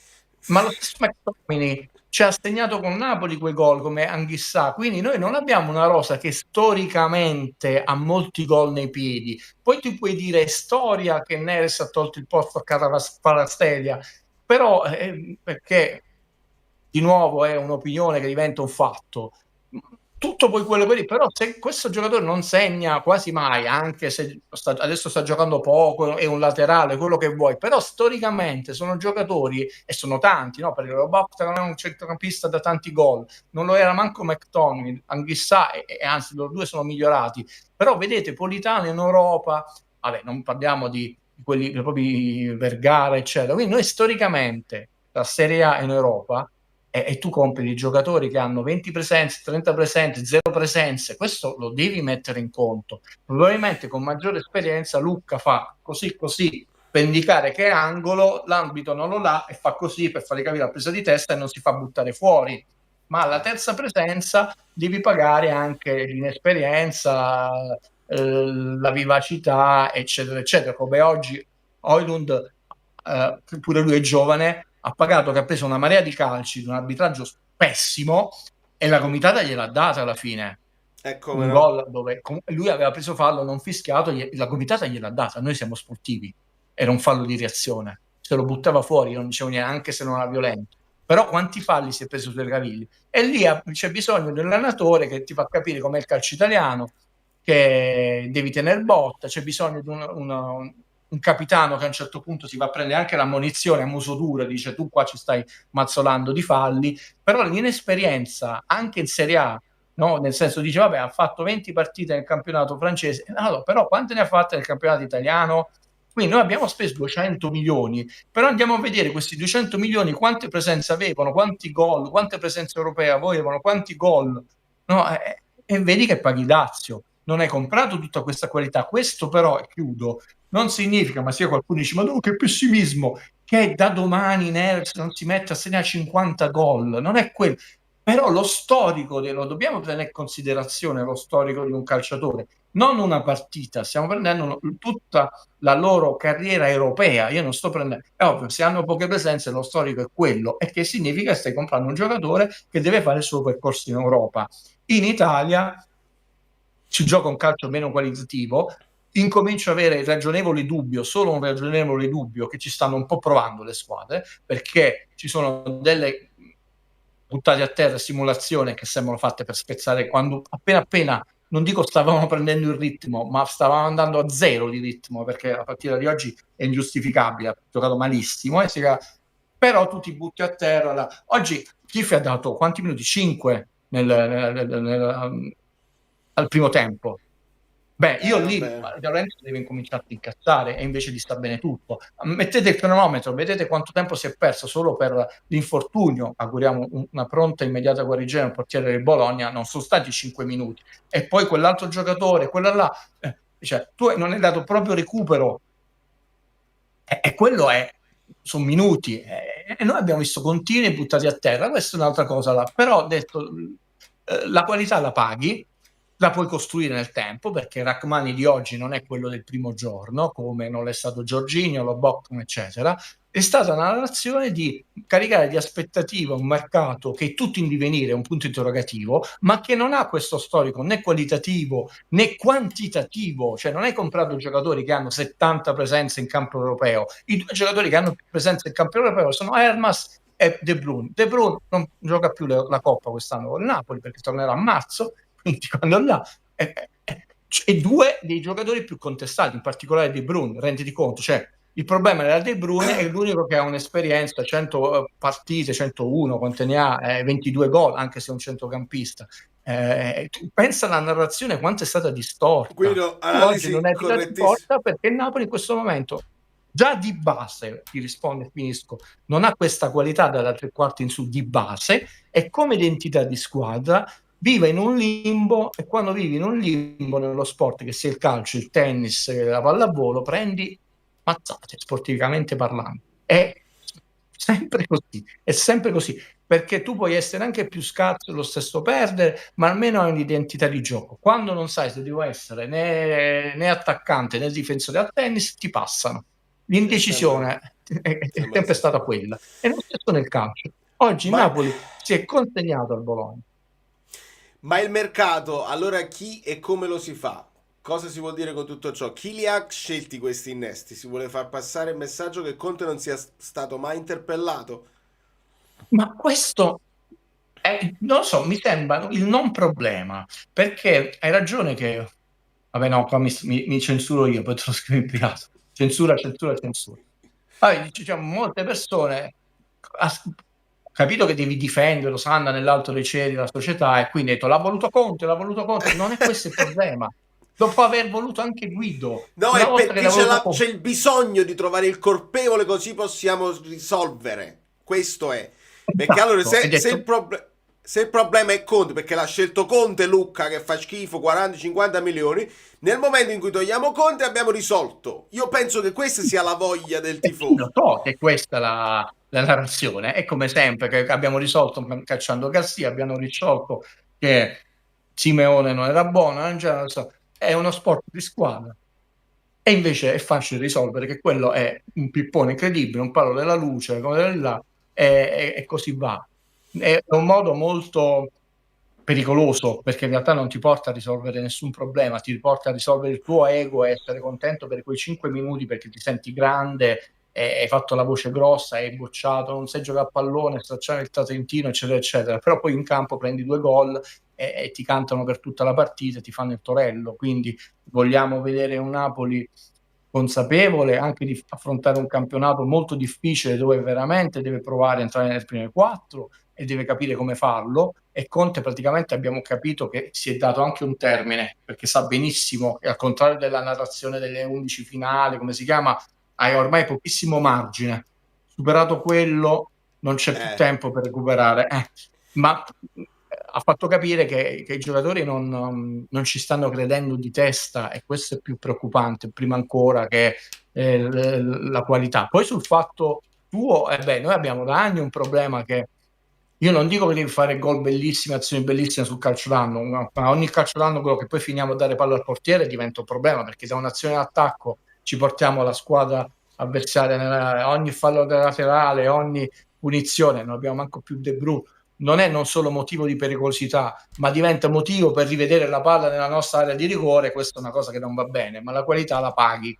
ma lo stesso McTominay ci ha segnato con Napoli quei gol come Anghissà, quindi noi non abbiamo una rosa che storicamente ha molti gol nei piedi. Poi tu puoi dire è storia che Neres ha tolto il posto a Kvaratskhelia, però perché di nuovo è un'opinione che diventa un fatto. Tutto poi quello lì, però se questo giocatore non segna quasi mai, anche se adesso sta giocando poco, è un laterale, quello che vuoi, però storicamente sono giocatori, e sono tanti, no? Perché Botta non è un centrocampista da tanti gol, non lo era manco McTominay, Anghissà, e anzi loro due sono migliorati, però vedete Politano in Europa, vabbè, non parliamo di quelli proprio Vergara, eccetera, quindi noi storicamente la Serie A in Europa e tu compri i giocatori che hanno 20 presenze, 30 presenze, 0 presenze, questo lo devi mettere in conto. Probabilmente con maggiore esperienza Lucca fa così per indicare che è angolo, l'arbitro non lo dà e fa così per fargli capire la presa di testa e non si fa buttare fuori. Ma alla terza presenza devi pagare anche l'inesperienza, la vivacità, eccetera, eccetera. Come oggi Højlund, pure lui è giovane, ha pagato che ha preso una marea di calci di un arbitraggio pessimo e la comitata gliel'ha data alla fine. Un gol dove lui aveva preso fallo non fischiato, la comitata gliel'ha data. Noi siamo sportivi, era un fallo di reazione, se lo buttava fuori non dicevo niente, anche se non era violento. Però quanti falli si è preso sui cavilli? E lì c'è bisogno di un allenatore che ti fa capire com'è il calcio italiano, che devi tenere botta, c'è bisogno di un capitano che a un certo punto si va a prendere anche l'ammonizione a muso duro e dice tu qua ci stai mazzolando di falli, però l'inesperienza anche in Serie A, no? Nel senso dice vabbè ha fatto 20 partite nel campionato francese, allora, però quante ne ha fatte nel campionato italiano? Quindi noi abbiamo speso 200 milioni, però andiamo a vedere questi 200 milioni quante presenze avevano, quanti gol, quante presenze europee avevano, quanti gol, no? E vedi che paghi dazio. Non hai comprato tutta questa qualità. Questo però, e chiudo, non significa, ma sia qualcuno dice, ma no, che pessimismo, che da domani Neres non si mette a segnare 50 gol, non è quello. Però lo storico, lo dobbiamo prendere in considerazione, lo storico di un calciatore, non una partita, stiamo prendendo tutta la loro carriera europea. Io non sto prendendo, è ovvio, se hanno poche presenze lo storico è quello, e che significa che stai comprando un giocatore che deve fare il suo percorso in Europa. In Italia si gioca un calcio meno qualitativo, incomincio a avere ragionevole dubbio, solo un ragionevole dubbio, che ci stanno un po' provando le squadre, perché ci sono delle buttate a terra simulazioni che sembrano fatte per spezzare, quando appena non dico stavamo prendendo il ritmo, ma stavamo andando a zero di ritmo, perché la partita di oggi è ingiustificabile, ha giocato malissimo, però tu ti butti a terra. Oggi Kif ha dato quanti minuti? 5 al primo tempo. Beh, io lì Lorenzo deve incominciare a incazzare, e invece di sta bene tutto. Mettete il cronometro, vedete quanto tempo si è perso solo per l'infortunio. Auguriamo una pronta e immediata guarigione al portiere del Bologna. Non sono stati 5 minuti. E poi quell'altro giocatore, quella là, cioè, tu non hai dato proprio recupero. E quello sono minuti. E noi abbiamo visto continui buttati a terra. Questa è un'altra cosa là. Però ho detto, la qualità la paghi, la puoi costruire nel tempo, perché Rachmani di oggi non è quello del primo giorno, come non è stato Jorginho, Lobotka, eccetera. È stata una narrazione di caricare di aspettativa un mercato che è tutto in divenire, un punto interrogativo, ma che non ha questo storico né qualitativo né quantitativo. Cioè non hai comprato giocatori che hanno 70 presenze in campo europeo. I due giocatori che hanno più presenze in campo europeo sono Elmas e De Bruyne. De Bruyne non gioca più la Coppa quest'anno con il Napoli, perché tornerà a marzo, quando là, e due dei giocatori più contestati, in particolare De Bruyne, renditi conto, cioè il problema era De Bruyne, è l'unico che ha un'esperienza, 100 partite, 101, quante ne ha, 22 gol, anche se è un centrocampista. Pensa alla narrazione quanto è stata distorta. Guido, Oggi non è correttissima. distorta perché il Napoli in questo momento già di base, ti rispondo e finisco, non ha questa qualità dalla tre quarti in su di base, e come identità di squadra vive in un limbo, e quando vivi in un limbo nello sport, che sia il calcio, il tennis, la pallavolo, prendi mazzate, sportivamente parlando. È sempre così, perché tu puoi essere anche più scarso e lo stesso perdere, ma almeno hai un'identità di gioco. Quando non sai se devo essere né attaccante né difensore al tennis, ti passano. L'indecisione è sempre stata quella. E lo stesso nel calcio. Oggi Napoli si è consegnato al Bologna. Ma il mercato, allora chi e come lo si fa? Cosa si vuol dire con tutto ciò? Chi li ha scelti questi innesti? Si vuole far passare il messaggio che Conte non sia stato mai interpellato? Ma questo non lo so, mi sembra il non problema, perché hai ragione che... Vabbè no, qua mi censuro io, poi te lo scrivo in privato. Censura. Diciamo, molte persone ho capito che devi difenderlo, Sanna nell'alto dei cieli, la società, e quindi hai detto l'ha voluto Conte, non è questo il problema. Dopo aver voluto anche Guido. No, è perché c'è il bisogno di trovare il colpevole, così possiamo risolvere. Questo è. Perché allora se il problema è Conte, perché l'ha scelto Conte, Lucca, che fa schifo, 40-50 milioni, nel momento in cui togliamo Conte abbiamo risolto. Io penso che questa sia la voglia del tifoso. Lo so che questa è la narrazione, è come sempre che abbiamo risolto cacciando Garcia, abbiamo risolto che Simeone non era buono, è uno sport di squadra, e invece è facile risolvere che quello è un pippone incredibile, un palo della luce, come là, e così va. È un modo molto pericoloso, perché in realtà non ti porta a risolvere nessun problema, ti porta a risolvere il tuo ego e essere contento per quei 5 minuti perché ti senti grande, hai fatto la voce grossa, hai bocciato, non sai giocare a pallone, stracciare il Tratentino, eccetera, eccetera. Però poi in campo prendi 2 gol e ti cantano per tutta la partita, ti fanno il torello. Quindi vogliamo vedere un Napoli consapevole anche di affrontare un campionato molto difficile, dove veramente deve provare a entrare nelle prime 4 e deve capire come farlo. E Conte, praticamente abbiamo capito che si è dato anche un termine, perché sa benissimo che, al contrario della narrazione delle 11 finali, come si chiama, hai ormai pochissimo margine. Superato quello non c'è più tempo per recuperare, ma ha fatto capire che i giocatori non ci stanno credendo di testa, e questo è più preoccupante, prima ancora che la qualità. Poi sul fatto tuo, noi abbiamo da anni un problema, che io non dico che devi fare gol bellissimi, azioni bellissime sul calcio d'anno, ma ogni calcio d'anno quello che poi finiamo a dare palla al portiere diventa un problema, perché da un'azione d'attacco ci portiamo la squadra avversaria, ogni fallo laterale, ogni punizione, non abbiamo manco più De Bruyne. Non è non solo motivo di pericolosità, ma diventa motivo per rivedere la palla nella nostra area di rigore. Questa è una cosa che non va bene, ma la qualità la paghi.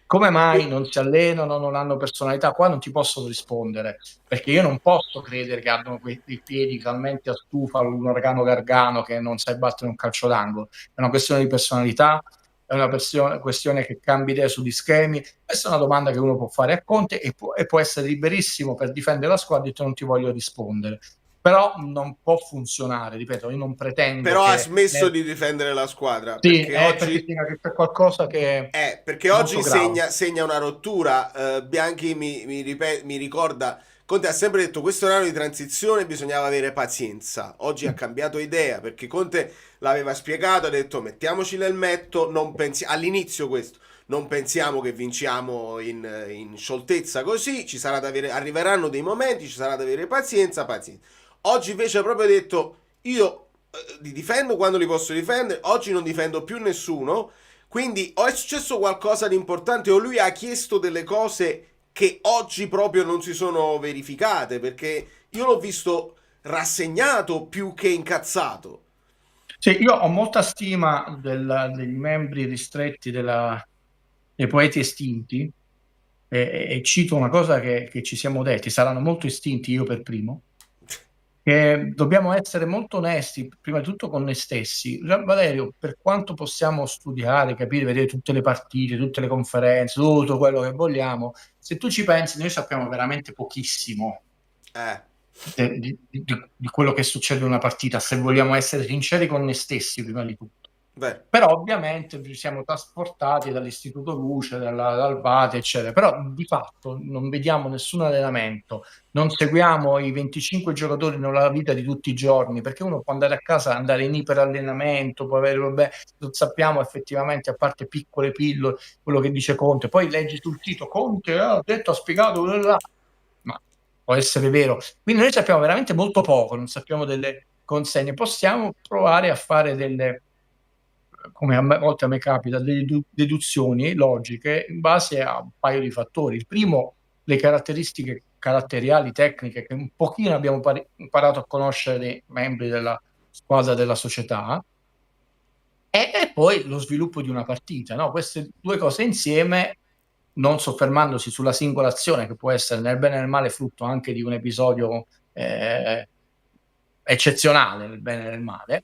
Come mai non si allenano, non hanno personalità? Qua non ti posso rispondere, perché io non posso credere che abbiano quei piedi talmente a stufa, un uragano Gargano, che non sai battere un calcio d'angolo. È una questione di personalità, è una questione che cambi idea sugli schemi. Questa è una domanda che uno può fare a Conte, e può essere liberissimo per difendere la squadra, e non ti voglio rispondere. Però non può funzionare, ripeto, io non pretendo. Però ha smesso di difendere la squadra. Sì, perché oggi perché c'è qualcosa che perché oggi segna una rottura. Bianchi mi ricorda, Conte ha sempre detto questo è un anno di transizione, bisognava avere pazienza. Oggi ha cambiato idea, perché Conte l'aveva spiegato, ha detto mettiamoci l'elmetto, all'inizio questo, non pensiamo che vinciamo in scioltezza così, arriveranno dei momenti, ci sarà da avere pazienza. Oggi invece ha proprio detto io li difendo quando li posso difendere, oggi non difendo più nessuno, quindi o è successo qualcosa di importante o lui ha chiesto delle cose che oggi proprio non si sono verificate, perché io l'ho visto rassegnato più che incazzato. Sì, io ho molta stima degli membri ristretti dei poeti estinti, e cito una cosa che ci siamo detti: saranno molto estinti, io per primo, che dobbiamo essere molto onesti, prima di tutto con noi stessi. Valerio, per quanto possiamo studiare, capire, vedere tutte le partite, tutte le conferenze, tutto quello che vogliamo, se tu ci pensi, noi sappiamo veramente pochissimo di quello che succede in una partita, se vogliamo essere sinceri con noi stessi prima di tutto. Però ovviamente ci siamo trasportati dall'Istituto Luce, dal Vate, eccetera. Però di fatto non vediamo nessun allenamento, non seguiamo i 25 giocatori nella vita di tutti i giorni, perché uno può andare a casa, andare in iperallenamento, può avere, vabbè, non sappiamo effettivamente, a parte piccole pillole, quello che dice Conte. Poi leggi sul sito, Conte ha detto, ha spiegato, ma può essere vero. Quindi noi sappiamo veramente molto poco, non sappiamo delle consegne. Possiamo provare a fare delle, come a volte a me capita, delle deduzioni logiche in base a un paio di fattori. Il primo, le caratteristiche caratteriali, tecniche, che un pochino abbiamo imparato a conoscere dei membri della squadra della società, e poi lo sviluppo di una partita, no? Queste due cose insieme, non soffermandosi sulla singola azione, che può essere nel bene e nel male frutto anche di un episodio eccezionale, nel bene e nel male,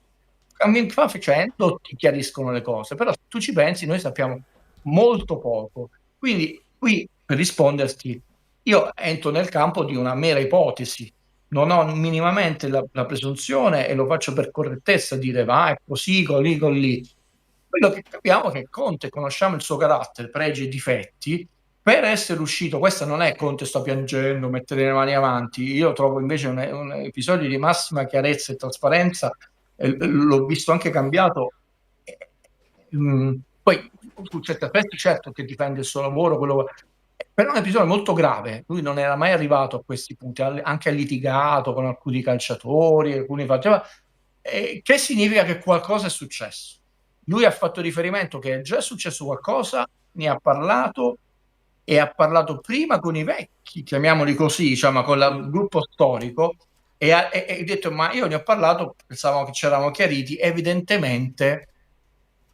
facendo ti chiariscono le cose. Però se tu ci pensi, noi sappiamo molto poco. Quindi qui, per risponderti, io entro nel campo di una mera ipotesi, non ho minimamente la presunzione, e lo faccio per correttezza, dire va, è così, con lì, con lì. Quello che capiamo è che Conte, conosciamo il suo carattere, pregi e difetti, per essere uscito, questo non è Conte sto piangendo, mettere le mani avanti, io trovo invece un episodio di massima chiarezza e trasparenza, l'ho visto anche cambiato. Poi su certi aspetti certo che difende il suo lavoro, però è un episodio molto grave, lui non era mai arrivato a questi punti, anche ha litigato con alcuni calciatori, alcuni faceva, che significa che qualcosa è successo. Lui ha fatto riferimento che è già successo qualcosa, ne ha parlato, e ha parlato prima con i vecchi, chiamiamoli così, diciamo, con il gruppo storico, e ha detto ma io ne ho parlato, pensavamo che ci eravamo chiariti, evidentemente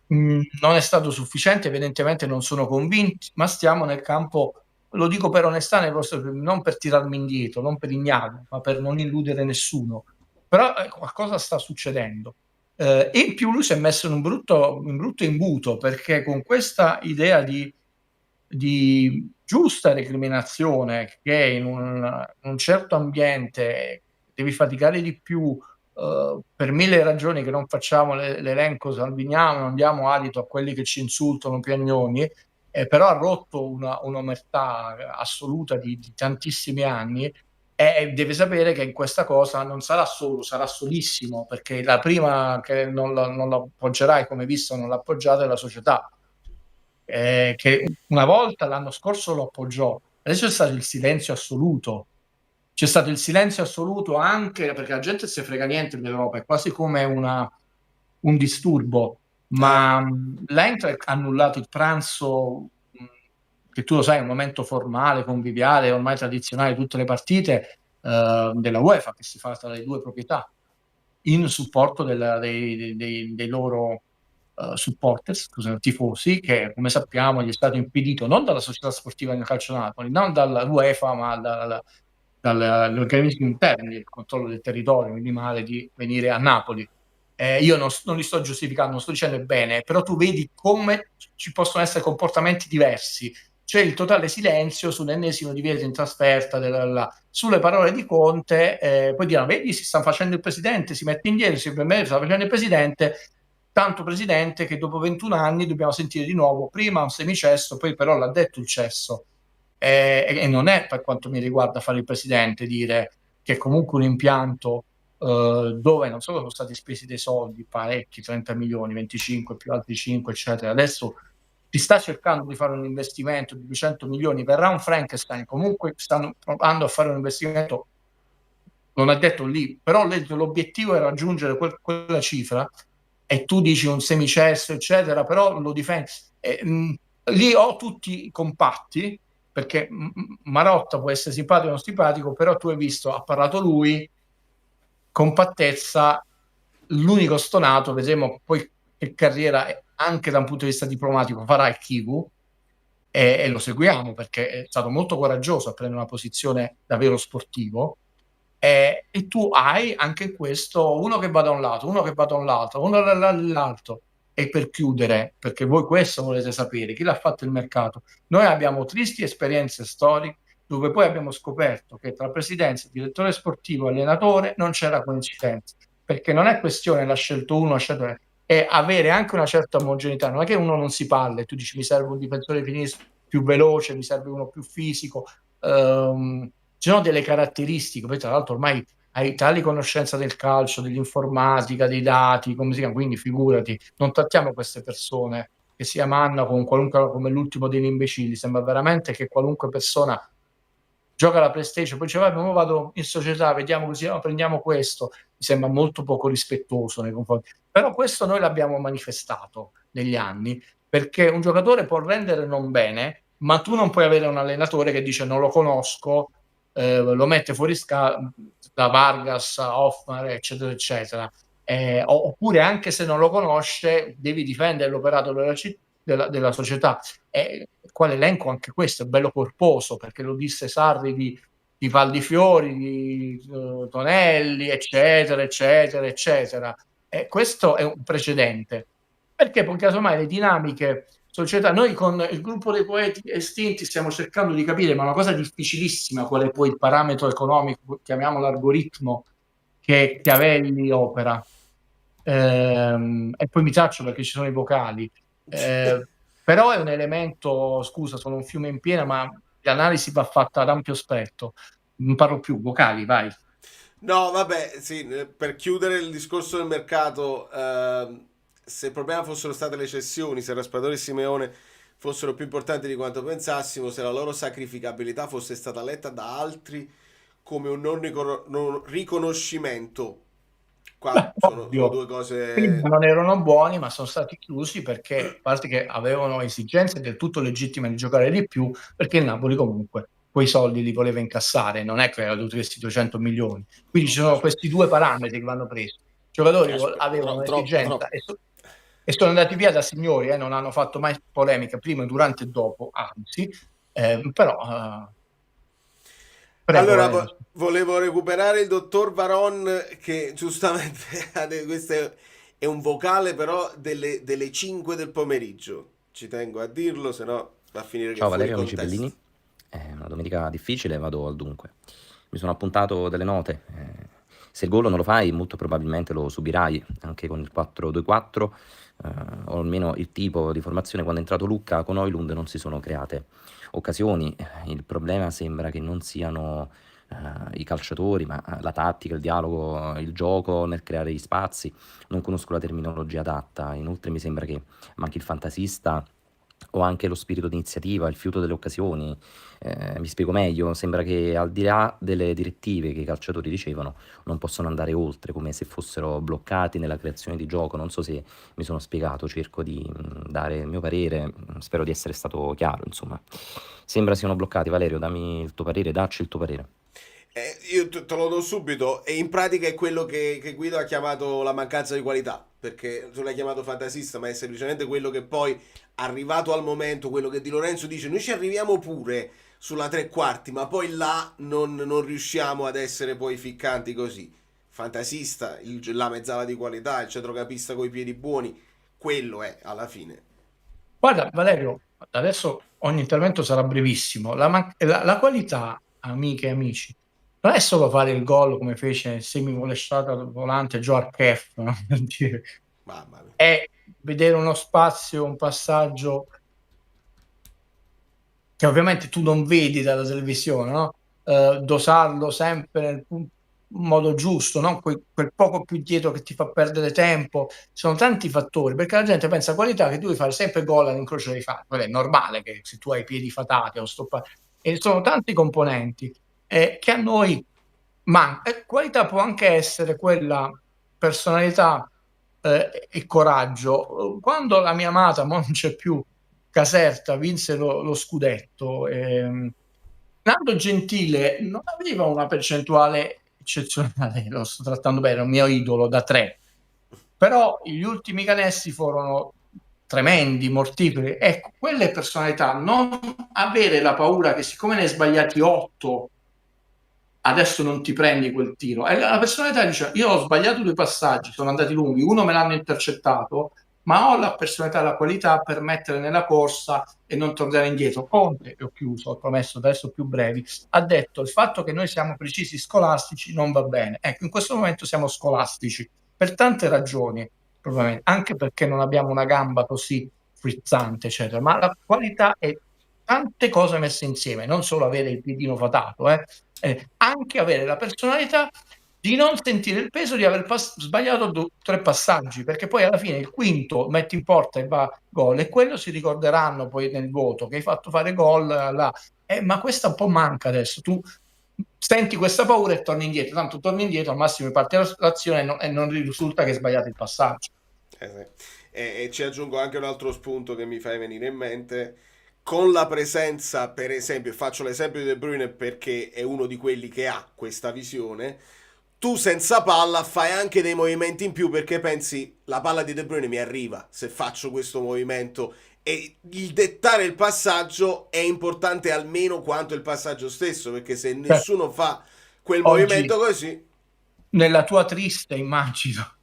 non è stato sufficiente, evidentemente non sono convinti, ma stiamo nel campo, lo dico per onestà, non per tirarmi indietro, non per ignaro, ma per non illudere nessuno. Però qualcosa sta succedendo. E in più lui si è messo in un brutto imbuto, perché con questa idea di giusta recriminazione, che in un certo ambiente devi faticare di più, per mille ragioni che non facciamo l'elenco, salviniamo, non diamo adito a quelli che ci insultano, piagnoni, però ha rotto un'omertà assoluta di tantissimi anni, e deve sapere che in questa cosa non sarà solo, sarà solissimo, perché la prima che non l'appoggerai, come visto, non l'ha appoggiata è la società, che una volta l'anno scorso lo appoggiò, adesso c'è stato il silenzio assoluto. C'è stato il silenzio assoluto anche perché la gente si frega niente dell'Europa, è quasi come un disturbo, ma l'Eintracht ha annullato il pranzo, che tu lo sai è un momento formale, conviviale, ormai tradizionale di tutte le partite della UEFA, che si fa tra le due proprietà, in supporto dei loro supporters, tifosi, che come sappiamo gli è stato impedito non dalla società sportiva del calcio Napoli, non dalla UEFA, ma dagli organismi interni del controllo del territorio minimale, di venire a Napoli. Io non li sto giustificando, non sto dicendo è bene, però tu vedi come ci possono essere comportamenti diversi. C'è il totale silenzio sull'ennesimo divieto in trasferta, sulle parole di Conte, poi dicono vedi si sta facendo il presidente, si mette indietro, si sta facendo il presidente, tanto presidente che dopo 21 anni dobbiamo sentire di nuovo prima un semicesso, poi però l'ha detto il cesso. E non è, per quanto mi riguarda, fare il presidente, dire che comunque un impianto dove non solo sono stati spesi dei soldi, parecchi, 30 milioni, 25 più altri 5, eccetera, adesso si sta cercando di fare un investimento di 200 milioni, verrà un Frankenstein, comunque stanno provando a fare un investimento, non è detto lì, però l'obiettivo è raggiungere quella cifra, e tu dici un semicesso, eccetera, però lo difendi. Lì ho tutti compatti, perché Marotta può essere simpatico o non simpatico, però tu hai visto, ha parlato lui, compattezza, l'unico stonato, vedremo poi che carriera anche da un punto di vista diplomatico farà il Kivu, e lo seguiamo perché è stato molto coraggioso a prendere una posizione davvero sportivo, E tu hai anche questo, uno che va da un lato, uno che va da un lato, uno dall'altro. E per chiudere, perché voi questo volete sapere, chi l'ha fatto il mercato? Noi abbiamo tristi esperienze storiche dove poi abbiamo scoperto che tra presidenza, direttore sportivo e allenatore non c'era coincidenza, perché non è questione l'ha scelto uno, l'ha scelto è avere anche una certa omogeneità, non è che uno non si parla e tu dici mi serve un difensore più veloce, mi serve uno più fisico, ci sono delle caratteristiche, poi tra l'altro ormai hai tali conoscenza del calcio, dell'informatica, dei dati, come si chiama, quindi figurati, non trattiamo queste persone che si amannano con qualunque, come l'ultimo degli imbecilli, sembra veramente che qualunque persona gioca alla PlayStation, poi dice vabbè, ora vado in società, vediamo così, no, prendiamo questo, mi sembra molto poco rispettoso nei confronti. Però questo noi l'abbiamo manifestato negli anni, perché un giocatore può rendere non bene, ma tu non puoi avere un allenatore che dice non lo conosco, lo mette fuori da Vargas, Hoffman, eccetera, eccetera. Oppure anche se non lo conosce, devi difendere l'operato della società. Qua l'elenco anche questo è bello corposo, perché lo disse Sarri di Valdifiori, di Tonelli, eccetera, eccetera, eccetera. Questo è un precedente, perché poi casomai le dinamiche società, noi con il gruppo dei poeti estinti stiamo cercando di capire, ma è una cosa difficilissima, qual è poi il parametro economico, chiamiamolo algoritmo, che Chiavelli opera. E poi mi taccio perché ci sono i vocali. Però è un elemento, scusa, sono un fiume in piena, ma l'analisi va fatta ad ampio spettro. Non parlo più, vocali, vai. No, vabbè, sì, per chiudere il discorso del mercato, se il problema fossero state le cessioni, se Raspadori e Simeone fossero più importanti di quanto pensassimo, se la loro sacrificabilità fosse stata letta da altri come un non riconoscimento. Qua sono due cose. Prima non erano buoni, ma sono stati chiusi perché, a parte che avevano esigenze del tutto legittime di giocare di più, perché il Napoli comunque quei soldi li voleva incassare, non è che aveva dovuto questi 200 milioni. Quindi ci sono questi due parametri che vanno presi. I giocatori avevano un'esigenza e sono andati via da signori, non hanno fatto mai polemica prima, durante e dopo, anzi, però. Prego, allora, volevo recuperare il dottor Varon che giustamente questo è un vocale però delle 5 del pomeriggio. Ci tengo a dirlo, se no va a finire che Ciao fuori Valerio, amici contesto. bellini. È una domenica difficile, vado al dunque. Mi sono appuntato delle note. Se il gol non lo fai, molto probabilmente lo subirai anche con il 4-2-4, o almeno il tipo di formazione. Quando è entrato Lucca con Højlund non si sono create occasioni. Il problema sembra che non siano i calciatori, ma la tattica, il dialogo, il gioco nel creare gli spazi. Non conosco la terminologia adatta. Inoltre mi sembra che manchi il fantasista o anche lo spirito di iniziativa, il fiuto delle occasioni. Mi spiego meglio, sembra che al di là delle direttive che i calciatori ricevono non possono andare oltre, come se fossero bloccati nella creazione di gioco. Non so se mi sono spiegato, cerco di dare il mio parere, spero di essere stato chiaro, insomma. Sembra siano bloccati. Valerio, dammi il tuo parere, dacci il tuo parere. Io te lo do subito, e in pratica è quello che Guido ha chiamato la mancanza di qualità, perché tu l'hai chiamato fantasista, ma è semplicemente quello che poi, arrivato al momento, quello che Di Lorenzo dice, noi ci arriviamo pure sulla tre quarti, ma poi là non riusciamo ad essere poi ficcanti così. Fantasista, la mezzala di qualità, il centrocampista coi piedi buoni, quello è alla fine. Guarda Valerio, adesso ogni intervento sarà brevissimo. La qualità, amiche e amici, non è solo fare il gol come fece semi-molestata volante Joao Kef, no? Per dire. Mamma mia. È vedere uno spazio, un passaggio che ovviamente tu non vedi dalla televisione, no? Dosarlo sempre nel modo giusto, no? Quel poco più dietro che ti fa perdere tempo. Ci sono tanti fattori, perché la gente pensa a qualità che tu devi fare sempre gol all'incrocio dei fatti. È normale che se tu hai i piedi fatati o stoppati, e sono tanti componenti che a noi manca. Qualità può anche essere quella personalità e coraggio. Quando la mia amata, ma non c'è più, Caserta vinse lo scudetto, Nando Gentile non aveva una percentuale eccezionale, lo sto trattando bene, è un mio idolo da 3, però gli ultimi canestri furono tremendi, mortiferi. Ecco, quelle personalità, non avere la paura che siccome ne hai sbagliati 8 adesso non ti prendi quel tiro. E la personalità dice: io ho sbagliato 2 passaggi, sono andati lunghi, uno me l'hanno intercettato, ma ho la personalità e la qualità per mettere nella corsa e non tornare indietro. Conte, e ho chiuso, ho promesso adesso più brevi, ha detto: il fatto che noi siamo precisi scolastici non va bene. Ecco, in questo momento siamo scolastici per tante ragioni, probabilmente, anche perché non abbiamo una gamba così frizzante, eccetera, ma la qualità è tante cose messe insieme, non solo avere il piedino fatato, anche avere la personalità di non sentire il peso di aver sbagliato 3 passaggi, perché poi alla fine il quinto metti in porta e va gol, e quello si ricorderanno poi nel voto, che hai fatto fare gol là. Ma questa un po' manca adesso, tu senti questa paura e torni indietro, tanto torni indietro, al massimo parte l'azione e non risulta che hai sbagliato il passaggio. Sì. E ci aggiungo anche un altro spunto che mi fai venire in mente. Con la presenza, per esempio, faccio l'esempio di De Bruyne perché è uno di quelli che ha questa visione, tu senza palla fai anche dei movimenti in più perché pensi la palla di De Bruyne mi arriva se faccio questo movimento, e il dettare il passaggio è importante almeno quanto il passaggio stesso, perché se nessuno fa quel movimento così... Nella tua triste, immagino,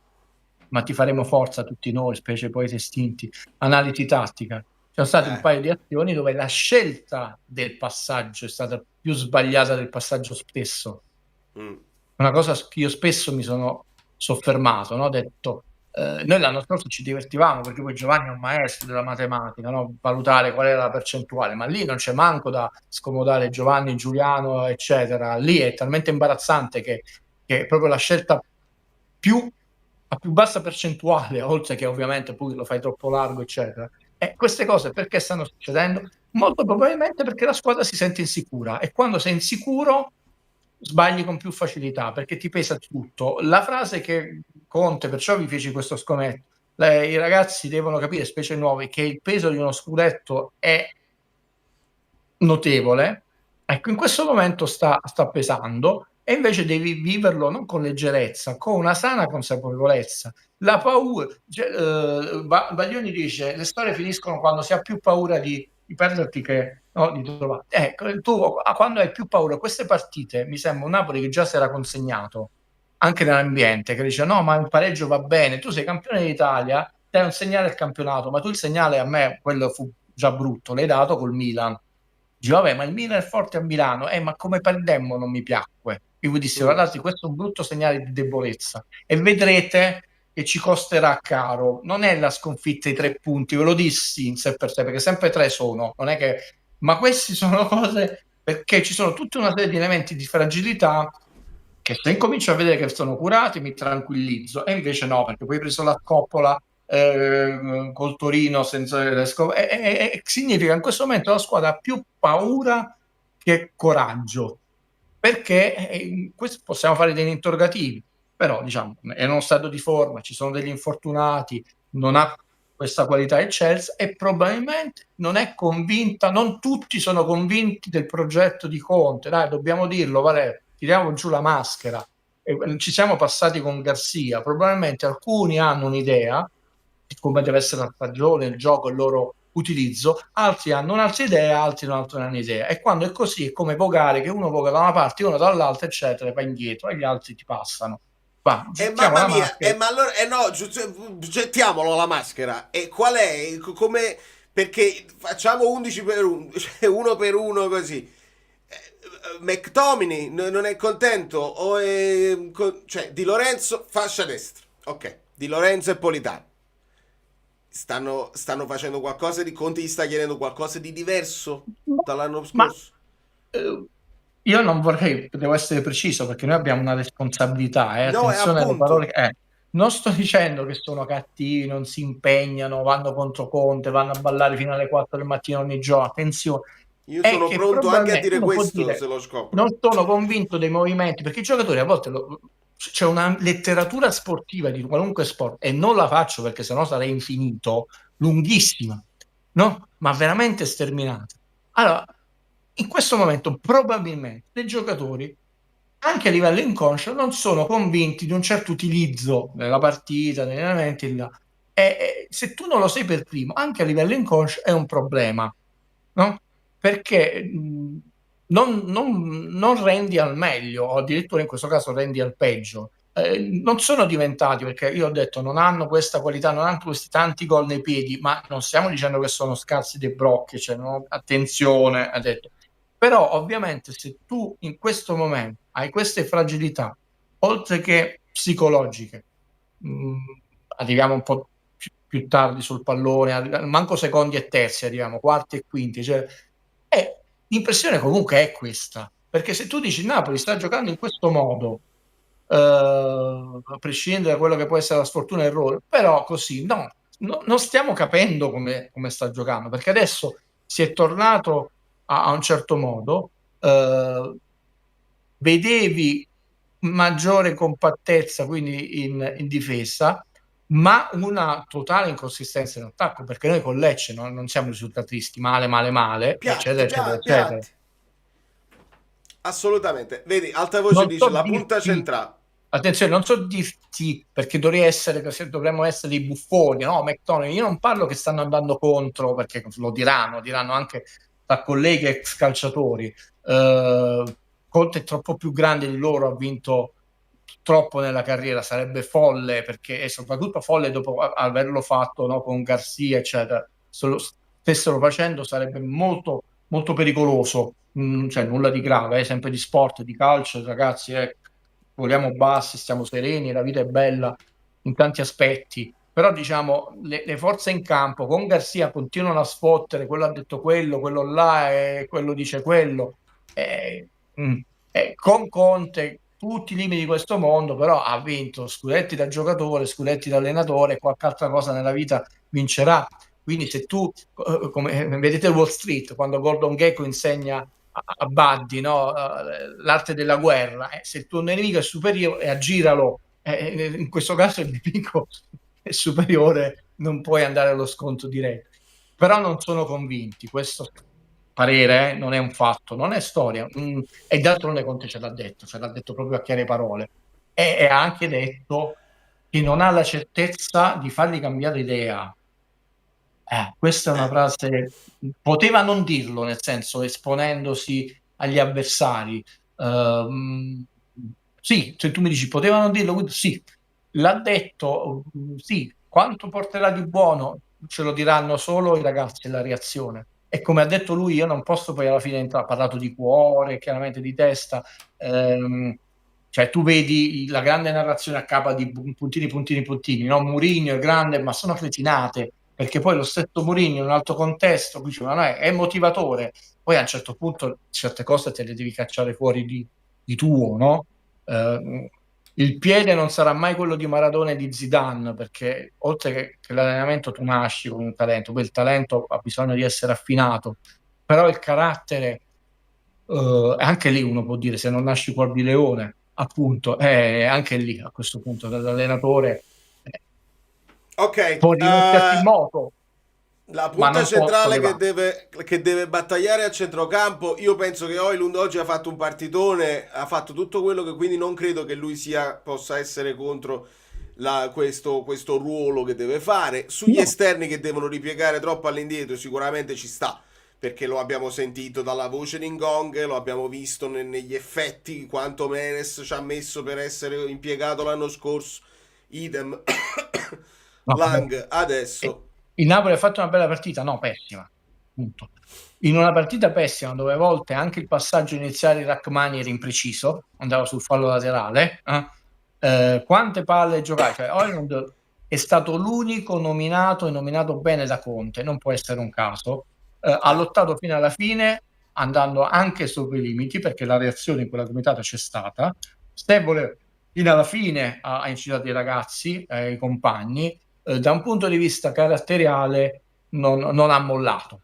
ma ti faremo forza tutti noi, specie poi estinti, analisi tattica. Ci sono state un paio di azioni dove la scelta del passaggio è stata più sbagliata del passaggio stesso. Una cosa che io spesso mi sono soffermato, no? Ho detto, noi l'anno scorso ci divertivamo perché poi Giovanni è un maestro della matematica, no? Valutare qual era la percentuale, ma lì non c'è manco da scomodare Giovanni, Giuliano, eccetera. Lì è talmente imbarazzante che proprio la scelta a più bassa percentuale, oltre che ovviamente poi lo fai troppo largo, eccetera. E queste cose perché stanno succedendo? Molto probabilmente perché la squadra si sente insicura, e quando sei insicuro sbagli con più facilità perché ti pesa tutto. La frase che Conte, perciò vi feci questo scommetto, i ragazzi devono capire, specie nuovi, che il peso di uno scudetto è notevole. Ecco, in questo momento sta pesando, e invece devi viverlo non con leggerezza, con una sana consapevolezza. La paura, Baglioni dice: le storie finiscono quando si ha più paura di perderti che di trovare. Ecco, tu quando hai più paura, queste partite, mi sembra un Napoli che già si era consegnato anche nell'ambiente, che dice: no, ma il pareggio va bene, tu sei campione d'Italia, dai un segnale al campionato, ma tu il segnale, a me quello fu già brutto, l'hai dato col Milan. Dice: vabbè, ma il Milan è forte a Milano, ma come perdemmo non mi piacque. Io vi dissi: guardate, questo è un brutto segnale di debolezza, e vedrete che ci costerà caro. Non è la sconfitta i 3 punti, ve lo dissi in sé per sé, perché sempre 3 sono, non è che... Ma queste sono cose, perché ci sono tutta una serie di elementi di fragilità che se incomincio a vedere che sono curati mi tranquillizzo, e invece no, perché poi hai preso la scoppola col Torino senza significa in questo momento la squadra ha più paura che coraggio, perché questo possiamo fare degli interrogativi, però diciamo è in uno stato di forma, ci sono degli infortunati, non ha questa qualità il Chelsea, e probabilmente non è convinta, non tutti sono convinti del progetto di Conte, dai, dobbiamo dirlo, Valerio, tiriamo giù la maschera. Ci siamo passati con Garcia, probabilmente alcuni hanno un'idea di come deve essere la stagione, il gioco, il loro utilizzo, altri hanno un'altra idea, altri non hanno idea, e quando è così è come vogare, che uno voga da una parte, uno dall'altra, eccetera, e va indietro e gli altri ti passano. mamma mia, ma allora no, gettiamolo la maschera. E qual è? Come? Perché facciamo 11 per 1, cioè 1 per 1 così. McTominay non è contento, o cioè Di Lorenzo fascia destra, ok, Di Lorenzo e Politano stanno facendo qualcosa di... Conte gli sta chiedendo qualcosa di diverso dall'anno scorso? Io non vorrei, devo essere preciso perché noi abbiamo una responsabilità, no, attenzione alle parole non sto dicendo che sono cattivi, non si impegnano, vanno contro Conte, vanno a ballare fino alle 4 del mattino ogni giorno, attenzione. Io sono pronto anche a dire questo, se lo scopro. Non sono convinto dei movimenti, perché i giocatori a volte c'è una letteratura sportiva di qualunque sport, e non la faccio perché sennò sarei infinito, lunghissima, no? Ma veramente sterminata. Allora, in questo momento probabilmente dei giocatori, anche a livello inconscio, non sono convinti di un certo utilizzo nella partita, negli allenamenti, e se tu non lo sei per primo, anche a livello inconscio è un problema, no? Perché non rendi al meglio, o addirittura in questo caso rendi al peggio. Non sono diventati, perché io ho detto non hanno questa qualità, non hanno questi tanti gol nei piedi, ma non stiamo dicendo che sono scarsi dei brocchi, cioè, no? Attenzione, ha detto. Però ovviamente se tu in questo momento hai queste fragilità, oltre che psicologiche, arriviamo un po' più tardi sul pallone, manco secondi e terzi, arriviamo quarti e quinti, cioè, l'impressione comunque è questa, perché se tu dici Napoli sta giocando in questo modo, a prescindere da quello che può essere la sfortuna e l'errore, però così non stiamo capendo come sta giocando, perché adesso si è tornato a un certo modo, vedevi maggiore compattezza quindi in difesa, ma una totale inconsistenza in attacco, perché noi con Lecce non siamo risultatisti male, eccetera, eccetera, eccetera. Assolutamente. Vedi, alta voce dice la punta centrale. Attenzione, non so dirti perché dovremmo essere dei buffoni, no, McTominay, io non parlo che stanno andando contro, perché lo diranno anche da colleghi ex calciatori. Conte è troppo più grande di loro, ha vinto troppo nella carriera, sarebbe folle, perché è soprattutto folle dopo averlo fatto, no, con Garcia, eccetera. Se lo stessero facendo sarebbe molto, molto pericoloso. Cioè nulla di grave, sempre di sport, di calcio, ragazzi, vogliamo bassi, stiamo sereni, la vita è bella in tanti aspetti, però diciamo le forze in campo con Garcia continuano a sfottere, quello ha detto quello là e quello dice quello, con Conte tutti i limiti di questo mondo, però ha vinto scudetti da giocatore, scudetti da allenatore, qualche altra cosa nella vita vincerà. Quindi se tu, come vedete Wall Street, quando Gordon Gekko insegna a Buddy, no? L'arte della guerra, se il tuo nemico è superiore, aggiralo, in questo caso il nemico è superiore, non puoi andare allo scontro diretto. Però non sono convinti, questo parere non è un fatto, non è storia, e d'altronde Conte ce l'ha detto proprio a chiare parole, e ha anche detto che non ha la certezza di fargli cambiare idea. Questa è una frase, poteva non dirlo, nel senso esponendosi agli avversari. Sì, se tu mi dici poteva non dirlo, sì, l'ha detto, sì, quanto porterà di buono ce lo diranno solo i ragazzi, la reazione. E come ha detto lui, io non posso poi alla fine ha parlato di cuore, chiaramente di testa, cioè tu vedi la grande narrazione a capa di puntini, no? Mourinho è grande, ma sono cretinate, perché poi lo stesso Mourinho in un altro contesto diceva, no, è motivatore, poi a un certo punto certe cose te le devi cacciare fuori di tuo, no? Il piede non sarà mai quello di Maradona e di Zidane, perché oltre che l'allenamento tu nasci con un talento, poi il talento ha bisogno di essere affinato, però il carattere, anche lì uno può dire, se non nasci cuor di leone, appunto, anche lì a questo punto l'allenatore ok, può rimetterti in moto. La punta centrale che deve battagliare a centrocampo, io penso che Højlund oggi ha fatto un partitone, ha fatto tutto quello che, quindi non credo che lui possa essere contro questo ruolo che deve fare. Sugli esterni che devono ripiegare troppo all'indietro sicuramente ci sta, perché lo abbiamo sentito dalla voce di Ngong, lo abbiamo visto negli effetti quanto Menes ci ha messo per essere impiegato l'anno scorso, idem Lang adesso. Il Napoli ha fatto una bella partita, no, pessima, punto. In una partita pessima, dove a volte anche il passaggio iniziale di Rachmani era impreciso, andava sul fallo laterale, quante palle giocate? Cioè, Højlund è stato l'unico nominato e nominato bene da Conte, non può essere un caso, ha lottato fino alla fine, andando anche sopra i limiti, perché la reazione in quella comitata c'è stata, Stevole fino alla fine ha incitato i ragazzi, i compagni, da un punto di vista caratteriale non ha mollato.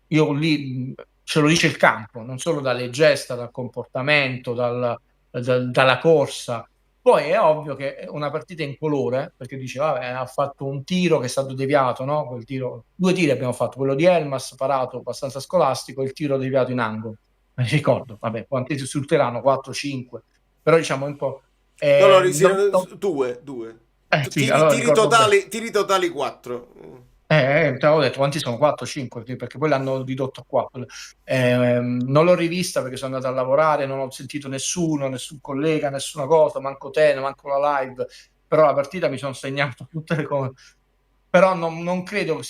Io lì ce lo dice il campo, non solo dalle gesta, dal comportamento, dalla corsa. Poi è ovvio che è una partita incolore, perché dice, vabbè, ha fatto un tiro che è stato deviato, no? Quel tiro, 2 tiri abbiamo fatto, quello di Elmas parato abbastanza scolastico, il tiro deviato in angolo. Mi ricordo, vabbè, quanti risulteranno? 4-5, però diciamo un po'... due. Sì, allora tiri totali 4. Te l'avevo detto, quanti sono? 4, 5, perché poi l'hanno ridotto a 4. Non l'ho rivista perché sono andato a lavorare, non ho sentito nessuno, nessun collega, nessuna cosa, manco te, manco la live, però la partita mi sono segnato tutte le cose. Però non credo che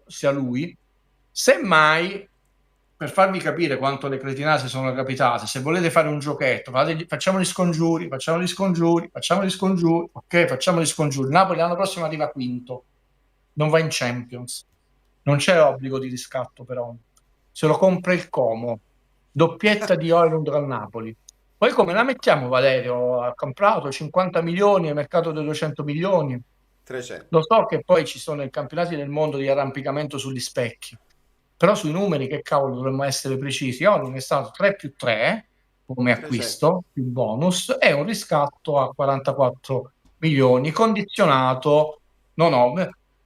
sia lui. Semmai, per farvi capire quanto le cretinate sono capitate, se volete fare un giochetto, facciamo gli scongiuri, ok, facciamo gli scongiuri. Napoli l'anno prossimo arriva quinto, non va in Champions, non c'è obbligo di riscatto però, se lo compra il Como, doppietta di Højlund al Napoli. Poi come la mettiamo, Valerio? Ha comprato 50 milioni, al mercato di 200 milioni. 300. Lo so che poi ci sono i campionati del mondo di arrampicamento sugli specchi, però sui numeri che cavolo dovremmo essere precisi. Højlund è stato 3+3 come acquisto, più bonus, e un riscatto a 44 milioni, condizionato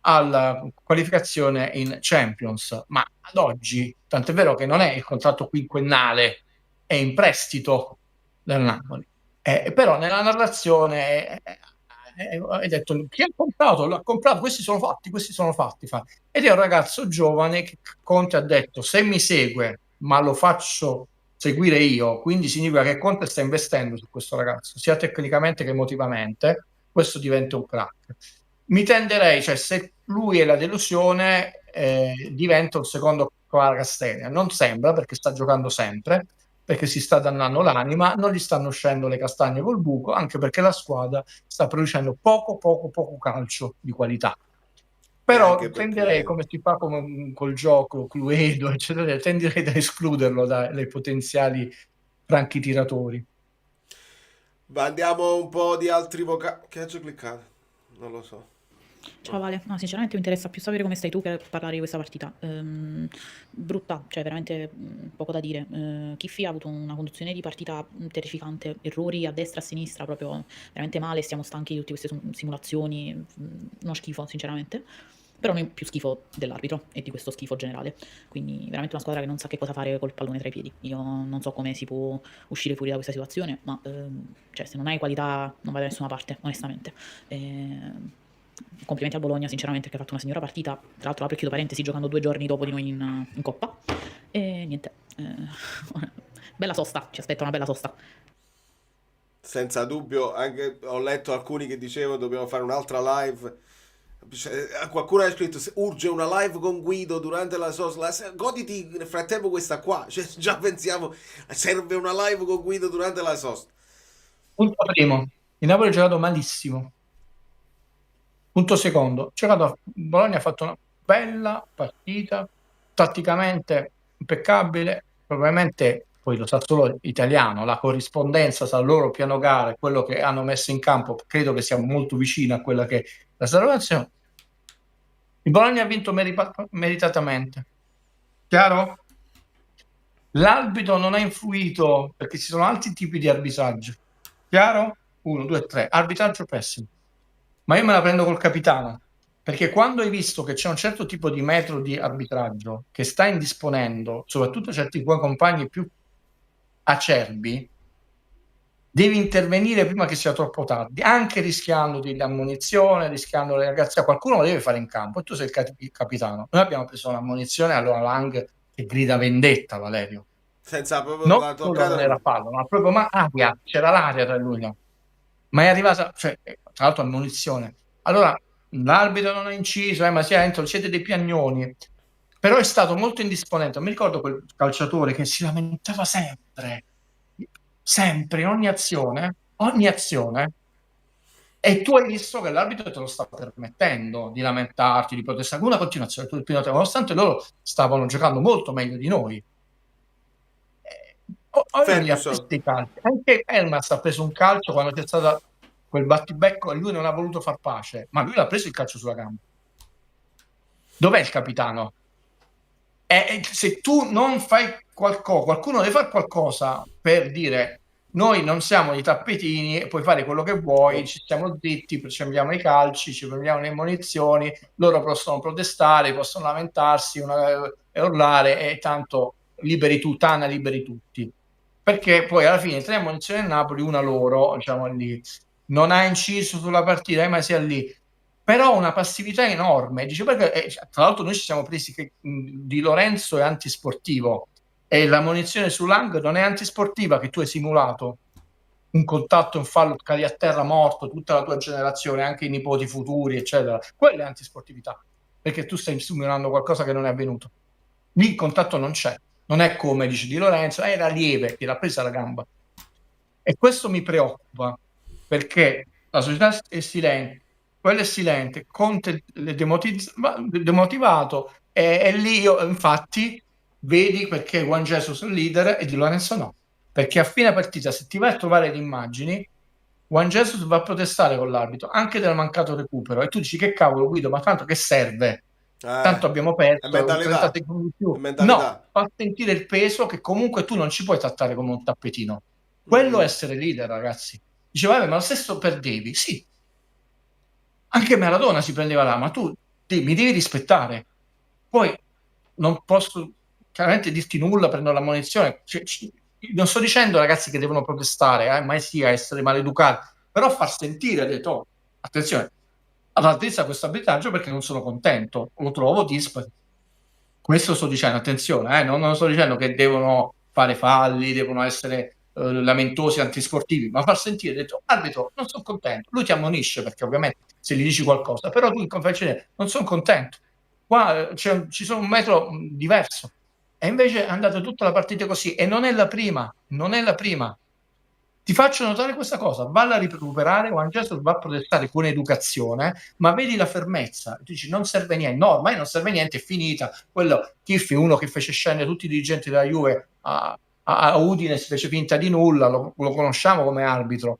alla qualificazione in Champions. Ma ad oggi, tant'è vero che non è il contratto quinquennale, è in prestito dal Napoli. Però nella narrazione hai detto chi ha comprato? L'ha comprato, questi sono fatti. Ed è un ragazzo giovane che Conte ha detto: se mi segue, ma lo faccio seguire io, quindi significa che Conte sta investendo su questo ragazzo, sia tecnicamente che emotivamente, questo diventa un crack. Mi tenderei, cioè se lui è la delusione, diventa un secondo Kvaratskhelia. Non sembra, perché sta giocando sempre, perché si sta dannando l'anima, non gli stanno uscendo le castagne col buco, anche perché la squadra sta producendo poco calcio di qualità. Però tenderei, come si fa col gioco Cluedo, eccetera, tenderei da escluderlo dai potenziali franchi tiratori. Ma andiamo un po' di altri vocali. Che ho cliccato? Non lo so. Ciao Vale, no, sinceramente mi interessa più sapere come stai tu che parlare di questa partita. Brutta, cioè veramente poco da dire. Chiffi ha avuto una conduzione di partita terrificante, errori a destra e a sinistra, proprio veramente male, stiamo stanchi di tutte queste simulazioni, uno schifo sinceramente. Però non più schifo dell'arbitro e di questo schifo generale. Quindi veramente una squadra che non sa che cosa fare col pallone tra i piedi. Io non so come si può uscire fuori da questa situazione, ma cioè, se non hai qualità non vai da nessuna parte, onestamente. Complimenti al Bologna, sinceramente, che ha fatto una signora partita. Tra l'altro, apro e chiudo parentesi, giocando 2 giorni dopo di noi in Coppa. E niente. Bella sosta, ci aspetta una bella sosta. Senza dubbio, anche ho letto alcuni che dicevano dobbiamo fare un'altra live. Qualcuno ha scritto urge una live con Guido durante la sosta. Goditi nel frattempo questa qua. Cioè, già pensiamo serve una live con Guido durante la sosta. Punto primo, il Napoli ha giocato malissimo. Punto secondo, Bologna ha fatto una bella partita, tatticamente impeccabile, probabilmente poi lo sa solo italiano, la corrispondenza tra il loro piano gara e quello che hanno messo in campo, credo che sia molto vicina a quella che è la situazione. Il Bologna ha vinto meritatamente, chiaro? L'arbitro non ha influito perché ci sono altri tipi di arbitraggio, chiaro? 1, 2, 3, arbitraggio pessimo. Ma io me la prendo col capitano, perché quando hai visto che c'è un certo tipo di metro di arbitraggio che sta indisponendo, soprattutto certi tuoi compagni più acerbi, devi intervenire prima che sia troppo tardi, anche rischiando l'ammonizione, rischiando le ragazze. Qualcuno lo deve fare in campo e tu sei il capitano. Noi abbiamo preso un'ammonizione, allora Lang che grida vendetta, Valerio. Senza proprio non la solo toccata. non era fallo, ma proprio aria, c'era l'aria tra lui, no? Ma è arrivata, cioè, tra l'altro ammonizione. Allora, l'arbitro non ha inciso, ma siete dei piagnoni. Però è stato molto indisponente. Mi ricordo quel calciatore che si lamentava sempre, in ogni azione, e tu hai visto che l'arbitro te lo sta permettendo di lamentarti, di protestare, con una continuazione tutto il primo tempo, nonostante loro stavano giocando molto meglio di noi. Anche Elmas ha preso un calcio quando c'è stato quel battibecco e lui non ha voluto far pace, ma lui l'ha preso il calcio sulla gamba. Dov'è il capitano? Se tu non fai qualcosa, qualcuno deve fare qualcosa per dire noi non siamo dei tappetini e puoi fare quello che vuoi, ci stiamo zitti, ci prendiamo i calci, ci prendiamo le munizioni, loro possono protestare, possono lamentarsi e urlare e tanto liberi tutti. Perché poi alla fine 3 munizioni del Napoli, una loro, diciamo lì, non ha inciso sulla partita, ma sia lì. però una passività enorme. Dice, perché, tra l'altro noi ci siamo presi che Di Lorenzo è antisportivo e la munizione su Lang non è antisportiva, che tu hai simulato un contatto, un fallo, cadi a terra morto, tutta la tua generazione, anche i nipoti futuri, eccetera. Quella è antisportività, perché tu stai simulando qualcosa che non è avvenuto. Lì il contatto non c'è, non è come dice Di Lorenzo, era lieve, ti l'ha presa la gamba. E questo mi preoccupa, perché la società è silente, quello è silente, Conte è demotivato, e lì io, infatti, vedi perché Juan Jesus è il leader e Di Lorenzo no. Perché a fine partita, se ti vai a trovare le immagini, Juan Jesus va a protestare con l'arbitro anche del mancato recupero, e tu dici, che cavolo Guido, ma tanto che serve? Tanto abbiamo perso, È mentalità. 30 secondi in più. È mentalità. No, fa sentire il peso che comunque tu non ci puoi trattare come un tappetino. Quello è essere leader, ragazzi. Diceva, ma lo stesso perdevi. Sì, anche Maradona si prendeva là, ma tu mi devi rispettare. Poi non posso chiaramente dirti nulla, prendo la munizione. Non sto dicendo, ragazzi, che devono protestare, mai sia essere maleducati, però far sentire, ha detto, oh, attenzione, all'altezza questo arbitraggio perché non sono contento, lo trovo dispari. Questo sto dicendo, attenzione, non sto dicendo che devono fare falli, devono essere lamentosi, antisportivi, ma far sentire, detto, arbitro, non sono contento. Lui ti ammonisce perché ovviamente se gli dici qualcosa, però tu in conferenza non sono contento. Qua ci sono un metro diverso. E invece è andata tutta la partita così, e non è la prima, non è la prima. Ti faccio notare questa cosa, valla a recuperare, Juan Jesus va a protestare con educazione, ma vedi la fermezza, tu dici non serve niente, no, ormai non serve niente, è finita. Quello Chiffi, uno che fece scendere tutti i dirigenti della Juve a Udine, si fece finta di nulla, lo conosciamo come arbitro,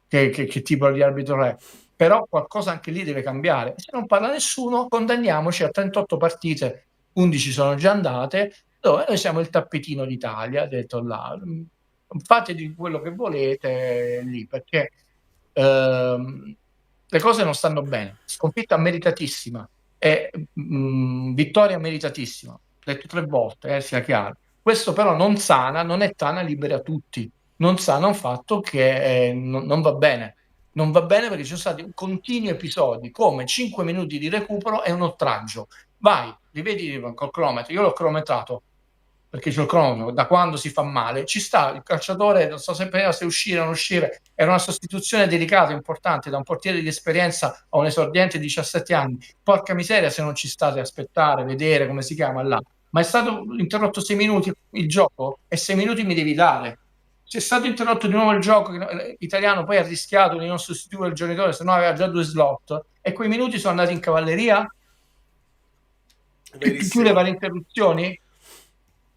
che tipo di arbitro è, però qualcosa anche lì deve cambiare. Se non parla nessuno, condanniamoci a 38 partite, 11 sono già andate, dove noi siamo il tappetino d'Italia, detto là, fate di quello che volete lì, perché le cose non stanno bene. Sconfitta meritatissima e vittoria meritatissima, detto 3 volte, sia chiaro. Questo però non sana, non è tana libera tutti, non sana un fatto che non va bene. Non va bene perché ci sono stati continui episodi come 5 minuti di recupero e un oltraggio. Vai, rivedi col cronometro, io l'ho cronometrato perché c'è il cronometro, da quando si fa male, ci sta il calciatore, non so sempre se uscire o non uscire, era una sostituzione delicata, importante, da un portiere di esperienza a un esordiente di 17 anni, porca miseria se non ci state a aspettare, vedere come si chiama là, ma è stato interrotto 6 minuti il gioco e 6 minuti mi devi dare. Se è stato interrotto di nuovo il gioco, l'italiano poi ha rischiato di non sostituire il giocatore, se no aveva già 2 slot, e quei minuti sono andati in cavalleria, più le varie interruzioni.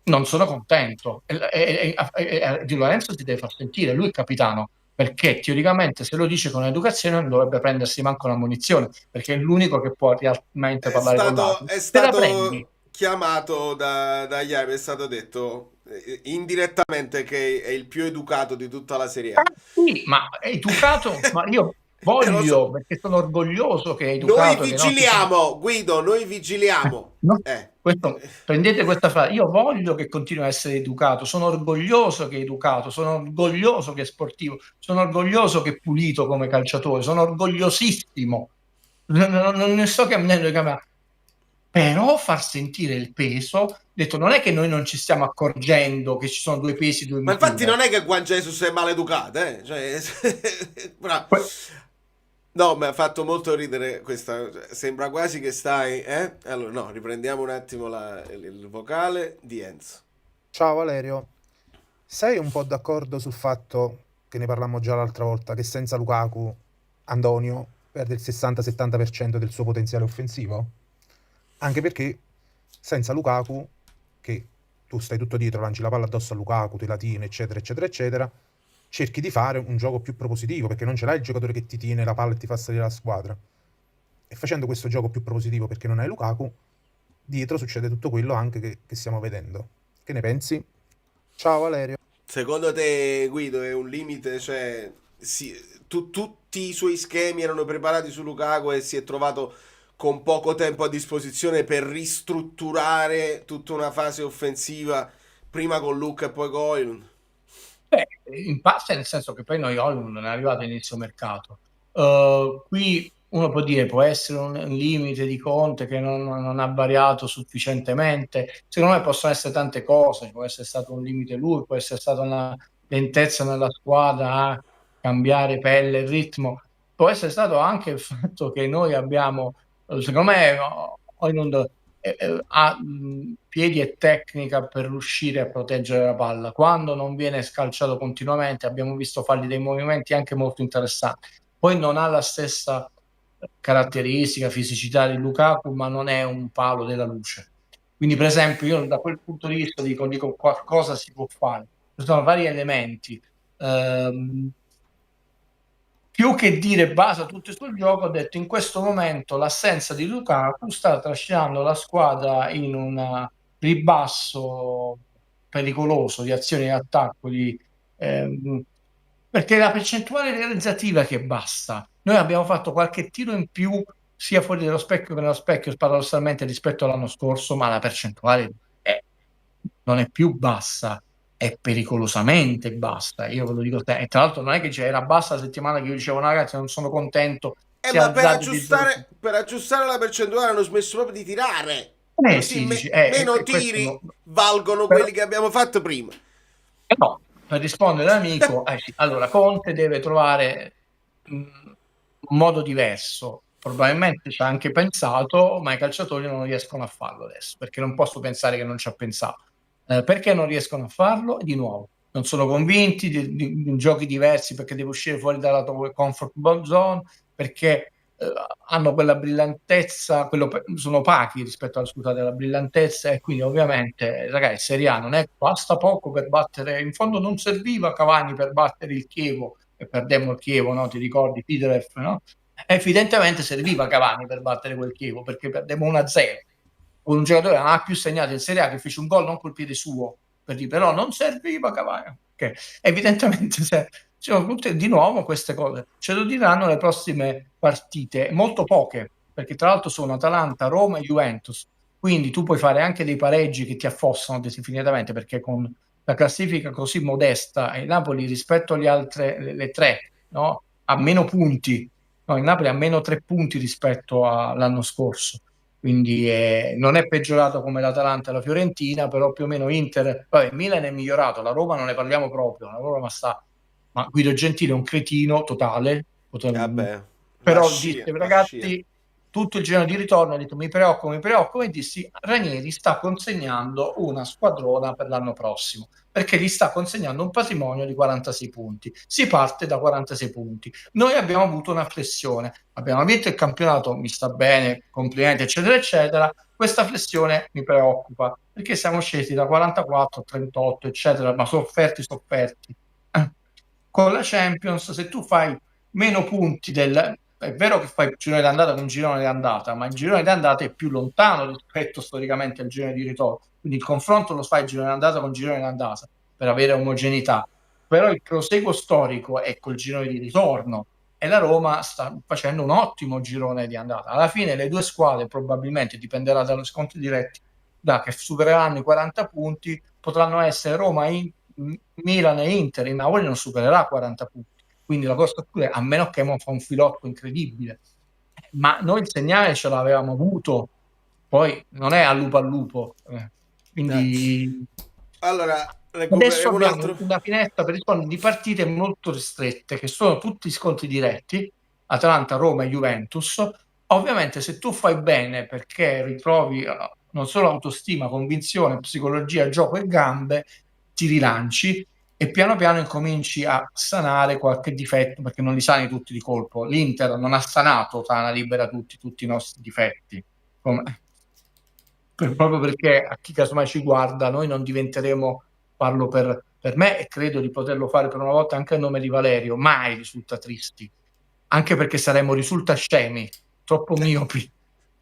Non sono contento. Di Lorenzo si deve far sentire, lui è capitano, perché teoricamente se lo dice con educazione non dovrebbe prendersi manco una munizione, perché è l'unico che può realmente parlare con l'altro. È stato chiamato da Jaime, è stato detto indirettamente che è il più educato di tutta la Serie A. Sì, ma è educato, ma io voglio, perché sono orgoglioso che è educato. Noi vigiliamo, Guido, noi vigiliamo. No? Prendete questa frase, io voglio che continui a essere educato, sono orgoglioso che è educato, sono orgoglioso che è sportivo, sono orgoglioso che è pulito come calciatore, sono orgogliosissimo, non ne sto cambiando di camera, però far sentire il peso, detto, non è che noi non ci stiamo accorgendo che ci sono 2 pesi, 2 misure. Ma infatti non è che Juan Jesus è maleducato, cioè, no, mi ha fatto molto ridere questa, sembra quasi che stai, Allora, no, riprendiamo un attimo il vocale di Enzo. Ciao Valerio, sei un po' d'accordo sul fatto, che ne parlammo già l'altra volta, che senza Lukaku Antonio perde il 60-70% del suo potenziale offensivo? Anche perché senza Lukaku, che tu stai tutto dietro, lanci la palla addosso a Lukaku, te la tieni, eccetera, eccetera, eccetera, cerchi di fare un gioco più propositivo, perché non ce l'hai il giocatore che ti tiene la palla e ti fa salire la squadra. E facendo questo gioco più propositivo, perché non hai Lukaku, dietro succede tutto quello anche che stiamo vedendo. Che ne pensi? Ciao Valerio. Secondo te, Guido, è un limite? Cioè, tutti i suoi schemi erano preparati su Lukaku e si è trovato con poco tempo a disposizione per ristrutturare tutta una fase offensiva, prima con Luka e poi con Højlund? In parte, nel senso che poi noi Højlund non è arrivato a inizio mercato. Qui uno può dire può essere un limite di Conte che non ha variato sufficientemente. Secondo me possono essere tante cose, può essere stato un limite lui, può essere stata una lentezza nella squadra a cambiare pelle e ritmo, può essere stato anche il fatto che noi abbiamo, secondo me, Højlund ha piedi e tecnica per riuscire a proteggere la palla. Quando non viene scalciato continuamente, abbiamo visto fargli dei movimenti anche molto interessanti. Poi non ha la stessa caratteristica, fisicità di Lukaku, ma non è un palo della luce. Quindi, per esempio, io da quel punto di vista dico qualcosa si può fare. Ci sono vari elementi. Più che dire basa tutto sul gioco, ho detto in questo momento l'assenza di Lukaku sta trascinando la squadra in un ribasso pericoloso di azioni di attacco, perché è la percentuale realizzativa che basta. Noi abbiamo fatto qualche tiro in più sia fuori dallo specchio che nello specchio paradossalmente rispetto all'anno scorso, ma la percentuale non è più bassa, è pericolosamente bassa. Io ve lo dico, e tra l'altro non è che era bassa la settimana che io dicevo no, ragazzi non sono contento, ma per aggiustare la percentuale hanno smesso proprio di tirare, così sì, meno tiri valgono quelli che abbiamo fatto prima. No, per rispondere all'amico, allora Conte deve trovare un modo diverso. Probabilmente ci ha anche pensato, ma i calciatori non riescono a farlo adesso, perché non posso pensare che non ci ha pensato. Perché non riescono a farlo? Di nuovo, non sono convinti di giochi diversi, perché deve uscire fuori dalla tua comfort zone, perché hanno quella brillantezza, sono opachi rispetto alla brillantezza, e quindi ovviamente, ragazzi, Serie A non è, basta poco per battere, in fondo non serviva Cavani per battere il Chievo, e perdemmo il Chievo, no? Ti ricordi Piderev, no? Evidentemente serviva Cavani per battere quel Chievo, perché perdemmo 1-0 con un giocatore che non ha più segnato in Serie A, che fece un gol non col piede suo, per dire, però non serviva Cavani. Okay. Evidentemente sono tutte di nuovo queste cose. Ce lo diranno le prossime partite, molto poche, perché tra l'altro sono Atalanta, Roma e Juventus. Quindi tu puoi fare anche dei pareggi che ti affossano definitivamente, perché con la classifica così modesta, il Napoli rispetto alle altre, le tre, no? Ha meno punti. No, il Napoli ha meno 3 punti rispetto all'anno scorso. Quindi non è peggiorato come l'Atalanta e la Fiorentina, però più o meno Inter, vabbè, Milan è migliorato, la Roma non ne parliamo proprio, la Roma ma Guido Gentile è un cretino totale, però disse, ragazzi, tutto il giorno di ritorno ha detto mi preoccupo, e dissi Ranieri sta consegnando una squadrona per l'anno prossimo, perché gli sta consegnando un patrimonio di 46 punti, si parte da 46 punti. Noi abbiamo avuto una flessione, abbiamo vinto il campionato, mi sta bene, complimenti eccetera eccetera, questa flessione mi preoccupa, perché siamo scesi da 44 a 38 eccetera, ma sofferti. Con la Champions, se tu fai meno punti è vero che fai il girone di andata con un girone di andata, ma il girone di andata è più lontano rispetto storicamente al girone di ritorno, quindi il confronto lo fai il girone di andata con il girone di andata per avere omogeneità, però il proseguo storico è col girone di ritorno, e la Roma sta facendo un ottimo girone di andata. Alla fine le due squadre, probabilmente dipenderà dallo scontri diretti, che supereranno i 40 punti, potranno essere Roma, Milan e Inter. Il Napoli non supererà 40 punti, quindi la cosa è, a meno che fa un filotto incredibile, ma noi il segnale ce l'avevamo avuto, poi non è al lupo, quindi allora adesso abbiamo una finestra per rispondere di partite molto ristrette, che sono tutti scontri diretti, Atalanta, Roma e Juventus. Ovviamente se tu fai bene, perché ritrovi non solo autostima, convinzione, psicologia, gioco e gambe, ti rilanci e piano piano incominci a sanare qualche difetto, perché non li sani tutti di colpo. L'Inter non ha sanato Tana Libera tutti i nostri difetti, proprio perché a chi casomai ci guarda, noi non diventeremo, parlo per me e credo di poterlo fare per una volta anche a nome di Valerio, mai risulta tristi, anche perché risulta scemi, troppo miopi.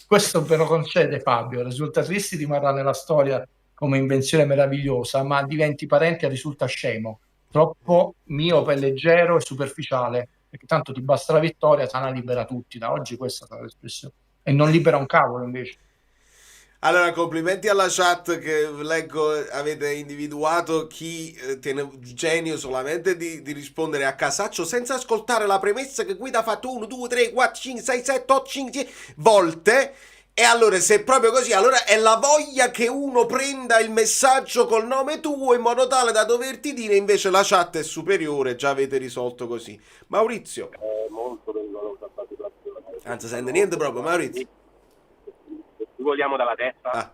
Questo ve lo concede Fabio, risulta tristi rimarrà nella storia come invenzione meravigliosa, ma diventi parente e risulta scemo, troppo miope, leggero e superficiale, perché tanto ti basta la vittoria, Tana libera tutti, da oggi questa è l'espressione, e non libera un cavolo invece. Allora, complimenti alla chat che leggo, avete individuato chi tiene genio solamente di rispondere a casaccio senza ascoltare la premessa che Guida ha fatto 1, 2, 3, 4, 5, 6, 7, 8, 5, 10 volte. E allora, se è proprio così, allora è la voglia che uno prenda il messaggio col nome tuo in modo tale da doverti dire invece la chat è superiore, già avete risolto così. Maurizio. Molto pericolosa la situazione. Non si sente niente proprio, Maurizio. Se vogliamo dalla testa,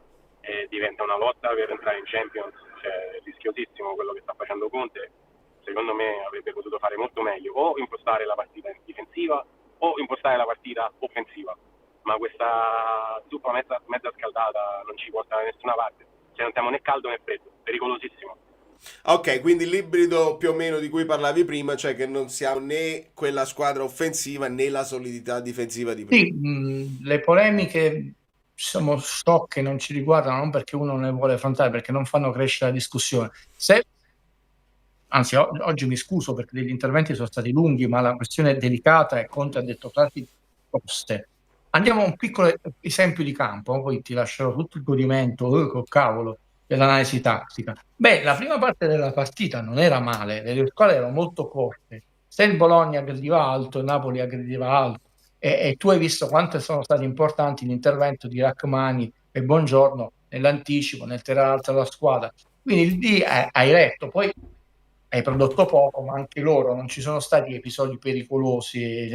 diventa una lotta per entrare in Champions, cioè è rischiosissimo quello che sta facendo Conte. Secondo me avrebbe potuto fare molto meglio, o impostare la partita difensiva o impostare la partita offensiva, ma questa zuppa mezza scaldata non ci porta da nessuna parte, cioè non siamo né caldo né freddo, pericolosissimo. Ok, quindi l'ibrido più o meno di cui parlavi prima, cioè che non siamo né quella squadra offensiva né la solidità difensiva di prima. Sì, le polemiche sono sciocche, non ci riguardano, non perché uno non le vuole affrontare, perché non fanno crescere la discussione. Anzi, oggi mi scuso perché degli interventi sono stati lunghi, ma la questione è delicata e Conte ha detto frasi toste. Andiamo a un piccolo esempio di campo, poi ti lascerò tutto il godimento, col cavolo, dell'analisi tattica. Beh, la prima parte della partita non era male, le squadre erano molto corte. Se il Bologna aggrediva alto, il Napoli aggrediva alto, e tu hai visto quanto sono stati importanti l'intervento di Rachmani e Buongiorno nell'anticipo, nel tirare alta la squadra. Quindi lì hai retto, poi hai prodotto poco, ma anche loro non ci sono stati episodi pericolosi.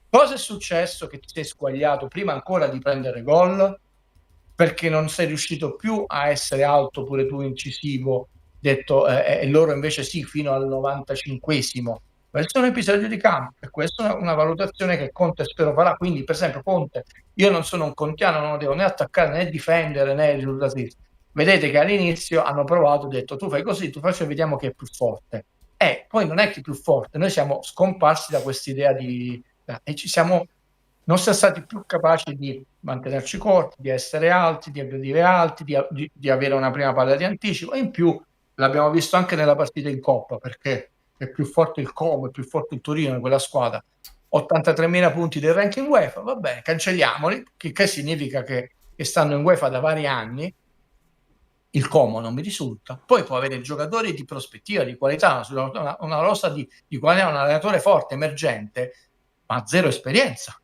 Cosa è successo che ti sei squagliato prima ancora di prendere gol? Perché non sei riuscito più a essere alto pure tu incisivo, detto, e loro invece sì, fino al 95esimo. Questo è un episodio di campo e questa è una valutazione che Conte spero farà. Quindi, per esempio, Conte, io non sono un contiano, non lo devo né attaccare né difendere né risultati. Vedete che all'inizio hanno provato, detto tu fai così, tu faccio, vediamo chi è più forte. Poi non è chi è più forte, noi siamo scomparsi da quest'idea e non siamo stati più capaci di mantenerci corti, di essere alti, di aggredire alti, di avere una prima palla di anticipo. E in più l'abbiamo visto anche nella partita in Coppa, perché è più forte il Como, è più forte il Torino in quella squadra. 83.000 punti del ranking UEFA, va bene, cancelliamoli, che significa che stanno in UEFA da vari anni. Il Como non mi risulta. Poi può avere giocatori di prospettiva, di qualità, una rosa di qualità, un allenatore forte, emergente, ma zero esperienza.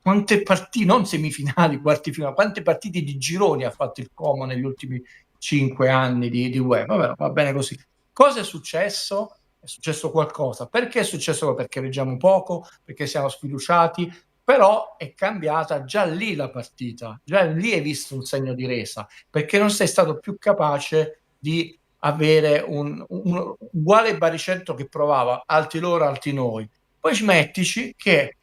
Quante partite, non semifinali, quarti finali, quante partite di gironi ha fatto il Como negli ultimi 5 anni di UEFA? Vabbè, va bene così. Cosa è successo? È successo qualcosa. Perché è successo? Perché reggiamo poco, perché siamo sfiduciati, però è cambiata già lì la partita, già lì hai visto un segno di resa, perché non sei stato più capace di avere un uguale baricentro che provava, alti loro, alti noi. Poi smettici che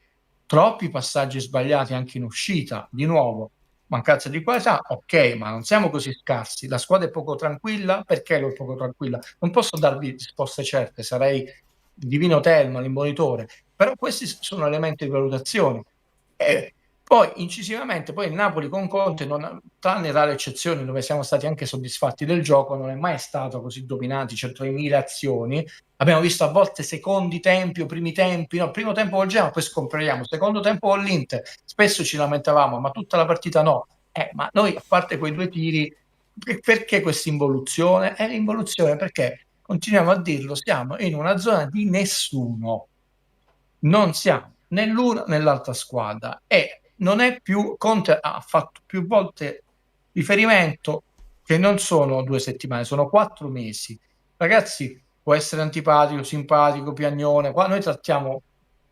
troppi passaggi sbagliati anche in uscita, di nuovo, mancanza di qualità, ok, ma non siamo così scarsi, la squadra è poco tranquilla, perché è poco tranquilla? Non posso darvi risposte certe, sarei il divino Telma, l'imbonitore, però questi sono elementi di valutazione. Poi incisivamente, poi il Napoli con Conte, tranne rare eccezioni dove siamo stati anche soddisfatti del gioco, non è mai stato così dominanti, 100.000 azioni. Abbiamo visto a volte secondi tempi o primi tempi, no, primo tempo col Genoa, poi scompariamo, secondo tempo con l'Inter, spesso ci lamentavamo, ma tutta la partita no. Ma noi, a parte quei 2 tiri, perché questa involuzione? È l'involuzione perché, continuiamo a dirlo, siamo in una zona di nessuno. Non siamo né l'una né l'altra squadra e non è più. Conte ha fatto più volte riferimento che non sono 2 settimane, sono 4 mesi. Ragazzi, può essere antipatico, simpatico, piagnone, qua noi trattiamo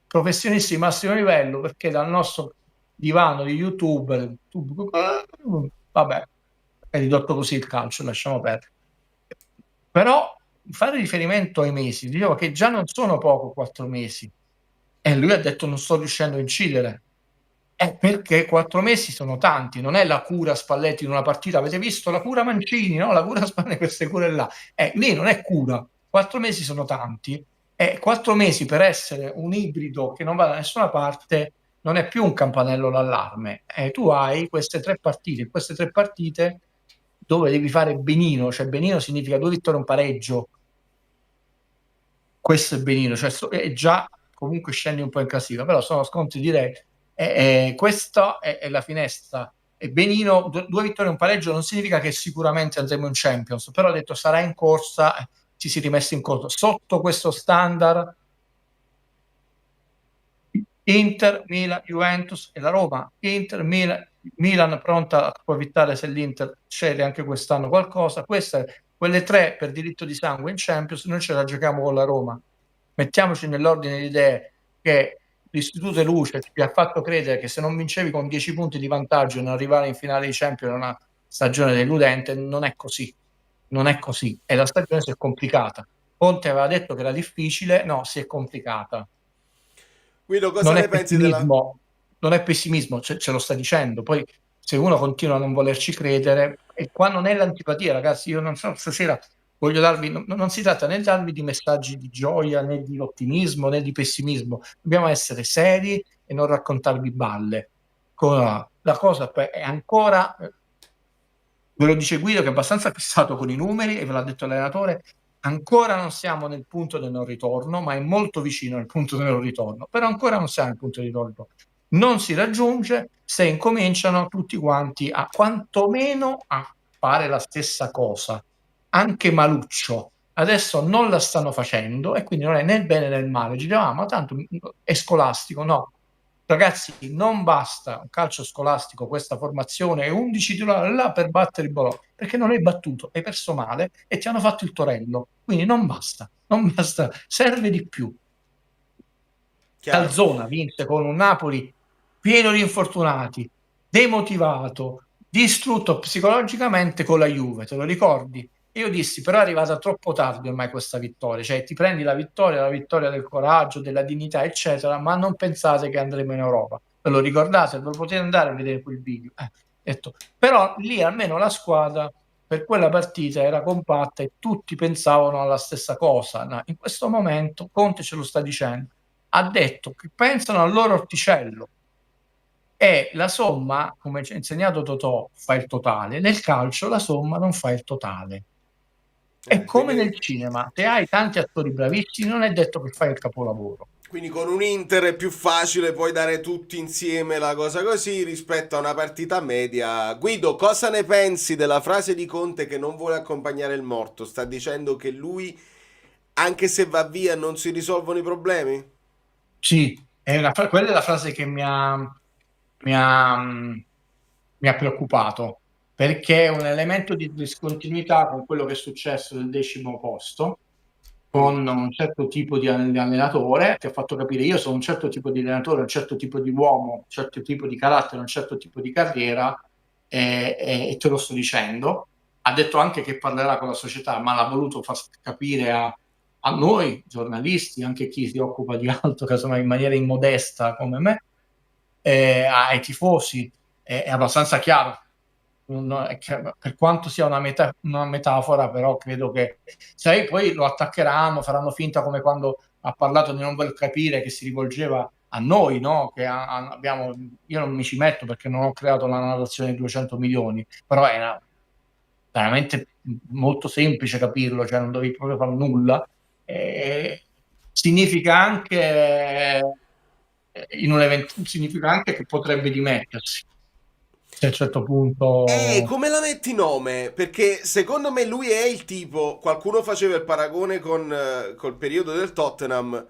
professionisti di massimo livello perché dal nostro divano di youtuber, vabbè, è ridotto così il calcio, lasciamo perdere. Però fare riferimento ai mesi, dicevo che già non sono poco 4 mesi. E lui ha detto non sto riuscendo a incidere. Perché 4 mesi sono tanti, non è la cura Spalletti in una partita, avete visto la cura Mancini, no? La cura Spalletti, queste cure là. Lì non è cura, 4 mesi sono tanti, 4 mesi per essere un ibrido che non va da nessuna parte non è più un campanello d'allarme. Tu hai queste 3 partite dove devi fare benino, cioè benino significa 2 vittorie e un pareggio. Questo è benino, cioè è già comunque scendi un po' in classifica, però sono scontri diretti. Questa è la finestra e benino, 2 vittorie e un pareggio non significa che sicuramente andremo in Champions, però ha detto sarà in corsa, ci si è rimessi in corsa. Sotto questo standard Inter, Milan, Juventus e la Roma. Inter, Milan pronta a approfittare se l'Inter cede anche quest'anno qualcosa. Quelle 3 per diritto di sangue in Champions, noi ce la giochiamo con la Roma. Mettiamoci nell'ordine di idee che l'Istituto Luce ti ha fatto credere che se non vincevi con 10 punti di vantaggio non arrivare in finale di Champions è una stagione deludente. Non è così. Non è così. E la stagione si è complicata. Conte aveva detto che era difficile, no, si è complicata. Guido, cosa ne pensi Non è pessimismo, ce lo sta dicendo. Poi se uno continua a non volerci credere, e qua non è l'antipatia, ragazzi, io non so, stasera voglio darvi, non si tratta né di darvi di messaggi di gioia, né di ottimismo, né di pessimismo. Dobbiamo essere seri e non raccontarvi balle. La cosa è ancora, ve lo dice Guido che è abbastanza fissato con i numeri e ve l'ha detto l'allenatore, ancora non siamo nel punto del non ritorno, ma è molto vicino al punto del non ritorno, però ancora non siamo nel punto di ritorno. Non si raggiunge se incominciano tutti quanti a quantomeno a fare la stessa cosa. Anche Maluccio adesso non la stanno facendo e quindi non è né il bene né il male. Dicevamo, ma tanto è scolastico, no. Ragazzi, non basta un calcio scolastico, questa formazione e 11 titolari là per battere il Bologna, perché non hai battuto, hai perso male e ti hanno fatto il torello. Quindi non basta, serve di più. Calzona vince con un Napoli pieno di infortunati, demotivato, distrutto psicologicamente con la Juve, te lo ricordi? Io dissi, però è arrivata troppo tardi ormai questa vittoria, cioè ti prendi la vittoria del coraggio, della dignità, eccetera, ma non pensate che andremo in Europa. Ve lo ricordate? Ve lo potete andare a vedere quel video. Detto. Però lì almeno la squadra per quella partita era compatta e tutti pensavano alla stessa cosa. No, in questo momento Conte ce lo sta dicendo. Ha detto che pensano al loro orticello e la somma, come ci ha insegnato Totò, fa il totale. Nel calcio la somma non fa il totale. È come nel cinema, se hai tanti attori bravissimi non è detto che fai il capolavoro. Quindi con un Inter è più facile poi dare tutti insieme la cosa così rispetto a una partita media. Guido, cosa ne pensi della frase di Conte che non vuole accompagnare il morto? Sta dicendo che lui, anche se va via, non si risolvono i problemi? Sì, quella è la frase che mi ha preoccupato, perché è un elemento di discontinuità con quello che è successo nel 10° posto, con un certo tipo di allenatore che ha fatto capire io sono un certo tipo di allenatore, un certo tipo di uomo, un certo tipo di carattere, un certo tipo di carriera e te lo sto dicendo. Ha detto anche che parlerà con la società, ma l'ha voluto far capire a noi giornalisti, anche chi si occupa di altro, casomai in maniera immodesta come me, ai tifosi, è abbastanza chiaro. Per quanto sia una metafora, però credo che sai, poi lo attaccheranno, faranno finta come quando ha parlato di non voler capire che si rivolgeva a noi, no? Che abbiamo, io non mi ci metto perché non ho creato la narrazione di 200 milioni, però era veramente molto semplice capirlo, cioè non dovevi proprio fare nulla. Significa anche in un evento, significa anche che potrebbe dimettersi a un certo punto. Come la metti nome? Perché secondo me lui è il tipo, qualcuno faceva il paragone col periodo del Tottenham,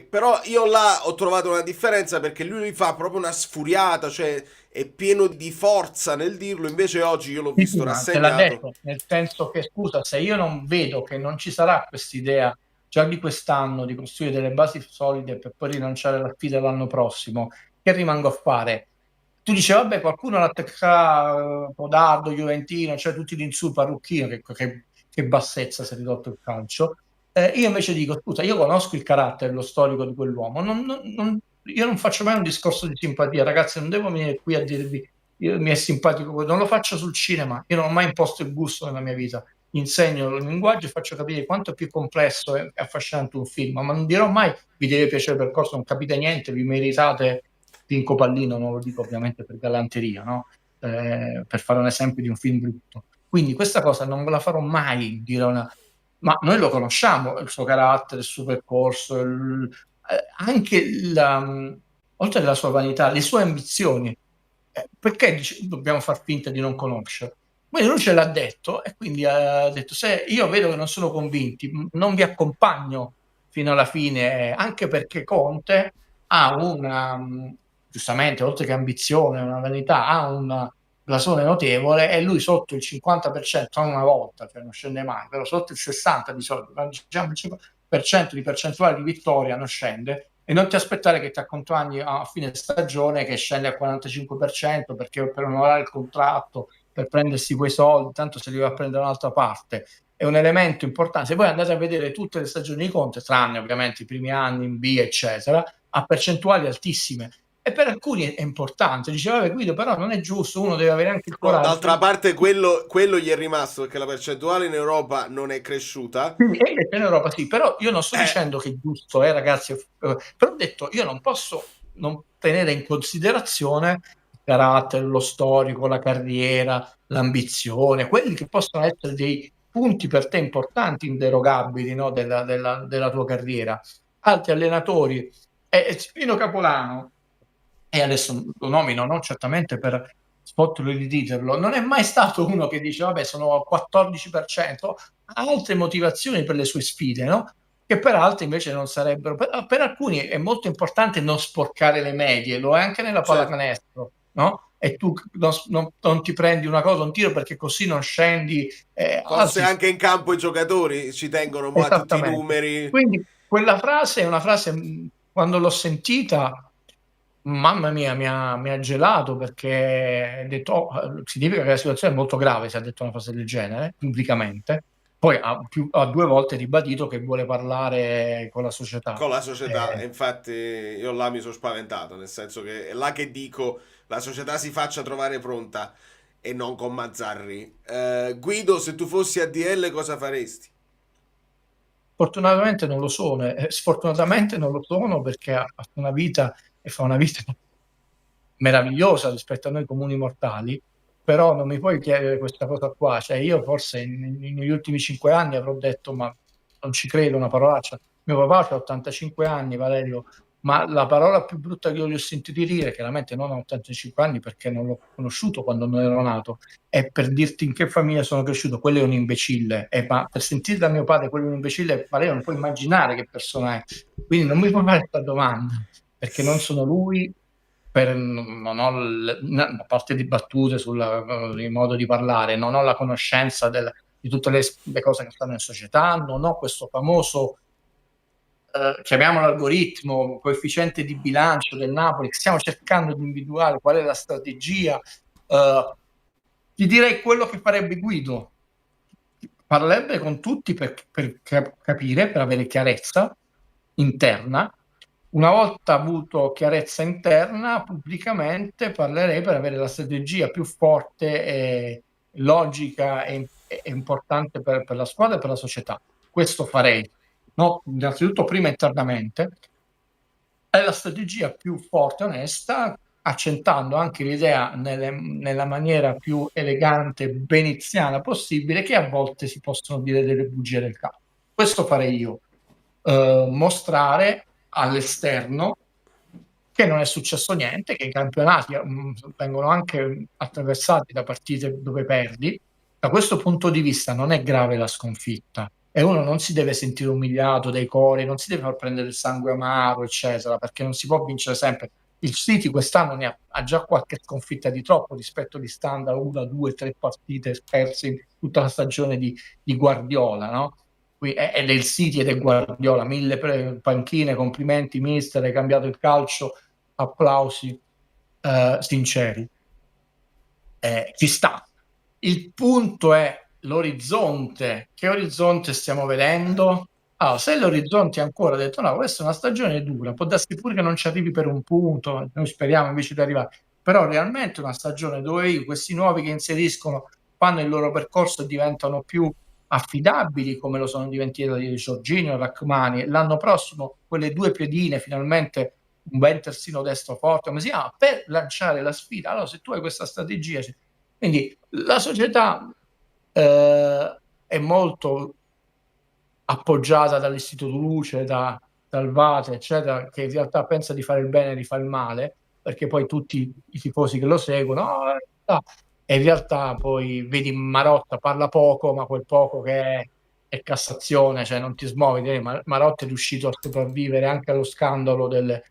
però io là ho trovato una differenza perché lui fa proprio una sfuriata, cioè è pieno di forza nel dirlo, invece oggi io l'ho visto rassegnato. Te l'ha detto, nel senso che scusa, se io non vedo che non ci sarà quest'idea già di quest'anno di costruire delle basi solide per poi rilanciare la sfida l'anno prossimo, che rimango a fare? Tu dici, vabbè, qualcuno l'attaccherà, Podardo, Juventino, cioè tutti gli insulti, Parrucchino, che bassezza si è ridotto il calcio. Io invece dico, scusa, io conosco il carattere, lo storico di quell'uomo, io non faccio mai un discorso di simpatia, ragazzi, non devo venire qui a dirvi mi è simpatico, non lo faccio sul cinema, io non ho mai imposto il gusto nella mia vita, insegno il linguaggio e faccio capire quanto è più complesso e affascinante un film, ma non dirò mai vi deve piacere il percorso, non capite niente, vi meritate Pinco Pallino, non lo dico ovviamente per galanteria, no? Per fare un esempio di un film brutto. Quindi questa cosa non ve la farò mai dire ma noi lo conosciamo, il suo carattere, il suo percorso, anche oltre alla sua vanità, le sue ambizioni. perché dobbiamo far finta di non conoscere? Quindi lui ce l'ha detto e quindi ha detto: se io vedo che non sono convinti, non vi accompagno fino alla fine, anche perché Conte ha una, giustamente, oltre che ambizione, una vanità, ha un blasone notevole e lui sotto il 50%, non una volta, cioè non scende mai, però sotto il 60% di solito, diciamo il 5% di percentuale di vittoria non scende, e non ti aspettare che ti accompagni a fine stagione che scende al 45% perché per onorare il contratto, per prendersi quei soldi, tanto se li va a prendere da un'altra parte. È un elemento importante. Se voi andate a vedere tutte le stagioni di Conte, tranne ovviamente i primi anni in B, eccetera, ha percentuali altissime. E per alcuni è importante. Diceva, Guido, però non è giusto, uno deve avere anche il No, coraggio. d'altra parte quello gli è rimasto perché la percentuale in Europa non è cresciuta. In Europa sì, però io non sto dicendo che è giusto, ragazzi, però ho detto io non posso non tenere in considerazione il carattere, lo storico, la carriera, l'ambizione, quelli che possono essere dei punti per te importanti, inderogabili, no, della tua carriera. Altri allenatori, Spino Capolano, e adesso lo nomino non certamente per spotlo di dirlo, non è mai stato uno che dice vabbè sono al 14%, ha altre motivazioni per le sue sfide, no? Che per altri invece non sarebbero. Per alcuni è molto importante non sporcare le medie, lo è anche nella pallacanestro, no? E tu non ti prendi una cosa, un tiro, perché così non scendi. Forse anche in campo i giocatori ci tengono a tutti i numeri. Quindi quella frase è una frase, quando l'ho sentita, mamma mia, mi ha gelato, perché ha detto, significa che la situazione è molto grave se ha detto una frase del genere, pubblicamente. Poi ha 2 volte ribadito che vuole parlare con la società. Con la società, e infatti io là mi sono spaventato, nel senso che è là che dico la società si faccia trovare pronta e non con Mazzarri. Guido, se tu fossi ADL cosa faresti? Fortunatamente non lo sono, sfortunatamente non lo sono, perché ha una vita e fa una vita meravigliosa rispetto a noi comuni mortali, però non mi puoi chiedere questa cosa qua. Cioè, io forse negli ultimi 5 anni avrò detto, ma non ci credo, una parolaccia. Mio papà ha 85 anni, Valerio, ma la parola più brutta che io gli ho sentito dire, chiaramente non a 85 anni perché non l'ho conosciuto quando non ero nato, è per dirti in che famiglia sono cresciuto: quello è un imbecille. Ma per sentire da mio padre quello è un imbecille, Valerio non puoi immaginare che persona è. Quindi non mi puoi fare questa domanda, perché non sono lui. Non ho a parte di battute sul modo di parlare, non ho la conoscenza di tutte le cose che stanno in società, non ho questo famoso, chiamiamolo algoritmo, coefficiente di bilancio del Napoli, che stiamo cercando di individuare qual è la strategia. Ti direi quello che farebbe Guido: parlerebbe con tutti per capire, per avere chiarezza interna. Una volta avuto chiarezza interna, pubblicamente parlerei per avere la strategia più forte e logica e importante per la squadra e per la società. Questo farei, no? Innanzitutto prima internamente. È la strategia più forte e onesta, accentando anche l'idea nella maniera più elegante, beniziana possibile, che a volte si possono dire delle bugie del capo. Questo farei io. Mostrare all'esterno che non è successo niente, che i campionati vengono anche attraversati da partite dove perdi. Da questo punto di vista non è grave la sconfitta, e uno non si deve sentire umiliato dai cori, non si deve far prendere il sangue amaro, eccetera, perché non si può vincere sempre. Il City quest'anno ha già qualche sconfitta di troppo rispetto agli standard 1, 2, 3 partite perse in tutta la stagione di Guardiola, no? È del City ed è Guardiola, 1000 panchine, complimenti mister, hai cambiato il calcio, applausi sinceri. Ci sta. Il punto è l'orizzonte. Che orizzonte stiamo vedendo? Allora, se l'orizzonte è ancora detto no, questa è una stagione dura, può darsi pure che non ci arrivi per un punto, noi speriamo invece di arrivare, però realmente una stagione dove questi nuovi che inseriscono fanno il loro percorso e diventano più affidabili, come lo sono diventati Jorginho e Rachmani. L'anno prossimo quelle 2 piedine, finalmente un bel terzino destro forte, come si chiama, per lanciare la sfida. Allora, se tu hai questa strategia, quindi la società è molto appoggiata dall'Istituto Luce, dal Vate, eccetera, che in realtà pensa di fare il bene e di fare il male. perché poi tutti i tifosi che lo seguono, e in realtà poi vedi Marotta parla poco, ma quel poco che è Cassazione, cioè non ti smuovi. Marotta è riuscito a sopravvivere anche allo scandalo delle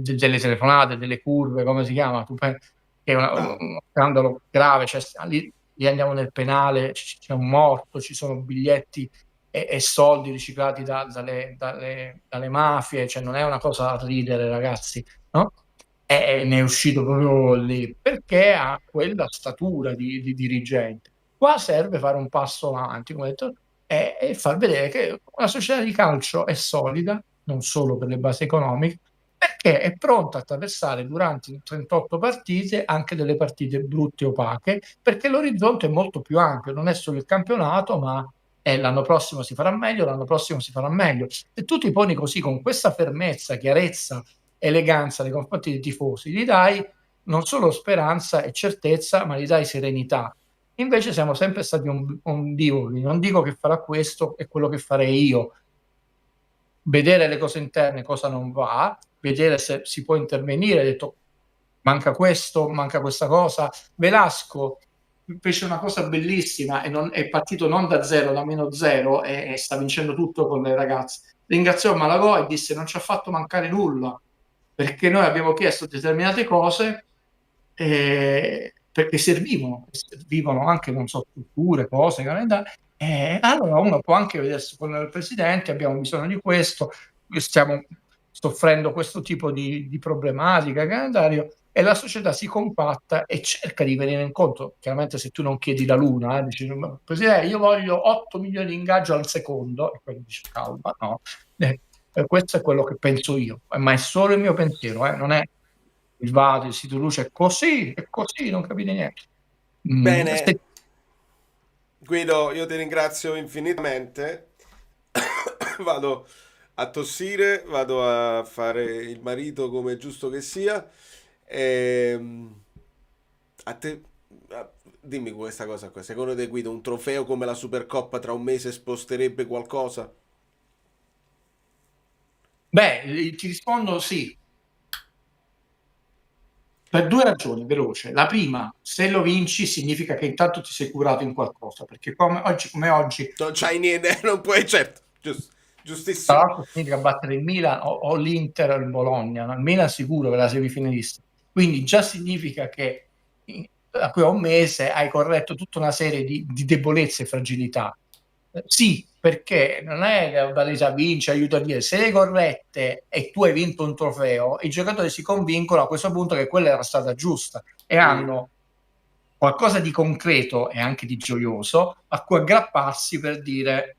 telefonate, delle curve, come si chiama? Che è uno scandalo grave, cioè, lì andiamo nel penale, c'è un morto, ci sono biglietti e soldi riciclati dalle mafie, cioè non è una cosa da ridere, ragazzi, no? E ne è uscito proprio lì perché ha quella statura di dirigente. Qua serve fare un passo avanti, come ho detto, e far vedere che una società di calcio è solida, non solo per le basi economiche, perché è pronta a attraversare durante 38 partite anche delle partite brutte e opache, perché l'orizzonte è molto più ampio, non è solo il campionato, ma l'anno prossimo si farà meglio, l'anno prossimo si farà meglio. Se tu ti poni così, con questa fermezza, chiarezza, eleganza nei confronti dei tifosi, gli dai non solo speranza e certezza, ma gli dai serenità. Invece siamo sempre stati ondivori, non dico che farà questo, è quello che farei io. Vedere le cose interne, cosa non va, vedere se si può intervenire, detto manca questo, manca questa cosa. Velasco fece una cosa bellissima e è partito non da zero, da -0 e sta vincendo tutto con le ragazze. Ringraziò Malagò e disse non ci ha fatto mancare nulla, perché noi abbiamo chiesto determinate cose perché servivano anche, non so, strutture, cose, calendari. Allora uno può anche vedersi con il presidente, abbiamo bisogno di questo, stiamo soffrendo questo tipo di problematica, calendario, e la società si compatta e cerca di venire incontro. Chiaramente se tu non chiedi la luna, dici presidente io voglio 8 milioni di ingaggio al secondo, e poi dici calma, no. Questo è quello che penso io, ma è solo il mio pensiero, non è il vado, il sito luce, è così, non capite niente. Bene, Guido, io ti ringrazio infinitamente. Vado a tossire, vado a fare il marito come è giusto che sia. A te, dimmi questa cosa qua. Secondo te, Guido, un trofeo come la Supercoppa tra un mese sposterebbe qualcosa? Beh, ti rispondo sì. Per 2 ragioni, veloce. La prima, se lo vinci significa che intanto ti sei curato in qualcosa, perché come oggi non c'hai niente, non puoi, certo, giustissimo. Tra l'altro significa battere il Milan o l'Inter o il Bologna, il Milan sicuro che è la semifinalista, quindi già significa che da qui a un mese hai corretto tutta una serie di debolezze e fragilità. Sì, perché non è che Valesa vince, aiuta a dire, se le corrette e tu hai vinto un trofeo, i giocatori si convincono a questo punto che quella era stata giusta e hanno qualcosa di concreto e anche di gioioso a cui aggrapparsi per dire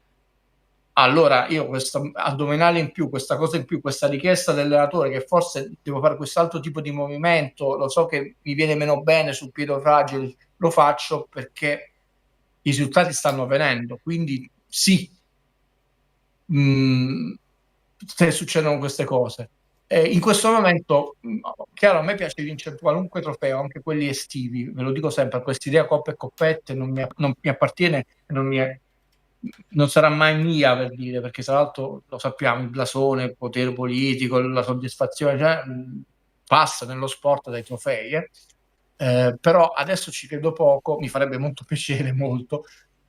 allora io questo addominale in più, questa cosa in più, questa richiesta dell'allenatore che forse devo fare quest'altro tipo di movimento, lo so che mi viene meno bene sul piede fragile, lo faccio perché i risultati stanno avvenendo, quindi sì, se succedono queste cose. In questo momento, chiaro, a me piace vincere qualunque trofeo, anche quelli estivi, ve lo dico sempre, questa idea coppe e coppette non mi appartiene, non sarà mai mia, per dire, perché tra l'altro lo sappiamo, il blasone, il potere politico, la soddisfazione, cioè, passa nello sport dai trofei, però adesso ci credo poco, mi farebbe molto piacere, molto,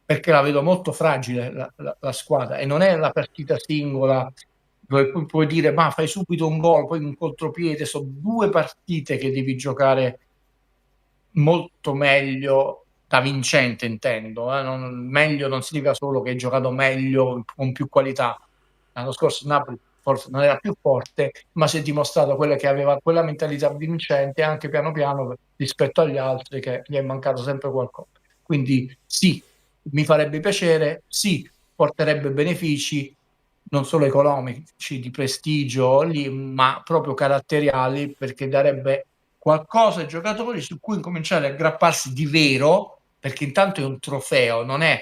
perché la vedo molto fragile la squadra, e non è la partita singola dove puoi dire ma fai subito un gol, poi un contropiede, sono 2 partite che devi giocare molto meglio da vincente, intendo, meglio non significa solo che hai giocato meglio con più qualità. L'anno scorso il Napoli forse non era più forte, ma si è dimostrato quella che aveva quella mentalità vincente anche piano piano rispetto agli altri, che gli è mancato sempre qualcosa. Quindi sì, mi farebbe piacere, sì, porterebbe benefici non solo economici, di prestigio lì, ma proprio caratteriali, perché darebbe qualcosa ai giocatori su cui cominciare a aggrapparsi di vero, perché intanto è un trofeo, non è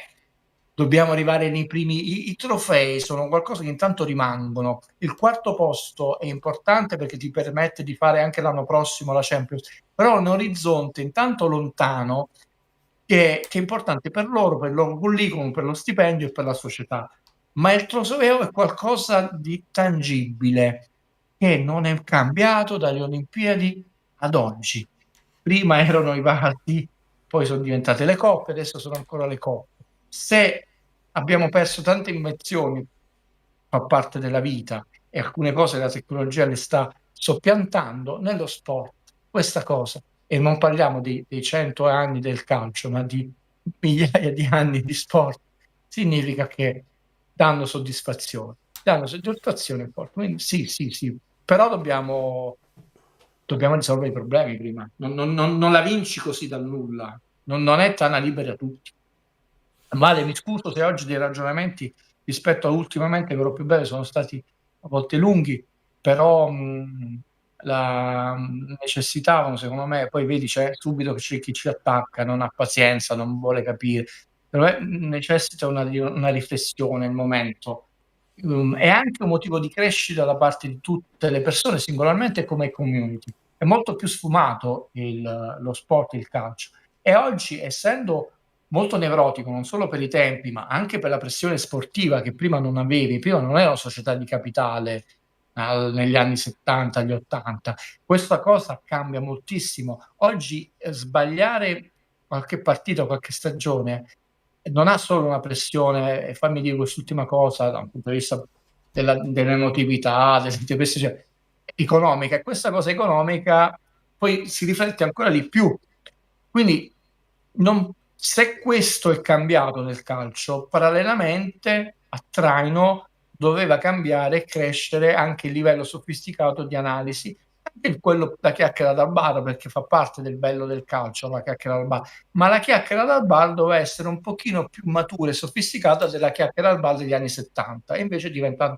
dobbiamo arrivare nei primi. I trofei sono qualcosa che intanto rimangono. Il 4º posto è importante perché ti permette di fare anche l'anno prossimo la Champions, però è un orizzonte intanto lontano che è importante per loro, per il loro curriculum, per lo stipendio e per la società. Ma il trofeo è qualcosa di tangibile che non è cambiato dalle Olimpiadi ad oggi. Prima erano i vasi, poi sono diventate le coppe, adesso sono ancora le coppe. Se abbiamo perso tante invenzioni, fa parte della vita, e alcune cose la tecnologia le sta soppiantando nello sport. Questa cosa, e non parliamo dei 100 anni del calcio, ma di migliaia di anni di sport, significa che danno soddisfazione. Quindi sì, però dobbiamo risolvere i problemi prima. Non la vinci così dal nulla, non è tana libera a tutti. Vale, mi scuso se oggi dei ragionamenti rispetto a ultimamente, che ero più belli, sono stati a volte lunghi, però necessitavano, secondo me, poi vedi c'è subito che c'è chi ci attacca, non ha pazienza, non vuole capire, però necessita una riflessione, il momento. È anche un motivo di crescita da parte di tutte le persone singolarmente come community. È molto più sfumato lo sport, il calcio. E oggi, essendo molto nevrotico, non solo per i tempi, ma anche per la pressione sportiva che prima non avevi, prima non era una società di capitale negli anni 70, gli 80. Questa cosa cambia moltissimo. Oggi sbagliare qualche partita, qualche stagione, non ha solo una pressione, e fammi dire quest'ultima cosa da un punto di vista dell'emotività, economica, e questa cosa economica poi si riflette ancora di più. Quindi se questo è cambiato nel calcio, parallelamente a traino doveva cambiare e crescere anche il livello sofisticato di analisi, anche la chiacchiera dal bar, perché fa parte del bello del calcio, la chiacchiera dal bar, ma la chiacchiera dal bar doveva essere un pochino più matura e sofisticata della chiacchiera dal bar degli anni 70, e invece diventa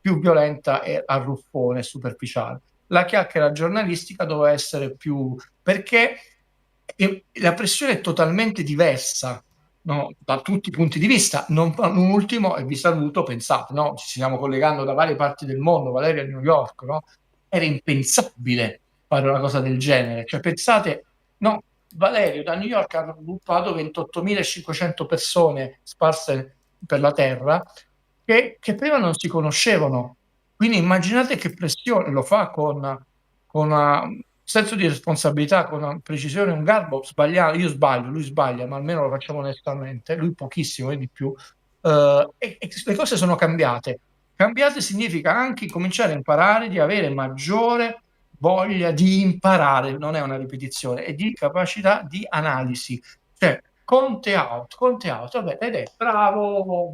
più violenta e arruffone, superficiale. La chiacchiera giornalistica doveva essere più, perché la pressione è totalmente diversa, no? Da tutti i punti di vista. Non ultimo, e vi saluto, pensate, no? Ci stiamo collegando da varie parti del mondo, Valeria a New York, no? Era impensabile fare una cosa del genere, cioè pensate, no? Valerio da New York ha raggruppato 28.500 persone sparse per la terra che prima non si conoscevano, quindi immaginate che pressione. Lo fa con un senso di responsabilità, con una precisione, un garbo. Io sbaglio, lui sbaglia, ma almeno lo facciamo onestamente, lui pochissimo e di più, e le cose sono cambiate. Cambiate significa anche cominciare a imparare, di avere maggiore voglia di imparare, non è una ripetizione, è di capacità di analisi. Cioè, Conte out, vabbè, ed è bravo,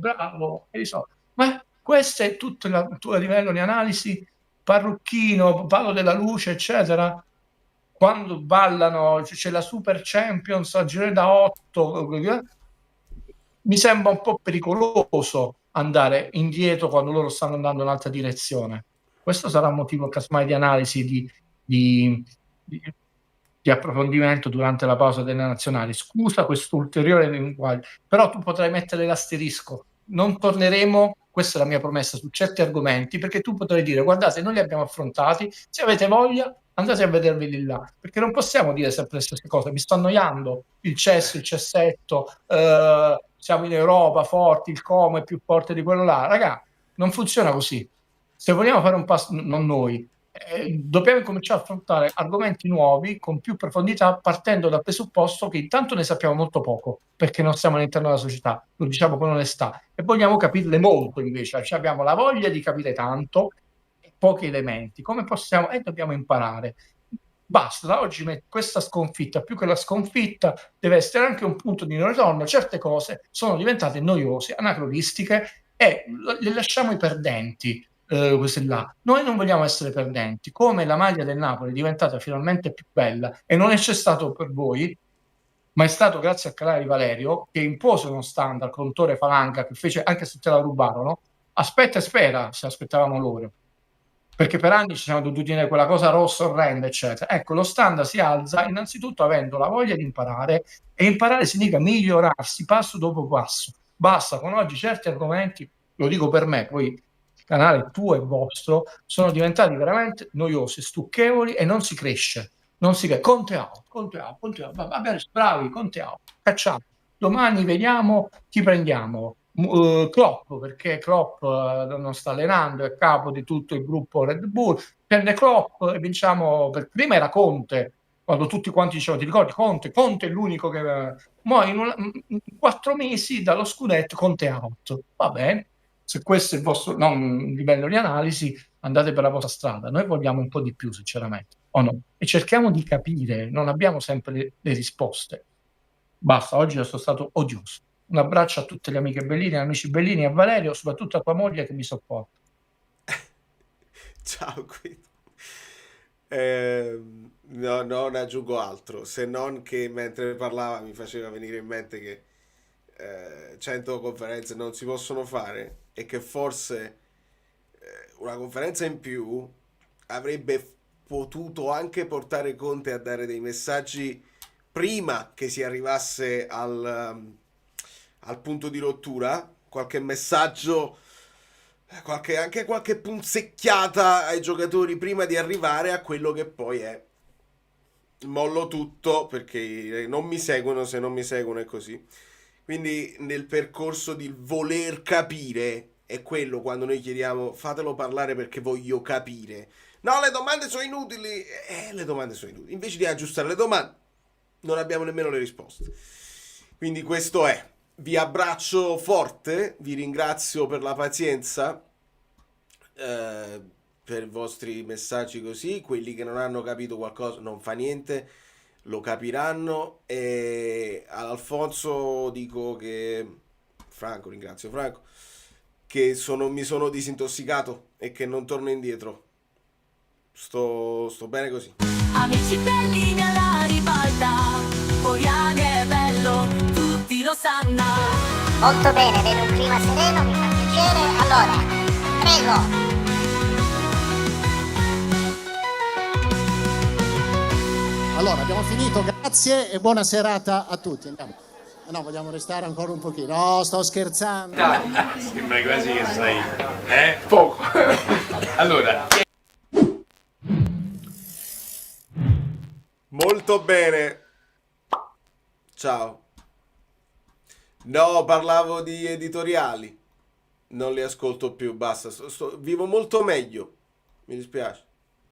e risolve. Ma questo è tutto il tuo livello di analisi, parrucchino, palo della luce, eccetera. Quando ballano, c'è la Super Champions a girare da 8, mi sembra un po' pericoloso andare indietro quando loro stanno andando in un'altra direzione. Questo sarà un motivo casomai di analisi, di approfondimento durante la pausa delle nazionali. Scusa questo ulteriore linguaggio, però tu potrai mettere l'asterisco. Non torneremo, questa è la mia promessa, su certi argomenti, perché tu potrai dire: guardate, noi li abbiamo affrontati, se avete voglia andate a vederveli là, perché non possiamo dire sempre le stesse cose. Mi sto annoiando, il cesso, il cessetto, siamo in Europa forti, il Como è più forte di quello là. Raga, non funziona così. Se vogliamo fare un passo, non noi, dobbiamo cominciare a affrontare argomenti nuovi con più profondità, partendo dal presupposto che intanto ne sappiamo molto poco, perché non siamo all'interno della società, lo diciamo con onestà, e vogliamo capirle molto invece, cioè abbiamo la voglia di capire tanto e pochi elementi. Come possiamo? Dobbiamo imparare. Basta, oggi questa sconfitta, più che la sconfitta, deve essere anche un punto di non ritorno. Certe cose sono diventate noiose, anacronistiche, e le lasciamo ai perdenti. Queste là. Noi non vogliamo essere perdenti. Come la maglia del Napoli è diventata finalmente più bella, e non c'è stato per voi, ma è stato grazie al canale di Valerio, che impose uno standard con Tore Falanga, che fece, anche se te la rubarono, aspetta e spera, se aspettavamo loro, perché per anni ci siamo dovuti dire quella cosa rossa orrenda, eccetera. Ecco, lo standard si alza innanzitutto avendo la voglia di imparare, e imparare significa migliorarsi passo dopo passo. Basta, con oggi certi argomenti, lo dico per me, poi il canale tuo e vostro, sono diventati veramente noiosi, stucchevoli, e non si cresce. Conte out, va bene, bravi, Conte out, cacciamo. Domani vediamo, chi prendiamo. Klopp, perché Klopp non sta allenando, è capo di tutto il gruppo Red Bull, prende Klopp e vinciamo, prima era Conte, quando tutti quanti dicevano, ti ricordi Conte è l'unico che mo in 4 mesi dallo scudetto Conte è out. Va bene, se questo è il vostro livello di analisi, andate per la vostra strada. Noi vogliamo un po' di più, sinceramente, o no? E cerchiamo di capire, non abbiamo sempre le risposte. Basta, oggi sono stato odioso. Un abbraccio a tutte le amiche Bellini, amici Bellini e a Valerio, soprattutto a tua moglie che mi sopporta. Ciao Guido. No, non aggiungo altro, se non che mentre parlava mi faceva venire in mente che 100 conferenze non si possono fare e che forse una conferenza in più avrebbe potuto anche portare Conte a dare dei messaggi prima che si arrivasse al punto di rottura, qualche messaggio, anche qualche punzecchiata ai giocatori prima di arrivare a quello che poi è mollo tutto, perché non mi seguono, se non mi seguono è così. Quindi nel percorso di voler capire è quello, quando noi chiediamo fatelo parlare perché voglio capire. No, le domande sono inutili. Le domande sono inutili. Invece di aggiustare le domande non abbiamo nemmeno le risposte. Quindi questo è. Vi abbraccio forte, vi ringrazio per la pazienza, per i vostri messaggi così. Quelli che non hanno capito qualcosa non fa niente, lo capiranno. E all'Alfonso dico che ringrazio Franco, che mi sono disintossicato e che non torno indietro. Sto bene così. Amici Bellini alla ribalta, Poriani è bello, tutti lo sanno. Molto bene, vedo un clima sereno, mi fa piacere. Allora, prego. Allora, abbiamo finito, grazie e buona serata a tutti. Andiamo. No, vogliamo restare ancora un pochino. No, sto scherzando. Sembra quasi che sei, poco. Allora. Molto bene. Ciao. No, parlavo di editoriali. Non li ascolto più, basta. Vivo molto meglio. Mi dispiace.